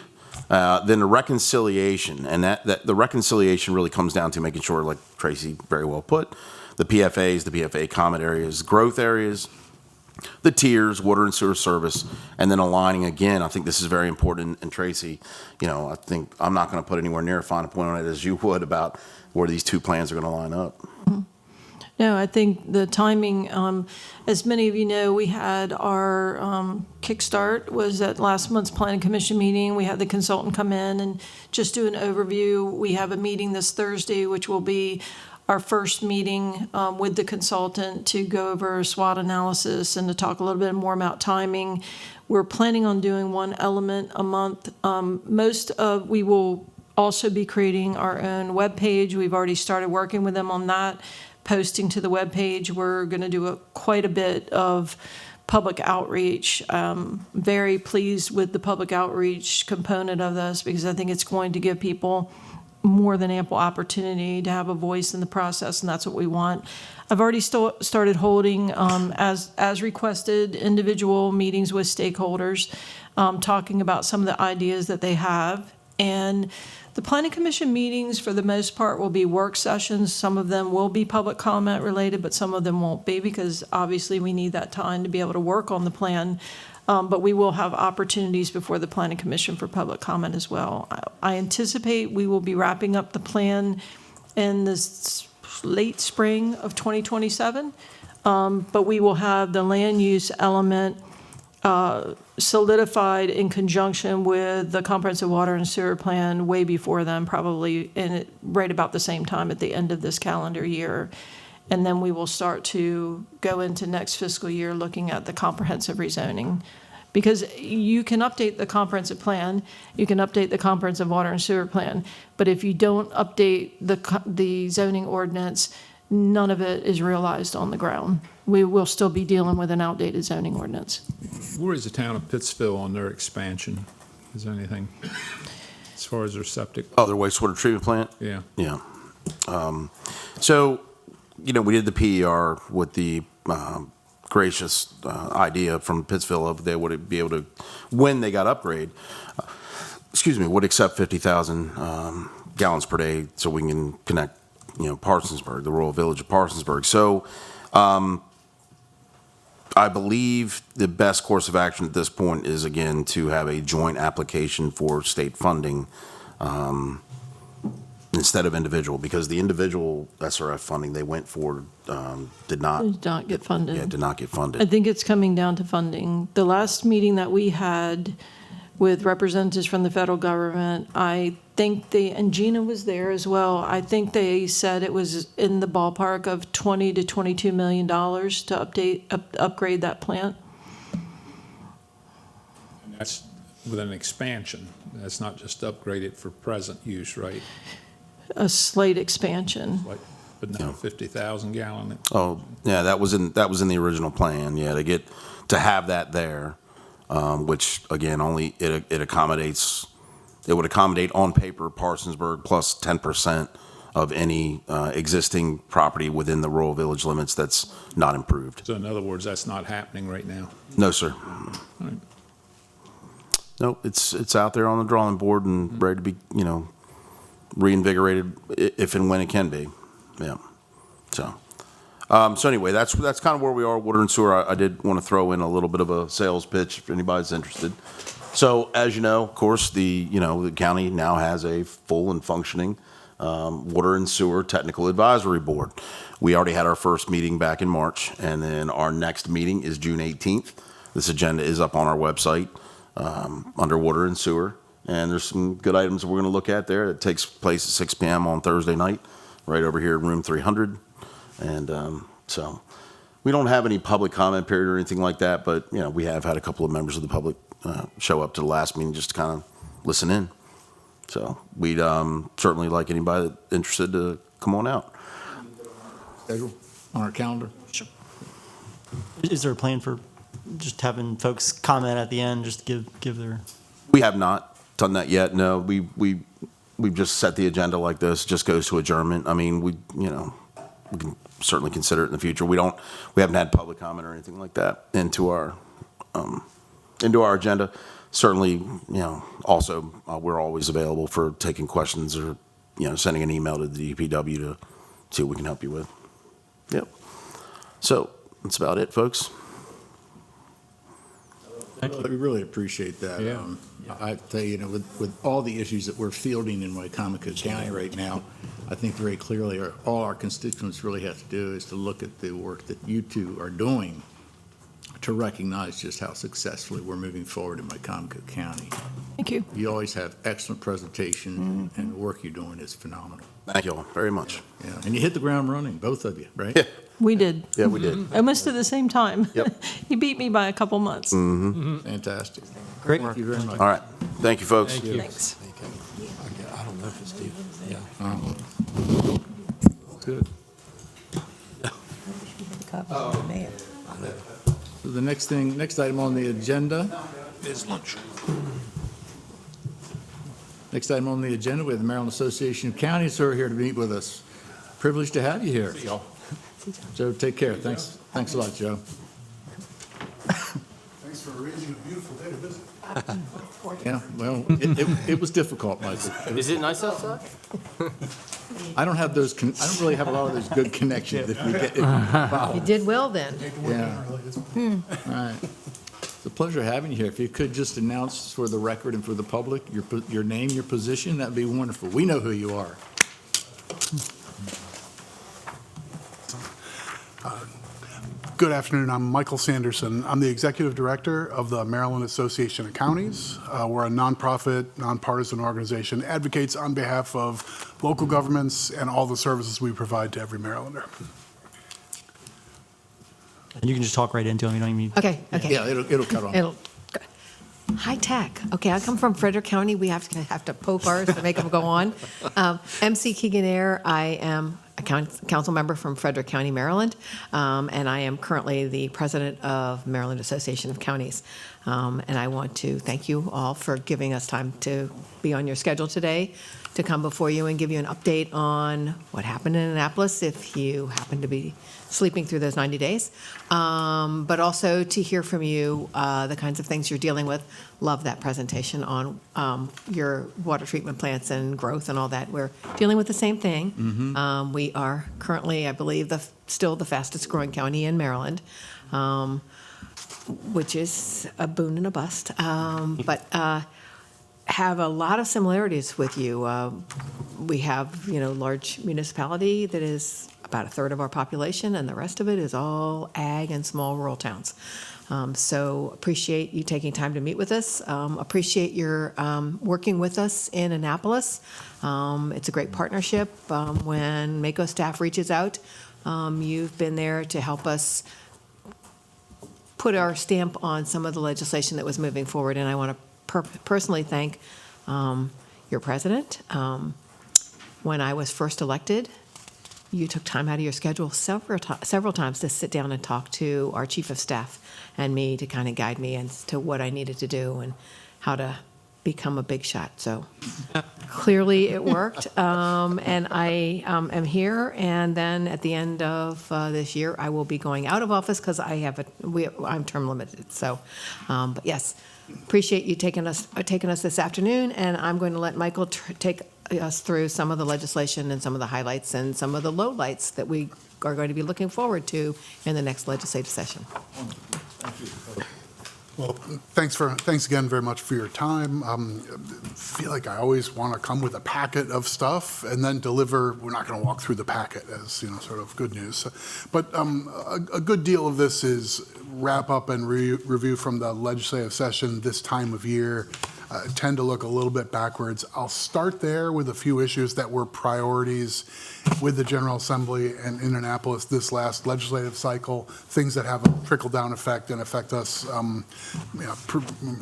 Then the reconciliation, and that the reconciliation really comes down to making sure, like Tracy very well put, the PFAs, the PFA comment areas, growth areas, the tiers, water and sewer service, and then aligning again. I think this is very important. And Tracy, I think I'm not going to put anywhere near a fine point on it as you would about where these two plans are going to line up. No, I think the timing, as many of you know, we had our kickstart was at last month's Planning Commission meeting. We had the consultant come in and just do an overview. We have a meeting this Thursday, which will be our first meeting with the consultant to go over SWOT analysis and to talk a little bit more about timing. We're planning on doing one element a month. We will also be creating our own webpage. We've already started working with them on that, posting to the webpage. We're going to do quite a bit of public outreach. Very pleased with the public outreach component of this because I think it's going to give people more than ample opportunity to have a voice in the process, and that's what we want. I've already started holding, as requested, individual meetings with stakeholders, talking about some of the ideas that they have. And the Planning Commission meetings, for the most part, will be work sessions. Some of them will be public comment related, but some of them won't be because obviously we need that time to be able to work on the plan. But we will have opportunities before the Planning Commission for public comment as well. I anticipate we will be wrapping up the plan in this late spring of 2027, but we will have the land use element solidified in conjunction with the comprehensive water and sewer plan way before then, probably right about the same time at the end of this calendar year. And then we will start to go into next fiscal year looking at the comprehensive rezoning. Because you can update the comprehensive plan, you can update the comprehensive water and sewer plan, but if you don't update the zoning ordinance, none of it is realized on the ground. We will still be dealing with an outdated zoning ordinance. Where is the town of Pittsville on their expansion? Is there anything as far as their septic? Oh, their wastewater treatment plant? Yeah. Yeah. So, we did the PER with the gracious idea from Pittsville of they would be able to, when they got upgrade, would accept 50,000 gallons per day so we can connect, Parsonsburg, the rural village of Parsonsburg. So I believe the best course of action at this point is, again, to have a joint application for state funding instead of individual, because the individual SRF funding they went for did not get funded. Yeah, did not get funded. I think it's coming down to funding. The last meeting that we had with representatives from the federal government, I think and Gina was there as well, I think they said it was in the ballpark of $20 to $22 million to upgrade that plant. And that's with an expansion. That's not just upgraded for present use, right? A slight expansion. But now 50,000 gallon. Oh, yeah, that was in the original plan. Yeah, to have that there, which again only it accommodates. It would accommodate on paper Parsonsburg plus 10% of any existing property within the rural village limits that's not improved. So in other words, that's not happening right now. No, sir. All right. No, it's out there on the drawing board and ready to be reinvigorated if and when it can be. Yeah. So anyway, that's kind of where we are, water and sewer. I did want to throw in a little bit of a sales pitch if anybody's interested. So as you know, of course, the county now has a full and functioning water and sewer technical advisory board. We already had our first meeting back in March, and then our next meeting is June 18th. This agenda is up on our website under water and sewer. And there's some good items we're going to look at there. It takes place at 6 p.m. on Thursday night, right over here in room 300. And so we don't have any public comment period or anything like that, but we have had a couple of members of the public show up to the last meeting just to kind of listen in. So we'd certainly like anybody that's interested to come on out. Schedule on our calendar. Sure. Is there a plan for just having folks comment at the end, just give their? We have not done that yet. No, we've just set the agenda like this. Just goes to adjournment. I mean, we can certainly consider it in the future. We haven't had public comment or anything like that into our agenda. Certainly, also we're always available for taking questions or sending an email to the DPW to see what we can help you with. Yep. So that's about it, folks. We really appreciate that. Yeah. I tell you, with all the issues that we're fielding in Wicomico County right now, I think very clearly all our constituents really have to do is to look at the work that you two are doing to recognize just how successfully we're moving forward in Wicomico County. Thank you. You always have excellent presentation, and the work you're doing is phenomenal. Thank you all very much. Yeah, and you hit the ground running, both of you, right? Yeah. We did. Yeah, we did. Almost at the same time. Yep. He beat me by a couple months. Fantastic. Great. Thank you very much. All right. Thank you, folks. Thank you. Thanks. I don't know if it's Steve. Yeah. Good. So the next item on the agenda Is lunch. Next item on the agenda, we have the Maryland Association of Counties who are here to meet with us. Privileged to have you here. Joe, take care. Thanks a lot, Joe. Thanks for arranging a beautiful day to visit. Yeah, well, it was difficult, Michael. Is it nice outside? I don't really have a lot of those good connections if we get, You did well then. yeah. All right. It's a pleasure having you here. If you could just announce for the record and for the public, your name, your position, that'd be wonderful. We know who you are. Good afternoon. I'm Michael Sanderson. I'm the Executive Director of the Maryland Association of Counties. We're a nonprofit, nonpartisan organization, advocates on behalf of local governments and all the services we provide to every Marylander. And you can just talk right into them. You don't even need. Okay, okay. Yeah, it'll cut on. High tech. Okay, I come from Frederick County. We have to poke ours to make them go on. MC Keegan Ayer. I am a council member from Frederick County, Maryland, and I am currently the president of Maryland Association of Counties. And I want to thank you all for giving us time to be on your schedule today, to come before you and give you an update on what happened in Annapolis, if you happen to be sleeping through those 90 days, but also to hear from you the kinds of things you're dealing with. Love that presentation on your water treatment plants and growth and all that. We're dealing with the same thing. We are currently, I believe, still the fastest growing county in Maryland, which is a boon and a bust, but have a lot of similarities with you. We have, large municipality that is about a third of our population, and the rest of it is all ag and small rural towns. So appreciate you taking time to meet with us. Appreciate your working with us in Annapolis. It's a great partnership. When MACO staff reaches out, you've been there to help us put our stamp on some of the legislation that was moving forward, and I want to personally thank your president. When I was first elected, you took time out of your schedule several times to sit down and talk to our chief of staff and me to kind of guide me as to what I needed to do and how to become a big shot. So clearly it worked, and I am here. And then at the end of this year, I will be going out of office because I'm term limited. So, but yes. Appreciate you taking us this afternoon, and I'm going to let Michael take us through some of the legislation and some of the highlights and some of the lowlights that we are going to be looking forward to in the next legislative session. Thank you. Well, thanks again very much for your time. Feel like I always want to come with a packet of stuff and then deliver. We're not going to walk through the packet as sort of good news, but a good deal of this is wrap up and review from the legislative session this time of year. Tend to look a little bit backwards. I'll start there with a few issues that were priorities with the General Assembly and in Annapolis this last legislative cycle, things that have a trickle-down effect and affect us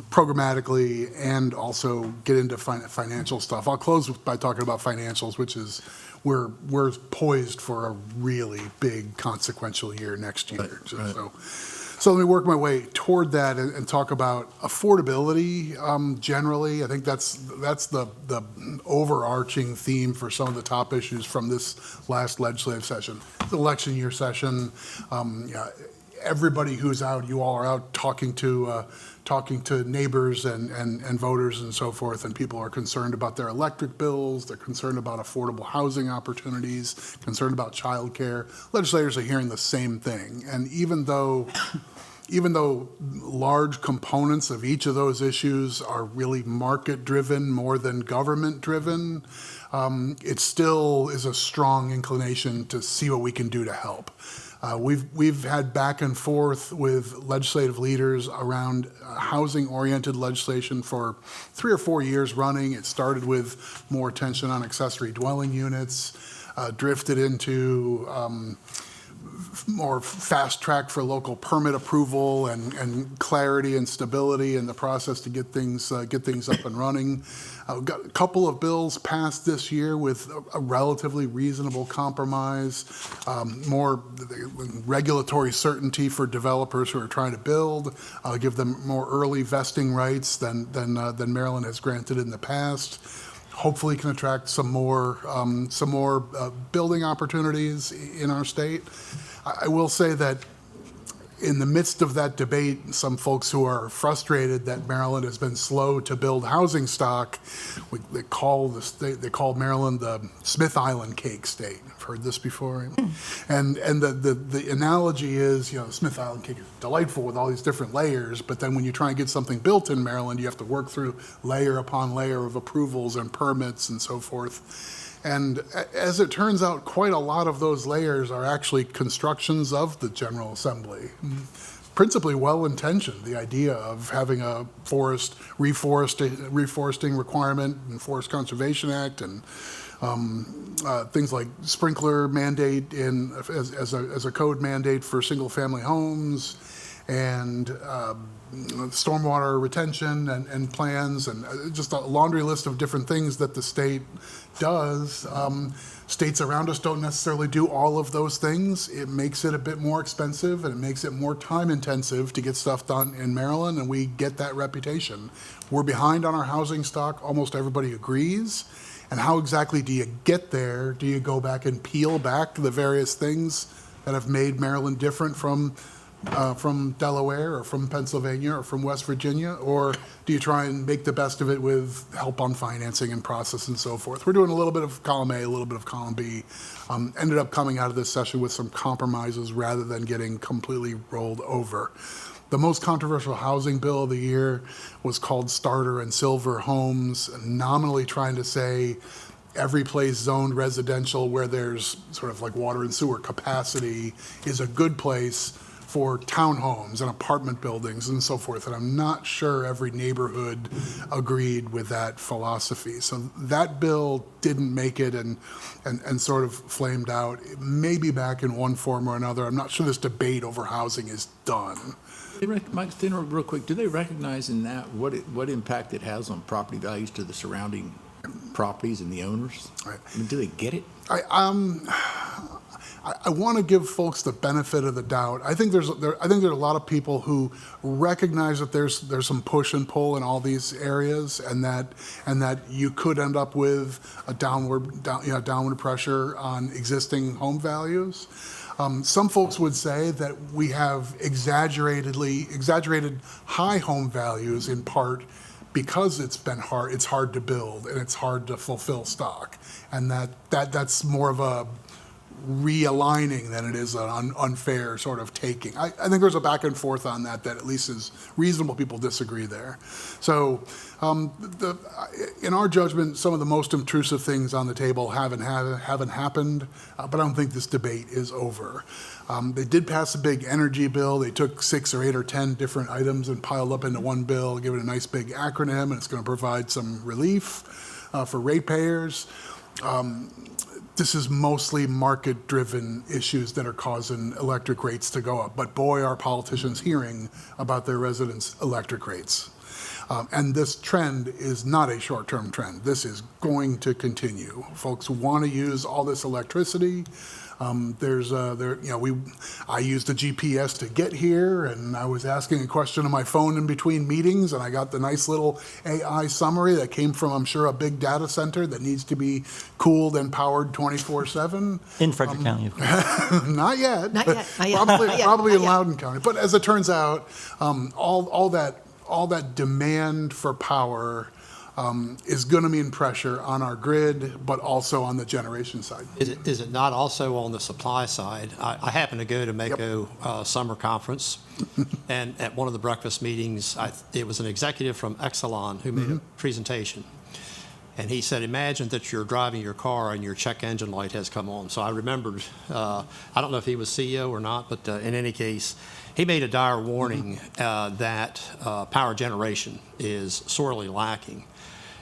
programmatically, and also get into financial stuff. I'll close by talking about financials, which is we're poised for a really big consequential year next year. Right. So let me work my way toward that and talk about affordability generally. I think that's the overarching theme for some of the top issues from this last legislative session. The election year session, everybody who's out, you all are out talking to neighbors and voters and so forth, and people are concerned about their electric bills, they're concerned about affordable housing opportunities, concerned about childcare. Legislators are hearing the same thing, and even though large components of each of those issues are really market-driven more than government-driven, it still is a strong inclination to see what we can do to help. We've had back and forth with legislative leaders around housing-oriented legislation for 3 or 4 years running. It started with more attention on accessory dwelling units, drifted into more fast track for local permit approval and clarity and stability in the process to get things up and running. We've got a couple of bills passed this year with a relatively reasonable compromise, more regulatory certainty for developers who are trying to build, give them more early vesting rights than Maryland has granted in the past. Hopefully can attract some more building opportunities in our state. I will say that in the midst of that debate, some folks who are frustrated that Maryland has been slow to build housing stock, they call Maryland the Smith Island cake state. I've heard this before. And the analogy is, Smith Island cake is delightful with all these different layers, but then when you try and get something built in Maryland, you have to work through layer upon layer of approvals and permits and so forth. And as it turns out, quite a lot of those layers are actually constructions of the General Assembly. Principally well-intentioned, the idea of having a reforesting requirement and Forest Conservation Act and things like sprinkler mandate as a code mandate for single-family homes and stormwater retention and plans and just a laundry list of different things that the state does. States around us don't necessarily do all of those things. It makes it a bit more expensive and it makes it more time intensive to get stuff done in Maryland, and we get that reputation. We're behind on our housing stock. Almost everybody agrees. And how exactly do you get there? Do you go back and peel back the various things that have made Maryland different from Delaware or from Pennsylvania or from West Virginia, or do you try and make the best of it with help on financing and process and so forth? We're doing a little bit of column A, a little bit of column B. Ended up coming out of this session with some compromises rather than getting completely rolled over. The most controversial housing bill of the year was called Starter and Silver Homes, nominally trying to say every place zoned residential where there's sort of like water and sewer capacity is a good place for townhomes and apartment buildings and so forth. And I'm not sure every neighborhood agreed with that philosophy. So that bill didn't make it and sort of flamed out. It may be back in one form or another. I'm not sure this debate over housing is done. Mike, real quick, do they recognize in that what impact it has on property values to the surrounding properties and the owners? Right. I mean, do they get it? I want to give folks the benefit of the doubt. I think there are a lot of people who recognize that there's some push and pull in all these areas, and that you could end up with a downward pressure on existing home values. Some folks would say that we have exaggerated high home values in part because it's hard to build and it's hard to fulfill stock, and that's more of a realigning than it is an unfair sort of taking. I think there's a back and forth on that at least is reasonable people disagree there. So in our judgment, some of the most intrusive things on the table haven't happened, but I don't think this debate is over. They did pass a big energy bill. They took 6 or 8 or 10 different items and piled up into one bill, give it a nice big acronym, and it's going to provide some relief for ratepayers. This is mostly market-driven issues that are causing electric rates to go up. But boy, are politicians hearing about their residents' electric rates. And this trend is not a short-term trend. This is going to continue. Folks want to use all this electricity. I used a GPS to get here, and I was asking a question on my phone in between meetings, and I got the nice little AI summary that came from, I'm sure, a big data center that needs to be cooled and powered 24/7. In Frederick County, of course. Not yet. Not yet. Probably in Loudoun County. But as it turns out, all that demand for power is going to mean pressure on our grid, but also on the generation side. Is it not also on the supply side? I happened to go to Mako summer conference, and at one of the breakfast meetings, it was an executive from Exelon who made a presentation. And he said, imagine that you're driving your car and your check engine light has come on. So I remembered, I don't know if he was CEO or not, but in any case, he made a dire warning that power generation is sorely lacking.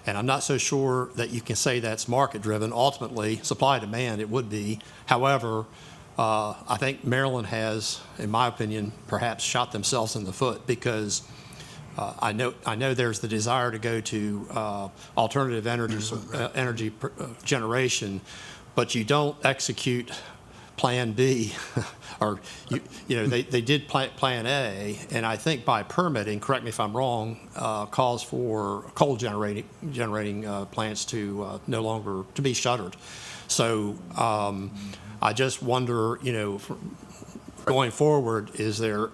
And I'm not so sure that you can say that's market-driven. Ultimately, supply-demand, it would be. However, I think Maryland has, in my opinion, perhaps shot themselves in the foot because I know there's the desire to go to alternative energy generation, but you don't execute Plan B, or they did Plan A, and I think by permitting, correct me if I'm wrong, calls for coal generating plants to no longer to be shuttered. So I just wonder, going forward, is there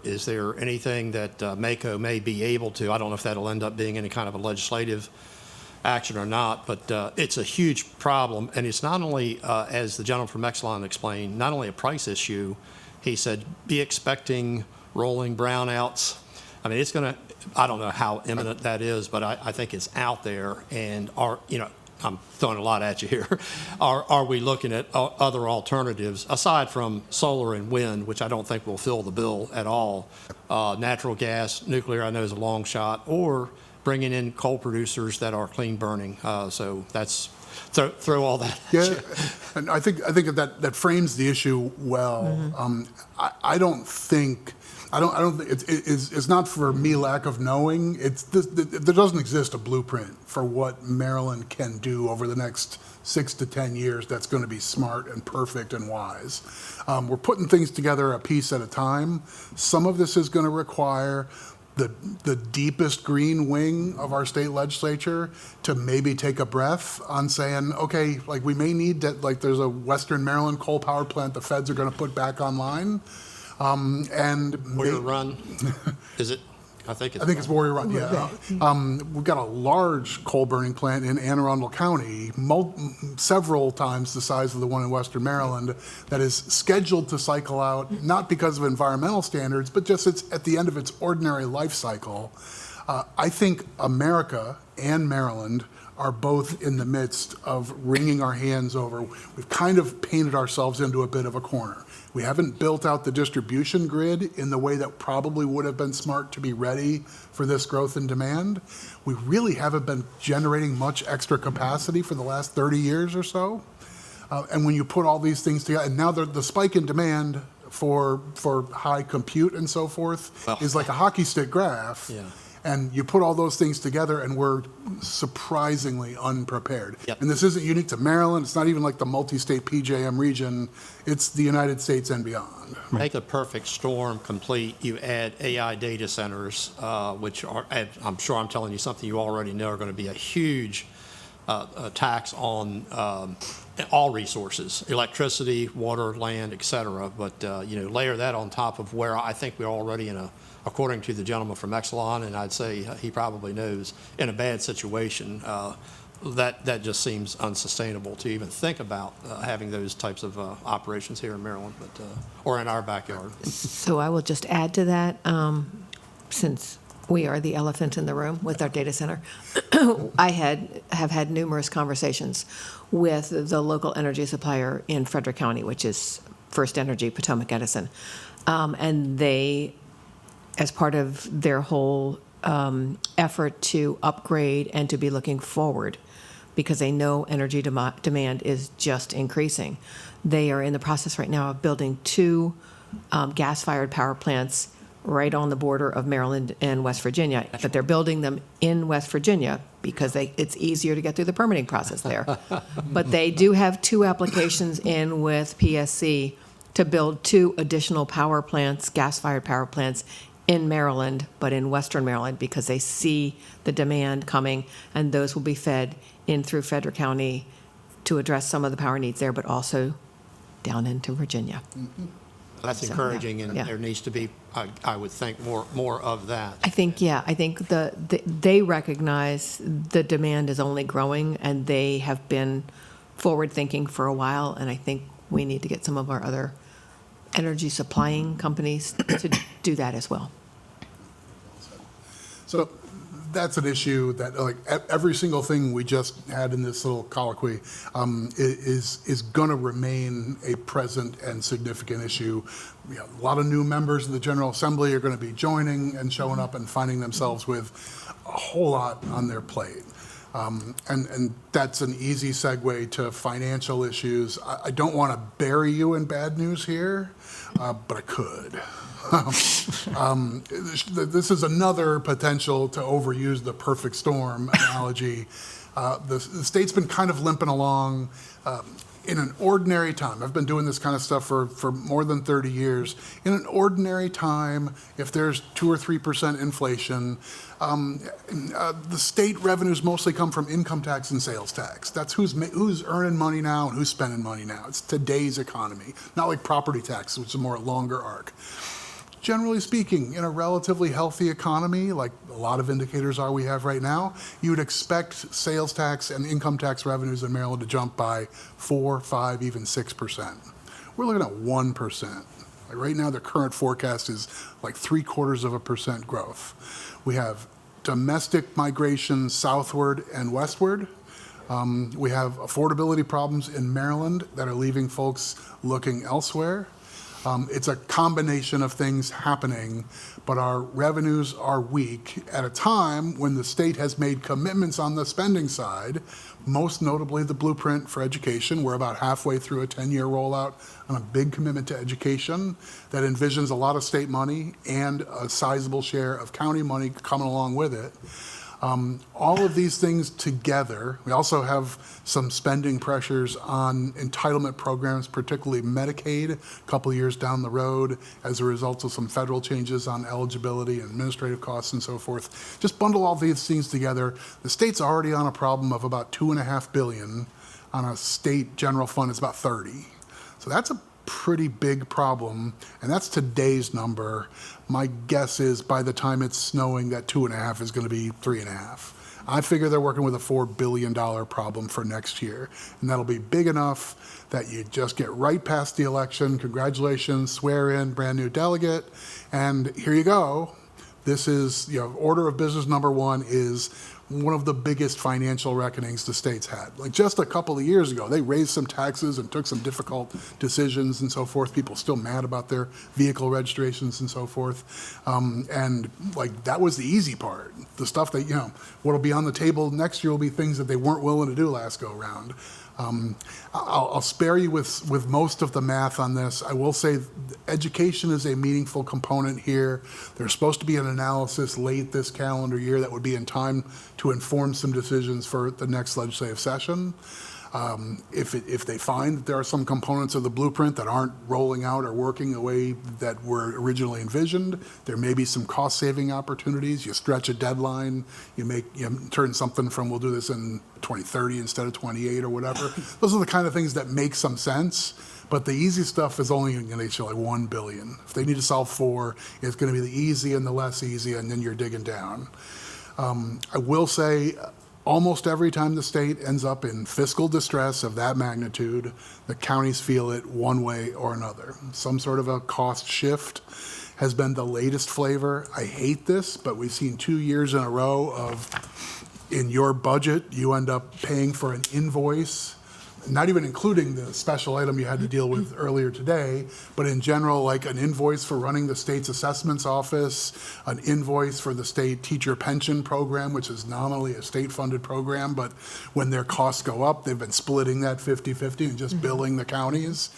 anything that MACO may be able to? I don't know if that'll end up being any kind of a legislative action or not, but it's a huge problem, and it's not only, as the gentleman from Exelon explained, not only a price issue. He said, be expecting rolling brownouts. I mean, it's going to, I don't know how imminent that is, but I think it's out there, and I'm throwing a lot at you here. Are we looking at other alternatives, aside from solar and wind, which I don't think will fill the bill at all? Natural gas, nuclear, I know is a long shot, or bringing in coal producers that are clean burning. So that's, throw all that at you. And I think that frames the issue well. I don't think it's not for me lack of knowing. There doesn't exist a blueprint for what Maryland can do over the next 6 to 10 years that's going to be smart and perfect and wise. We're putting things together a piece at a time. Some of this is going to require the deepest green wing of our state legislature to maybe take a breath on saying, okay, like we may need that, like there's a Western Maryland coal power plant the feds are going to put back online. Warrior Run, is it? I think it's Warrior Run, yeah. We've got a large coal burning plant in Anne Arundel County, several times the size of the one in Western Maryland, that is scheduled to cycle out, not because of environmental standards, but just it's at the end of its ordinary life cycle. I think America and Maryland are both in the midst of wringing our hands over. We've kind of painted ourselves into a bit of a corner. We haven't built out the distribution grid in the way that probably would have been smart to be ready for this growth in demand. We really haven't been generating much extra capacity for the last 30 years or so. And when you put all these things together, and now the spike in demand for high compute and so forth is like a hockey stick graph. Yeah. And you put all those things together, and we're surprisingly unprepared. And this isn't unique to Maryland. It's not even like the multi-state PJM region. It's the United States and beyond. Make the perfect storm complete. You add AI data centers, which are, I'm sure I'm telling you something you already know, are going to be a huge tax on all resources, electricity, water, land, et cetera. But, layer that on top of where I think we're already according to the gentleman from Exelon, and I'd say he probably knows, in a bad situation, that just seems unsustainable to even think about having those types of operations here in Maryland, or in our backyard. So I will just add to that, since we are the elephant in the room with our data center. I have had numerous conversations with the local energy supplier in Frederick County, which is First Energy Potomac Edison, and they, as part of their whole effort to upgrade and to be looking forward, because they know energy demand is just increasing. They are in the process right now of building 2 gas-fired power plants right on the border of Maryland and West Virginia, but they're building them in West Virginia because it's easier to get through the permitting process there. But they do have 2 applications in with PSC to build 2 additional power plants, gas-fired power plants, in Maryland, but in Western Maryland, because they see the demand coming, and those will be fed in through Frederick County to address some of the power needs there, but also down into Virginia. That's encouraging, and there needs to be, I would think, more of that. I think they recognize the demand is only growing, and they have been forward-thinking for a while, and I think we need to get some of our other energy supplying companies to do that as well. So that's an issue that, like, every single thing we just had in this little colloquy is going to remain a present and significant issue. You know, a lot of new members of the General Assembly are going to be joining and showing up and finding themselves with a whole lot on their plate. And that's an easy segue to financial issues. I don't want to bury you in bad news here, but I could. This is another potential to overuse the perfect storm analogy. The state's been kind of limping along. In an ordinary time, I've been doing this kind of stuff for more than 30 years. In an ordinary time, if there's 2 or 3% inflation, the state revenues mostly come from income tax and sales tax. That's who's earning money now and who's spending money now. It's today's economy, not like property tax, which is a more longer arc. Generally speaking, in a relatively healthy economy, like a lot of indicators are we have right now, you would expect sales tax and income tax revenues in Maryland to jump by 4, 5, even 6%. We're looking at 1%. Like right now, the current forecast is like 0.75% growth. We have domestic migration southward and westward. We have affordability problems in Maryland that are leaving folks looking elsewhere. It's a combination of things happening, but our revenues are weak at a time when the state has made commitments on the spending side, most notably the blueprint for education. We're about halfway through a 10-year rollout on a big commitment to education that envisions a lot of state money and a sizable share of county money coming along with it. All of these things together, we also have some spending pressures on entitlement programs, particularly Medicaid, a couple of years down the road as a result of some federal changes on eligibility and administrative costs and so forth. Just bundle all these things together. The state's already on a problem of about $2.5 billion. On a state general fund, it's about 30. So that's a pretty big problem, and that's today's number. My guess is by the time it's snowing, that 2.5 is going to be 3.5. I figure they're working with a $4 billion problem for next year, and that'll be big enough that you just get right past the election. Congratulations, swear in, brand new delegate, and here you go. This is, order of business number one is one of the biggest financial reckonings the state's had. Like just a couple of years ago, they raised some taxes and took some difficult decisions and so forth. People still mad about their vehicle registrations and so forth. And like that was the easy part. The stuff that, what'll be on the table next year will be things that they weren't willing to do last go round. I'll spare you with most of the math on this. I will say education is a meaningful component here. There's supposed to be an analysis late this calendar year that would be in time to inform some decisions for the next legislative session. If they find that there are some components of the blueprint that aren't rolling out or working the way that were originally envisioned, there may be some cost-saving opportunities. You stretch a deadline, you turn something from we'll do this in 2030 instead of 28 or whatever. Those are the kind of things that make some sense. But the easy stuff is only going to show like $1 billion. If they need to solve 4, it's going to be the easy and the less easy, and then you're digging down. I will say, almost every time the state ends up in fiscal distress of that magnitude, the counties feel it one way or another. Some sort of a cost shift has been the latest flavor. I hate this, but we've seen 2 years in a row of, in your budget, you end up paying for an invoice, not even including the special item you had to deal with earlier today, but in general, like an invoice for running the state's assessments office, an invoice for the state teacher pension program, which is nominally a state-funded program, but when their costs go up, they've been splitting that 50-50 and just billing the counties.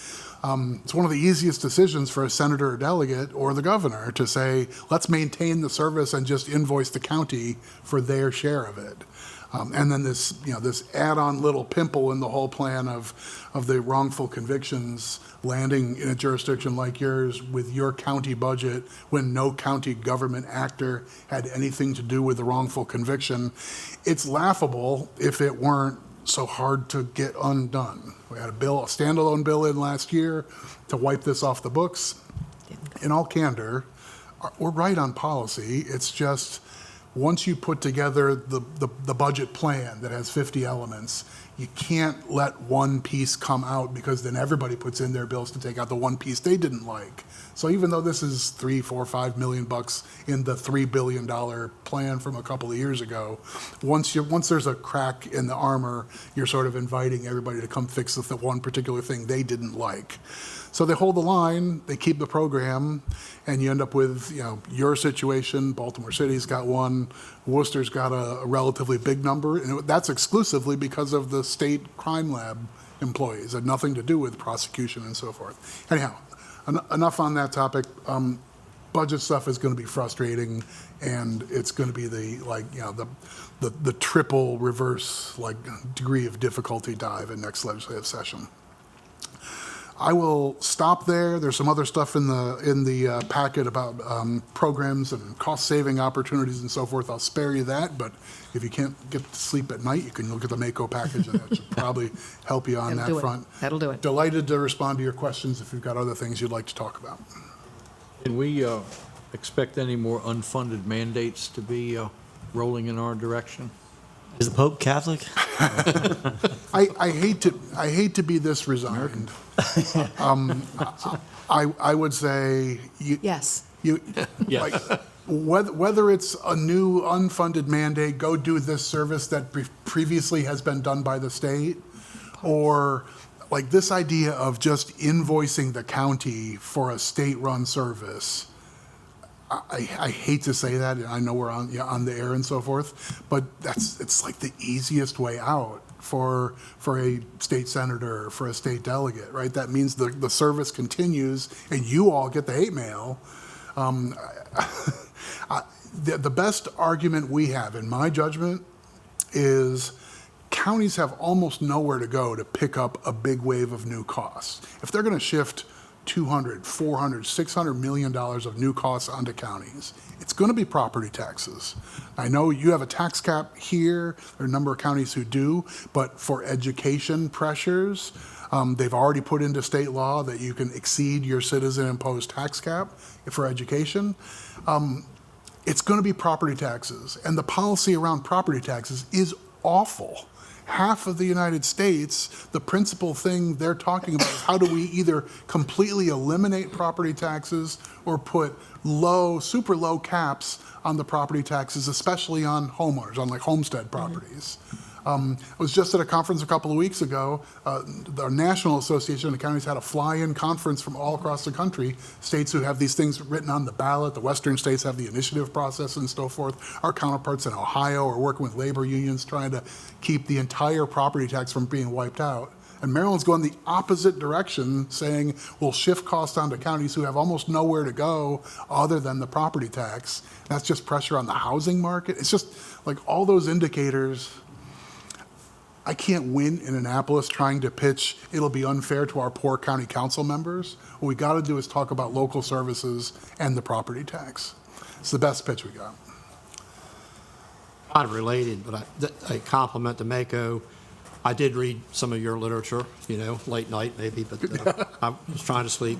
It's one of the easiest decisions for a senator or delegate or the governor to say, let's maintain the service and just invoice the county for their share of it. And then this add-on little pimple in the whole plan of the wrongful convictions landing in a jurisdiction like yours with your county budget when no county government actor had anything to do with the wrongful conviction. It's laughable if it weren't so hard to get undone. We had a standalone bill in last year to wipe this off the books. In all candor, we're right on policy. It's just once you put together the budget plan that has 50 elements, you can't let one piece come out because then everybody puts in their bills to take out the one piece they didn't like. So even though this is $3, $4, $5 million in the $3 billion plan from a couple of years ago, once there's a crack in the armor, you're sort of inviting everybody to come fix the one particular thing they didn't like. So they hold the line, they keep the program, and you end up with, your situation. Baltimore City's got one, Worcester's got a relatively big number, and that's exclusively because of the state crime lab employees. It had nothing to do with prosecution and so forth. Anyhow, enough on that topic. Budget stuff is going to be frustrating, and it's going to be the triple reverse degree of difficulty dive in next legislative session. I will stop there. There's some other stuff in the packet about programs and cost-saving opportunities and so forth. I'll spare you that, but if you can't get to sleep at night, you can look at the MACO package, and that should probably help you on that front. That'll do it. Delighted to respond to your questions if you've got other things you'd like to talk about. Can we expect any more unfunded mandates to be rolling in our direction? Is the Pope Catholic? I hate to be this resigned. I would say Yes. Whether it's a new unfunded mandate, go do this service that previously has been done by the state, or this idea of just invoicing the county for a state-run service. I hate to say that, and I know we're on the air and so forth, but it's like the easiest way out for a state senator, for a state delegate, right? That means the service continues, and you all get the hate mail. The best argument we have, in my judgment, is counties have almost nowhere to go to pick up a big wave of new costs. If they're going to shift $200, $400, $600 million of new costs onto counties, it's going to be property taxes. I know you have a tax cap here. There are a number of counties who do, but for education pressures, they've already put into state law that you can exceed your citizen-imposed tax cap for education. It's going to be property taxes, and the policy around property taxes is awful. Half of the United States, the principal thing they're talking about is how do we either completely eliminate property taxes or put super low caps on the property taxes, especially on homeowners, on homestead properties. I was just at a conference a couple of weeks ago. The National Association of Counties had a fly-in conference from all across the country. States who have these things written on the ballot, the western states have the initiative process and so forth. Our counterparts in Ohio are working with labor unions trying to keep the entire property tax from being wiped out. And Maryland's going the opposite direction, saying we'll shift costs onto counties who have almost nowhere to go other than the property tax. That's just pressure on the housing market. It's just all those indicators. I can't win in Annapolis trying to pitch it'll be unfair to our poor county council members. What we got to do is talk about local services and the property tax. It's the best pitch we got. Kind of related, but a compliment to MACO. I did read some of your literature, late night maybe, but I was trying to sleep.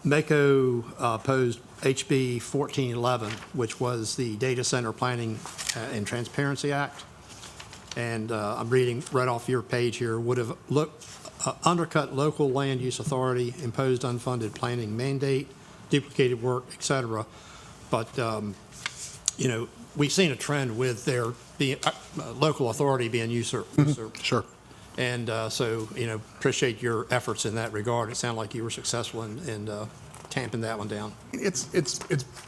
MACO opposed HB 1411, which was the Data Center Planning and Transparency Act. And I'm reading right off your page here, would have undercut local land use authority, imposed unfunded planning mandate, duplicated work, et cetera. But, we've seen a trend with their local authority being usurped. Sure. And so, appreciate your efforts in that regard. It sounded like you were successful in tamping that one down. It's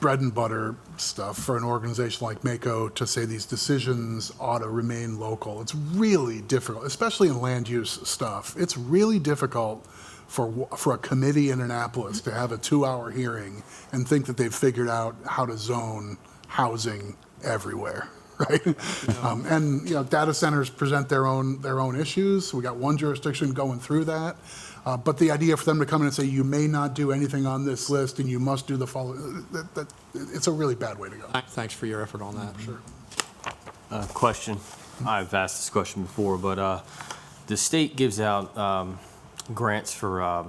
bread and butter stuff for an organization like MACO to say these decisions ought to remain local. It's really difficult, especially in land use stuff. It's really difficult for a committee in Annapolis to have a 2-hour hearing and think that they've figured out how to zone housing everywhere. Right, and data centers present their own issues. We got one jurisdiction going through that. But the idea for them to come in and say, you may not do anything on this list and you must do the following, it's a really bad way to go. Thanks for your effort on that. Sure. Question. I've asked this question before, but the state gives out grants for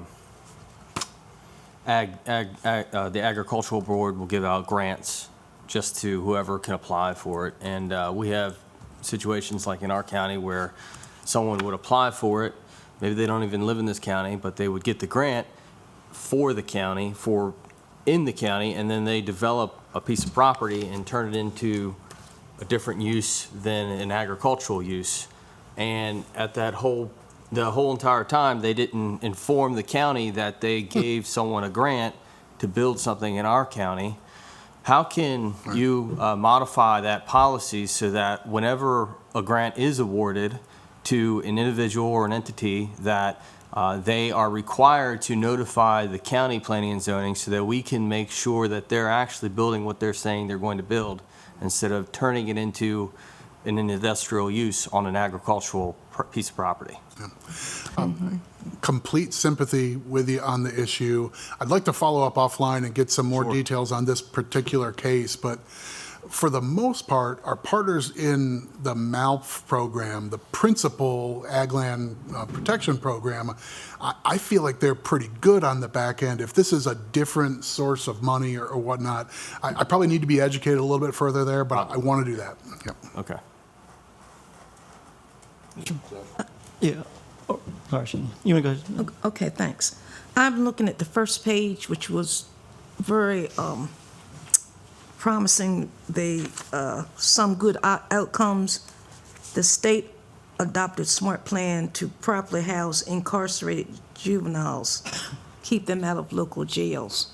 the agricultural board will give out grants just to whoever can apply for it. And we have situations like in our county where someone would apply for it. Maybe they don't even live in this county, but they would get the grant for the county, in the county, and then they develop a piece of property and turn it into a different use than an agricultural use. And at the whole entire time, they didn't inform the county that they gave someone a grant to build something in our county. How can you modify that policy so that whenever a grant is awarded to an individual or an entity, that they are required to notify the county planning and zoning so that we can make sure that they're actually building what they're saying they're going to build, instead of turning it into an industrial use on an agricultural piece of property? Complete sympathy with you on the issue. I'd like to follow up offline and get some more details on this particular case, but for the most part, our partners in the MALP program, the principal ag land protection program, I feel like they're pretty good on the back end. If this is a different source of money or whatnot, I probably need to be educated a little bit further there, but I want to do that. Yep. Okay. Yeah. Oh, sorry, Shane. You want to go ahead? Okay, thanks. I'm looking at the first page, which was very promising, some good outcomes. The state adopted SMART plan to properly house incarcerated juveniles, keep them out of local jails.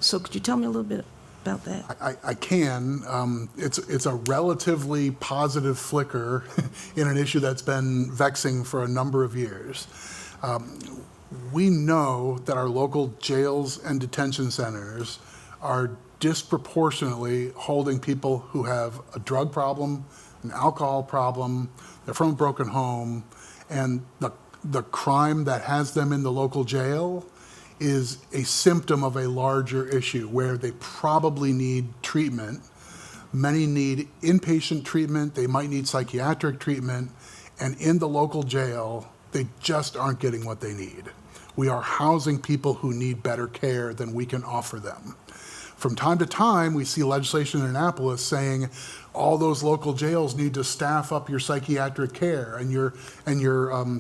So could you tell me a little bit about that? I can. It's a relatively positive flicker in an issue that's been vexing for a number of years. We know that our local jails and detention centers are disproportionately holding people who have a drug problem, an alcohol problem, they're from a broken home, and the crime that has them in the local jail is a symptom of a larger issue where they probably need treatment. Many need inpatient treatment, they might need psychiatric treatment, and in the local jail, they just aren't getting what they need. We are housing people who need better care than we can offer them. From time to time, we see legislation in Annapolis saying all those local jails need to staff up your psychiatric care and your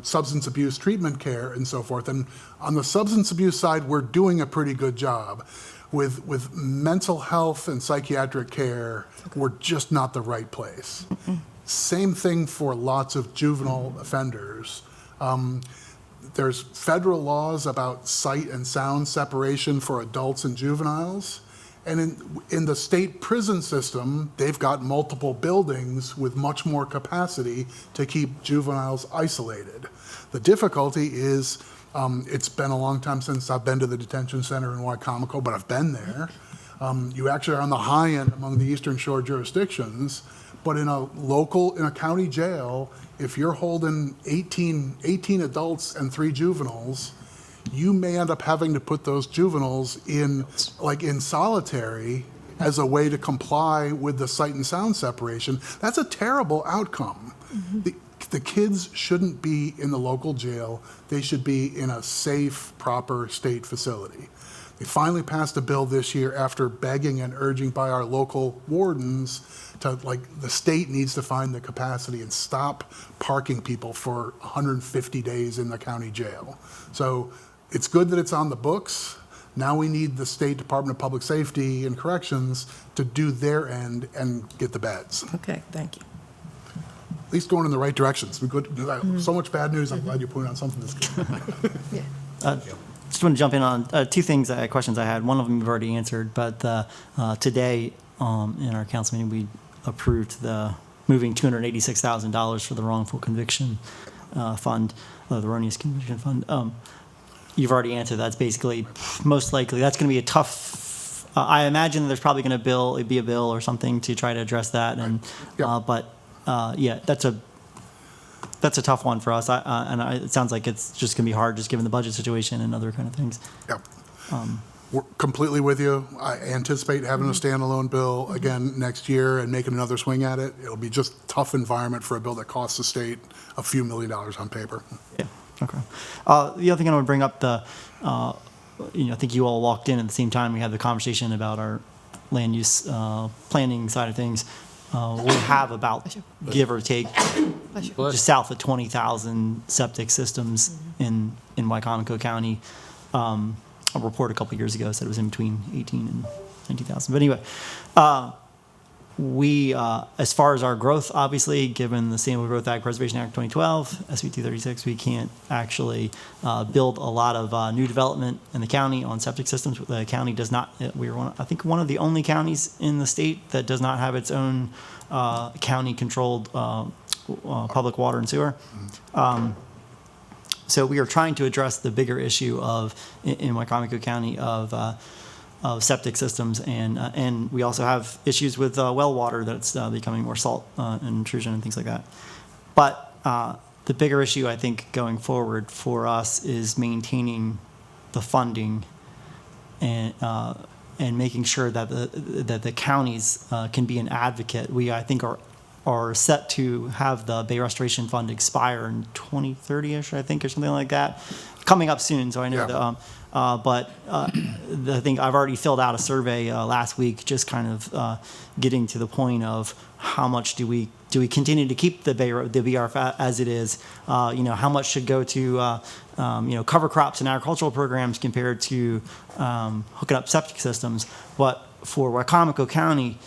substance abuse treatment care and so forth. And on the substance abuse side, we're doing a pretty good job. With mental health and psychiatric care, we're just not the right place. Same thing for lots of juvenile offenders. There's federal laws about sight and sound separation for adults and juveniles. And in the state prison system, they've got multiple buildings with much more capacity to keep juveniles isolated. The difficulty is, it's been a long time since I've been to the detention center in Wicomico, but I've been there. You actually are on the high end among the Eastern Shore jurisdictions, but in a county jail, if you're holding 18 adults and 3 juveniles, you may end up having to put those juveniles in solitary as a way to comply with the sight and sound separation. That's a terrible outcome. The kids shouldn't be in the local jail. They should be in a safe, proper state facility. They finally passed a bill this year after begging and urging by our local wardens to, the state needs to find the capacity and stop parking people for 150 days in the county jail. So it's good that it's on the books. Now we need the State Department of Public Safety and Corrections to do their end and get the beds. Okay, thank you. At least going in the right directions. So much bad news, I'm glad you pointed out something that's good. Just want to jump in on 2 things, questions I had. One of them you've already answered, but today in our council meeting, we approved the moving $286,000 for the wrongful conviction fund, the erroneous conviction fund. You've already answered. That's basically, most likely, that's going to be a tough. I imagine there's probably going to be a bill or something to try to address that, and yeah, that's a tough one for us. It sounds like it's just going to be hard, just given the budget situation and other kind of things. Yep. We're completely with you. I anticipate having a standalone bill again next year and making another swing at it. It'll be just a tough environment for a bill that costs the state a few $1 million on paper. Yeah. Okay. The other thing I want to bring up, I think you all walked in at the same time. We had the conversation about our land use planning side of things. we have about, give or take, just south of 20,000 septic systems in Wicomico County. A report a couple years ago said it was in between 18 and 19,000. But anyway, we, as far as our growth, obviously, given the Sustainable Growth Ag Preservation Act 2012, SB 236, we can't actually build a lot of new development in the county on septic systems. The county does not, we're I think one of the only counties in the state that does not have its own county-controlled public water and sewer. So we are trying to address the bigger issue of, in Wicomico County, of septic systems, and we also have issues with well water that's becoming more salt and intrusion and things like that. But the bigger issue, I think, going forward for us is maintaining the funding and making sure that the counties can be an advocate. We, I think, are set to have the Bay Restoration Fund expire in 2030-ish, I think, or something like that. Coming up soon, so I know that. The thing, I've already filled out a survey last week, just kind of getting to the point of how much do we continue to keep the BRF as it is? How much should go to cover crops and agricultural programs compared to hooking up septic systems? But for Wicomico County,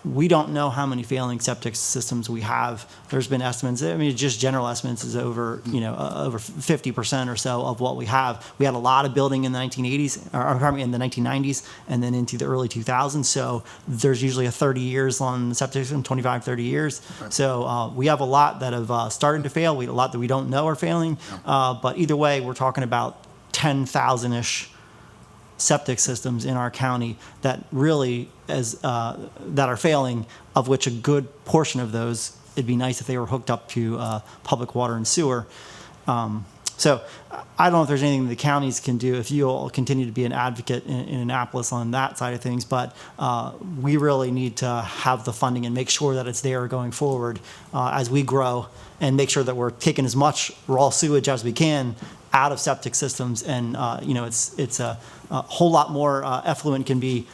we don't know how many failing septic systems we have. There's been estimates, I mean, just general estimates is over 50% or so of what we have. We had a lot of building in the 1980s, or pardon me, in the 1990s, and then into the early 2000s. So there's usually a 30 years on the septic system, 25, 30 years. Right. So we have a lot that have started to fail. We have a lot that we don't know are failing. But either way, we're talking about 10,000-ish septic systems in our county that really that are failing, of which a good portion of those, it'd be nice if they were hooked up to public water and sewer. So I don't know if there's anything the counties can do if you all continue to be an advocate in Annapolis on that side of things, but we really need to have the funding and make sure that it's there going forward as we grow, and make sure that we're taking as much raw sewage as we can out of septic systems, and it's a whole lot more effluent can be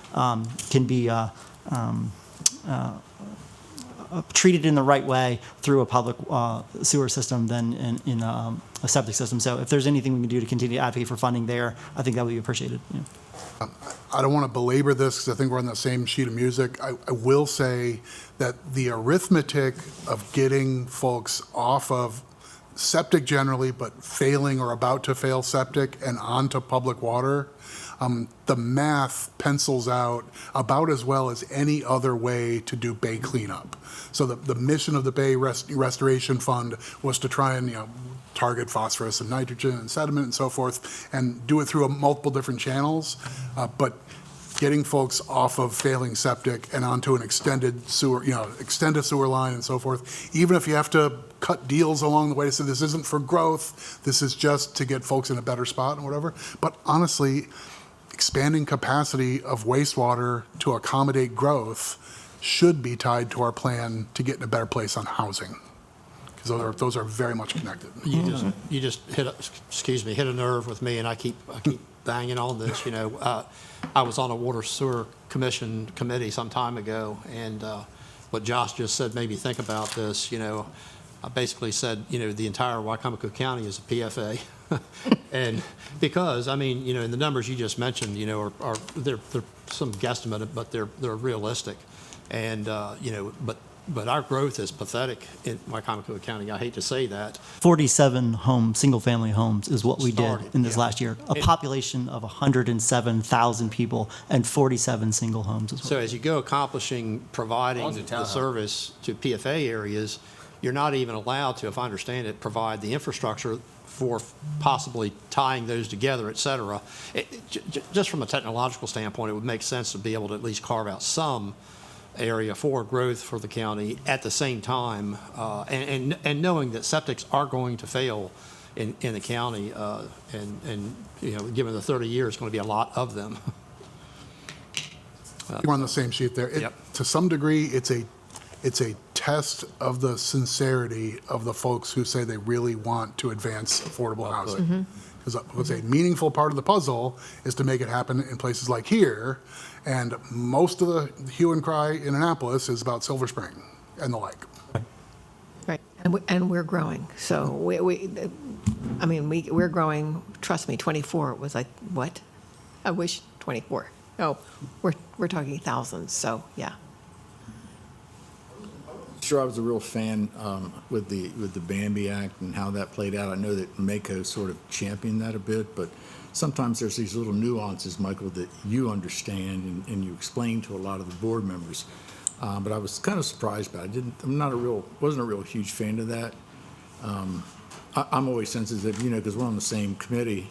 treated in the right way through a public sewer system than in a septic system. So if there's anything we can do to continue to advocate for funding there, I think that would be appreciated. Yeah. I don't want to belabor this because I think we're on the same sheet of music. I will say that the arithmetic of getting folks off of septic generally, but failing or about to fail septic and onto public water, the math pencils out about as well as any other way to do bay cleanup. So the mission of the Bay Restoration Fund was to try and target phosphorus and nitrogen and sediment and so forth, and do it through multiple different channels. But getting folks off of failing septic and onto an extended sewer, extended sewer line and so forth, even if you have to cut deals along the way to say this isn't for growth, this is just to get folks in a better spot and whatever. But honestly, expanding capacity of wastewater to accommodate growth should be tied to our plan to get in a better place on housing, because those are very much connected. You just hit a nerve with me, and I keep banging on this. I was on a water sewer committee some time ago, and what Josh just said made me think about this. I basically said, the entire Wicomico County is a PFA. And because, in the numbers you just mentioned, they're some guesstimate, but they're realistic. And, but our growth is pathetic in Wicomico County. I hate to say that. 47 single-family homes is what we did in this last year. A population of 107,000 people and 47 single homes. So as you go providing the service to PFA areas, you're not even allowed to, if I understand it, provide the infrastructure for possibly tying those together, et cetera. Just from a technological standpoint, it would make sense to be able to at least carve out some area for growth for the county at the same time, and knowing that septics are going to fail in the county, and given the 30 years, it's going to be a lot of them. You're on the same sheet there. To some degree, it's a test of the sincerity of the folks who say they really want to advance affordable housing. Because what's a meaningful part of the puzzle is to make it happen in places like here, and most of the hue and cry in Annapolis is about Silver Spring and the like. Right, and we're growing, so we're growing, trust me, 24 was like, what? I wish 24. Oh, we're talking thousands, so, yeah. Sure, I was a real fan with the Bambi Act and how that played out. I know that Mako sort of championed that a bit, but sometimes there's these little nuances, Michael, that you understand and you explain to a lot of the board members. But I was kind of surprised by it. Wasn't a real huge fan of that. I'm always sensitive, because we're on the same committee,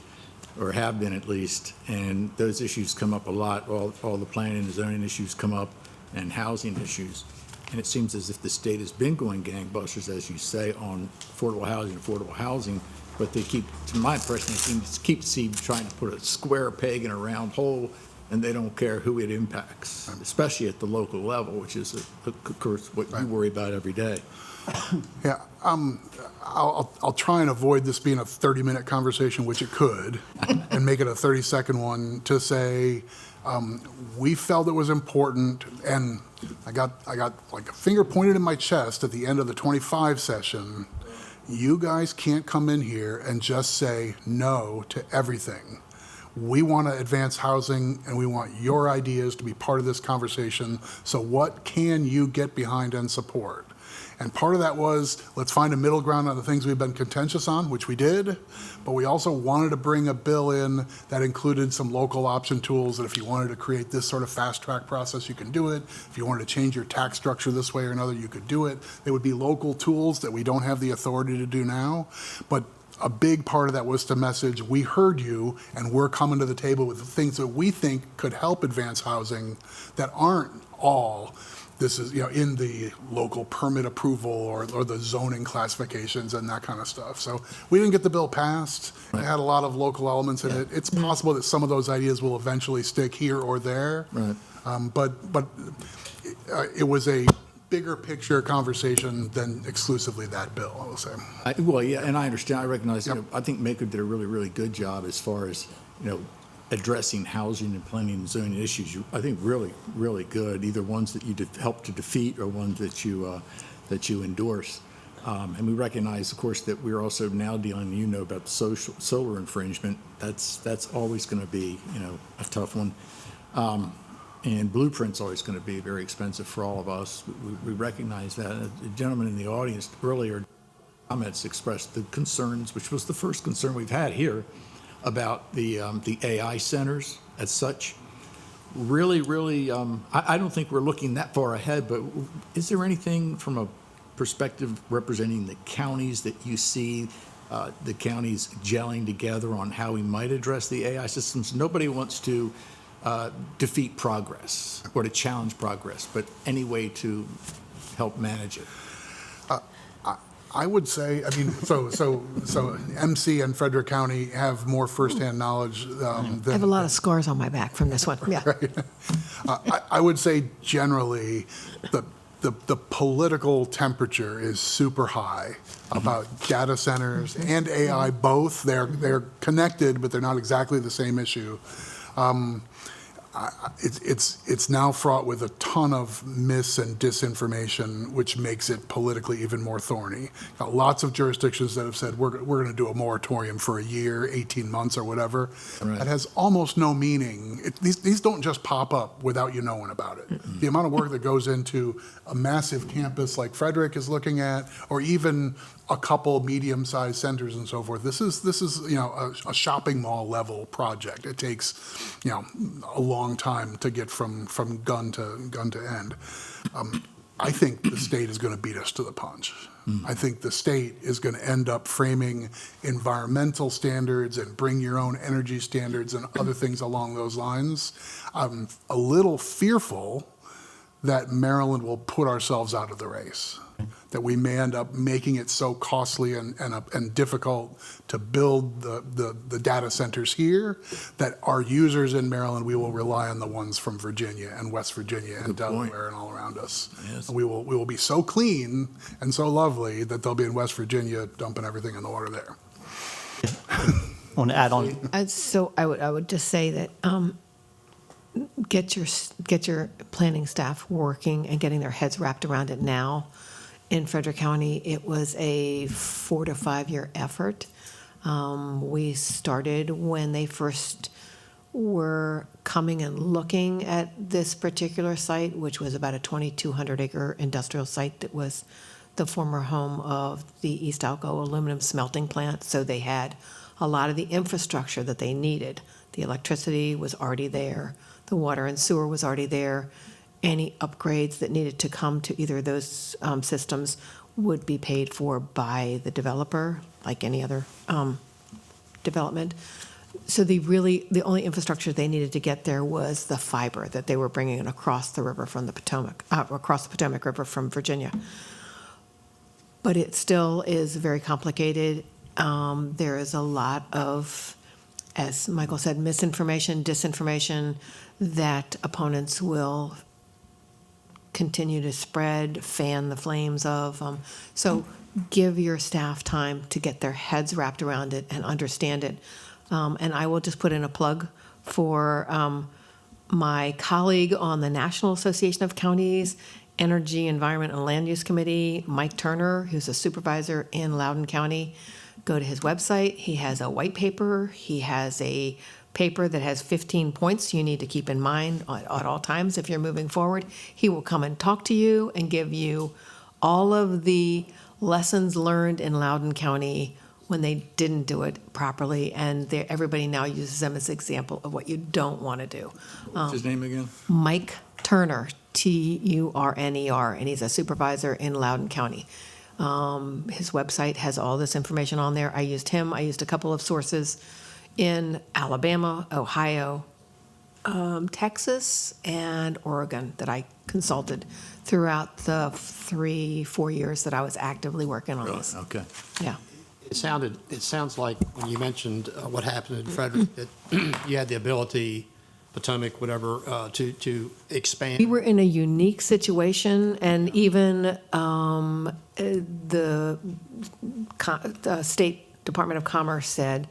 or have been at least, and those issues come up a lot. All the planning and zoning issues come up, and housing issues. And it seems as if the state has been going gangbusters, as you say, on affordable housing, but they keep, to my impression, they seem trying to put a square peg in a round hole, and they don't care who it impacts, especially at the local level, which is, of course, what you worry about every day. Yeah, I'll try and avoid this being a 30-minute conversation, which it could, and make it a 30-second one to say, we felt it was important, and I got like a finger pointed in my chest at the end of the 25 session. You guys can't come in here and just say no to everything. We want to advance housing, and we want your ideas to be part of this conversation. So what can you get behind and support? And part of that was, let's find a middle ground on the things we've been contentious on, which we did, but we also wanted to bring a bill in that included some local option tools that if you wanted to create this sort of fast track process, you can do it. If you wanted to change your tax structure this way or another, you could do it. They would be local tools that we don't have the authority to do now, but a big part of that was to message, we heard you, and we're coming to the table with the things that we think could help advance housing that aren't all, this is, in the local permit approval or the zoning classifications and that kind of stuff. So we didn't get the bill passed. It had a lot of local elements in it. It's possible that some of those ideas will eventually stick here or there. Right. But it was a bigger picture conversation than exclusively that bill, I will say. And I understand, I recognize, I think Mako did a really, really good job as far as, addressing housing and planning and zoning issues. I think really, really good, either ones that you help to defeat or ones that you endorse. And we recognize, of course, that we're also now dealing, about solar infringement. That's always going to be, a tough one. And Blueprint's always going to be very expensive for all of us. We recognize that. A gentleman in the audience earlier comments expressed the concerns, which was the first concern we've had here, about the AI centers as such. Really, really, I don't think we're looking that far ahead, but is there anything from a perspective representing the counties that you see the counties gelling together on how we might address the AI systems? Nobody wants to defeat progress or to challenge progress, but any way to help manage it. I would say, so MC and Frederick County have more firsthand knowledge than. I have a lot of scars on my back from this one, yeah. Right. I would say generally, the political temperature is super high about data centers and AI both. They're connected, but they're not exactly the same issue. It's now fraught with a ton of mis and disinformation, which makes it politically even more thorny. Got lots of jurisdictions that have said we're going to do a moratorium for a year, 18 months, or whatever. Right. That has almost no meaning. These don't just pop up without you knowing about it. Mm-hmm. The amount of work that goes into a massive campus like Frederick is looking at, or even a couple medium-sized centers and so forth. This is a shopping mall level project. It takes a long time to get from gun to end. I think the state is going to beat us to the punch. I think the state is going to end up framing environmental standards and bring your own energy standards and other things along those lines. I'm a little fearful that Maryland will put ourselves out of the race. that we may end up making it so costly and difficult to build the data centers here that our users in Maryland, we will rely on the ones from Virginia and West Virginia and Delaware and all around us. Yes. And we will be so clean and so lovely that they'll be in West Virginia dumping everything in the water there. I want to add on. So I would just say that get your planning staff working and getting their heads wrapped around it now. In Frederick County, it was a 4 to 5 year effort. We started when they first were coming and looking at this particular site, which was about a 2,200 acre industrial site that was the former home of the East Alco aluminum smelting plant. So they had a lot of the infrastructure that they needed. The electricity was already there. The water and sewer was already there. Any upgrades that needed to come to either of those systems would be paid for by the developer, like any other development. So the only infrastructure they needed to get there was the fiber that they were bringing in across the river from the Potomac, across the Potomac River from Virginia. But it still is very complicated. There is a lot of, as Michael said, misinformation, disinformation that opponents will continue to spread, fan the flames of. So give your staff time to get their heads wrapped around it and understand it. And I will just put in a plug for my colleague on the National Association of Counties Energy, Environment, and Land Use Committee, Mike Turner, who's a supervisor in Loudoun County. Go to his website. He has a white paper. He has a paper that has 15 points you need to keep in mind at all times if you're moving forward. He will come and talk to you and give you all of the lessons learned in Loudoun County when they didn't do it properly, and everybody now uses them as an example of what you don't want to do. What's his name again? Mike Turner, Turner, and he's a supervisor in Loudoun County. His website has all this information on there. I used him. I used a couple of sources in Alabama, Ohio, Texas, and Oregon that I consulted throughout the 3-4 years that I was actively working on this. Okay. Yeah. It sounds like when you mentioned what happened in Frederick, that you had the ability, Potomac, whatever, to expand. We were in a unique situation, and even the State Department of Commerce said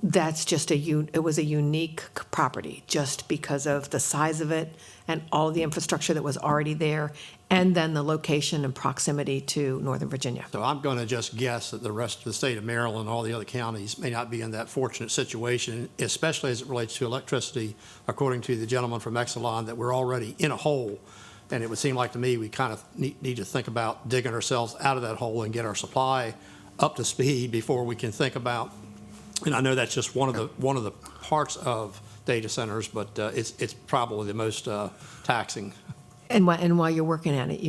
that's just it was a unique property just because of the size of it and all the infrastructure that was already there, and then the location and proximity to Northern Virginia. So I'm going to just guess that the rest of the state of Maryland and all the other counties may not be in that fortunate situation, especially as it relates to electricity, according to the gentleman from Exelon, that we're already in a hole. And it would seem like to me we kind of need to think about digging ourselves out of that hole and get our supply up to speed before we can think about. And I know that's just one of the parts of data centers, but it's probably the most taxing. And while you're working at it,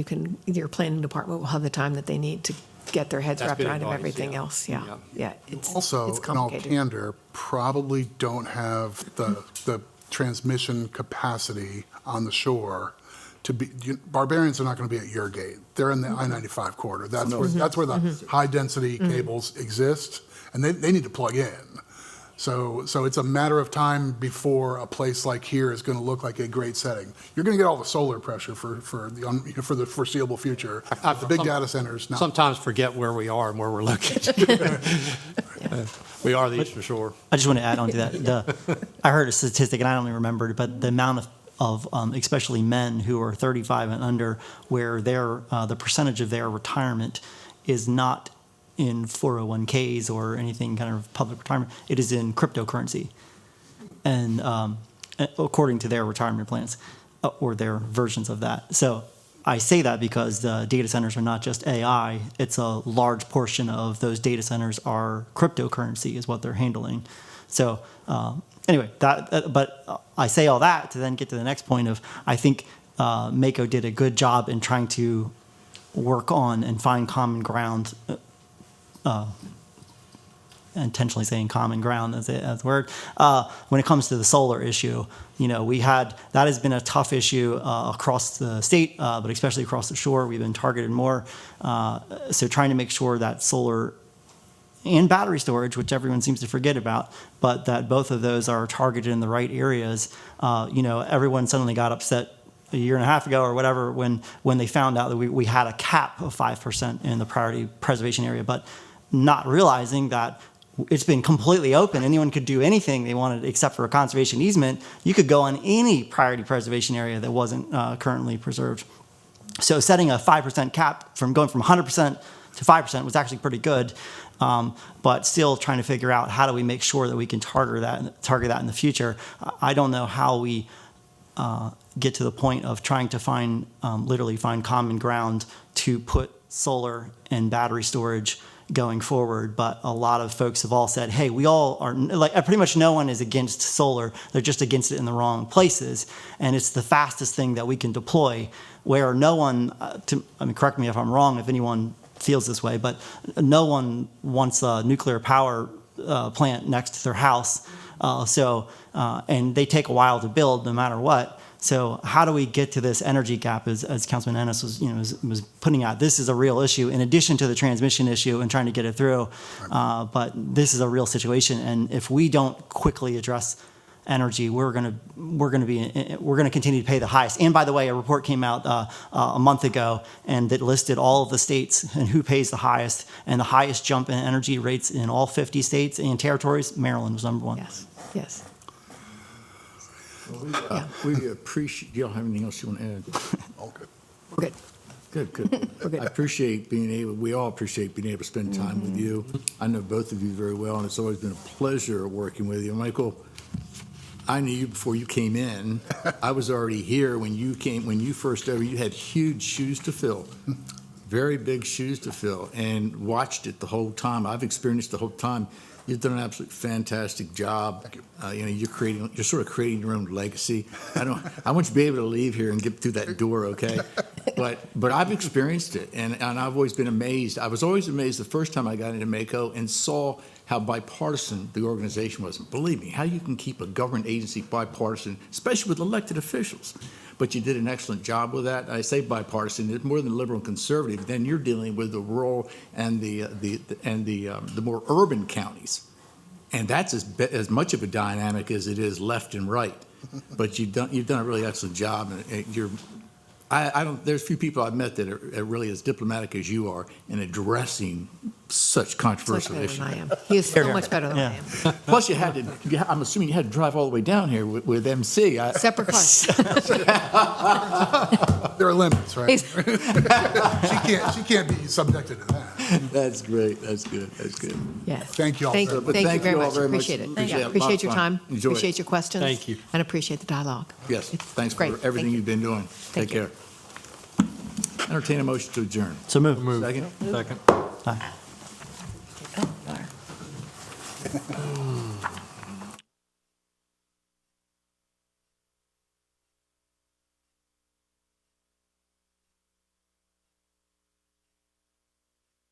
your planning department will have the time that they need to get their heads That's wrapped good around advice, everything yeah. else. Yeah. It's Also, it's in all complicated. candor, probably don't have the transmission capacity on the shore to be, Barbarians are not going to be at your gate. They're in the I-95 corridor. That's where the high-density cables exist, and they need to plug in. So it's a matter of time before a place like here is going to look like a great setting. You're going to get all the solar pressure for the foreseeable future. The big data centers. No. Sometimes forget where we are and where we're located. We are the Eastern Shore. I just want to add on to that. I heard a statistic, and I only remembered, but the amount of especially men who are 35 and under, where the percentage of their retirement is not in 401ks or anything kind of public retirement. It is in cryptocurrency, and according to their retirement plans or their versions of that. So I say that because the data centers are not just AI. It's a large portion of those data centers are cryptocurrency is what they're handling. So anyway, but I say all that to then get to the next point of I think Mako did a good job in trying to work on and find common ground intentionally saying common ground as a word. When it comes to the solar issue, that has been a tough issue across the state, but especially across the shore. We've been targeted more. So trying to make sure that solar and battery storage, which everyone seems to forget about, but that both of those are targeted in the right areas. Everyone suddenly got upset a year and a half ago or whatever when they found out that we had a cap of 5% in the priority preservation area, but not realizing that it's been completely open. Anyone could do anything they wanted except for a conservation easement. You could go on any priority preservation area that wasn't currently preserved. So setting a 5% cap from going from 100% to 5% was actually pretty good. But still trying to figure out how do we make sure that we can target that in the future. I don't know how we get to the point of trying to literally find common ground to put solar and battery storage going forward. But a lot of folks have all said, hey, we all are, pretty much no one is against solar. They're just against it in the wrong places. And it's the fastest thing that we can deploy where no one, correct me if I'm wrong, if anyone feels this way, but no one wants a nuclear power plant next to their house. And they take a while to build no matter what. So how do we get to this energy gap as Councilman Ennis was putting out? This is a real issue in addition to the transmission issue and trying to get it through. But this is a real situation. And if we don't quickly address energy, we're going to continue to pay the highest. And by the way, a report came out a month ago and that listed all of the states and who pays the highest, and the highest jump in energy rates in all 50 states and territories. Maryland was number one. Yes. We appreciate. Do y'all have anything else you want to add? Okay. We're good. Good. I appreciate we all appreciate being able to spend time with you. I know both of you very well, and it's always been a pleasure working with you. Michael, I knew you before you came in. I was already here when you first over. You had huge shoes to fill, very big shoes to fill, and watched it the whole time. I've experienced the whole time. You've done an absolutely fantastic job. Thank you. You're sort of creating your own legacy. I want you to be able to leave here and get through that door, okay? But I've experienced it, and I've always been amazed. I was always amazed the first time I got into MACO and saw how bipartisan the organization was. Believe me, how you can keep a government agency bipartisan, especially with elected officials. But you did an excellent job with that. I say bipartisan, it's more than liberal and conservative. Then you're dealing with the rural and the more urban counties, and that's as much of a dynamic as it is left and right. But you've done a really excellent job, and there's few people I've met that are really as diplomatic as you are in addressing such controversial issues. I am. He is so much better than I am. Plus, I'm assuming you had to drive all the way down here with MC. Separate cars. There are limits, right? She can't be subjected to that. That's great. That's good. Yes. Thank you all. Thank you very much. Appreciate it. Appreciate your time. Enjoy it. Appreciate your questions. Thank you. And appreciate the dialogue. Yes, thanks for great. everything Thank you. you've been doing. Take care. Entertain a motion to adjourn. So move. Second? Second. Aye.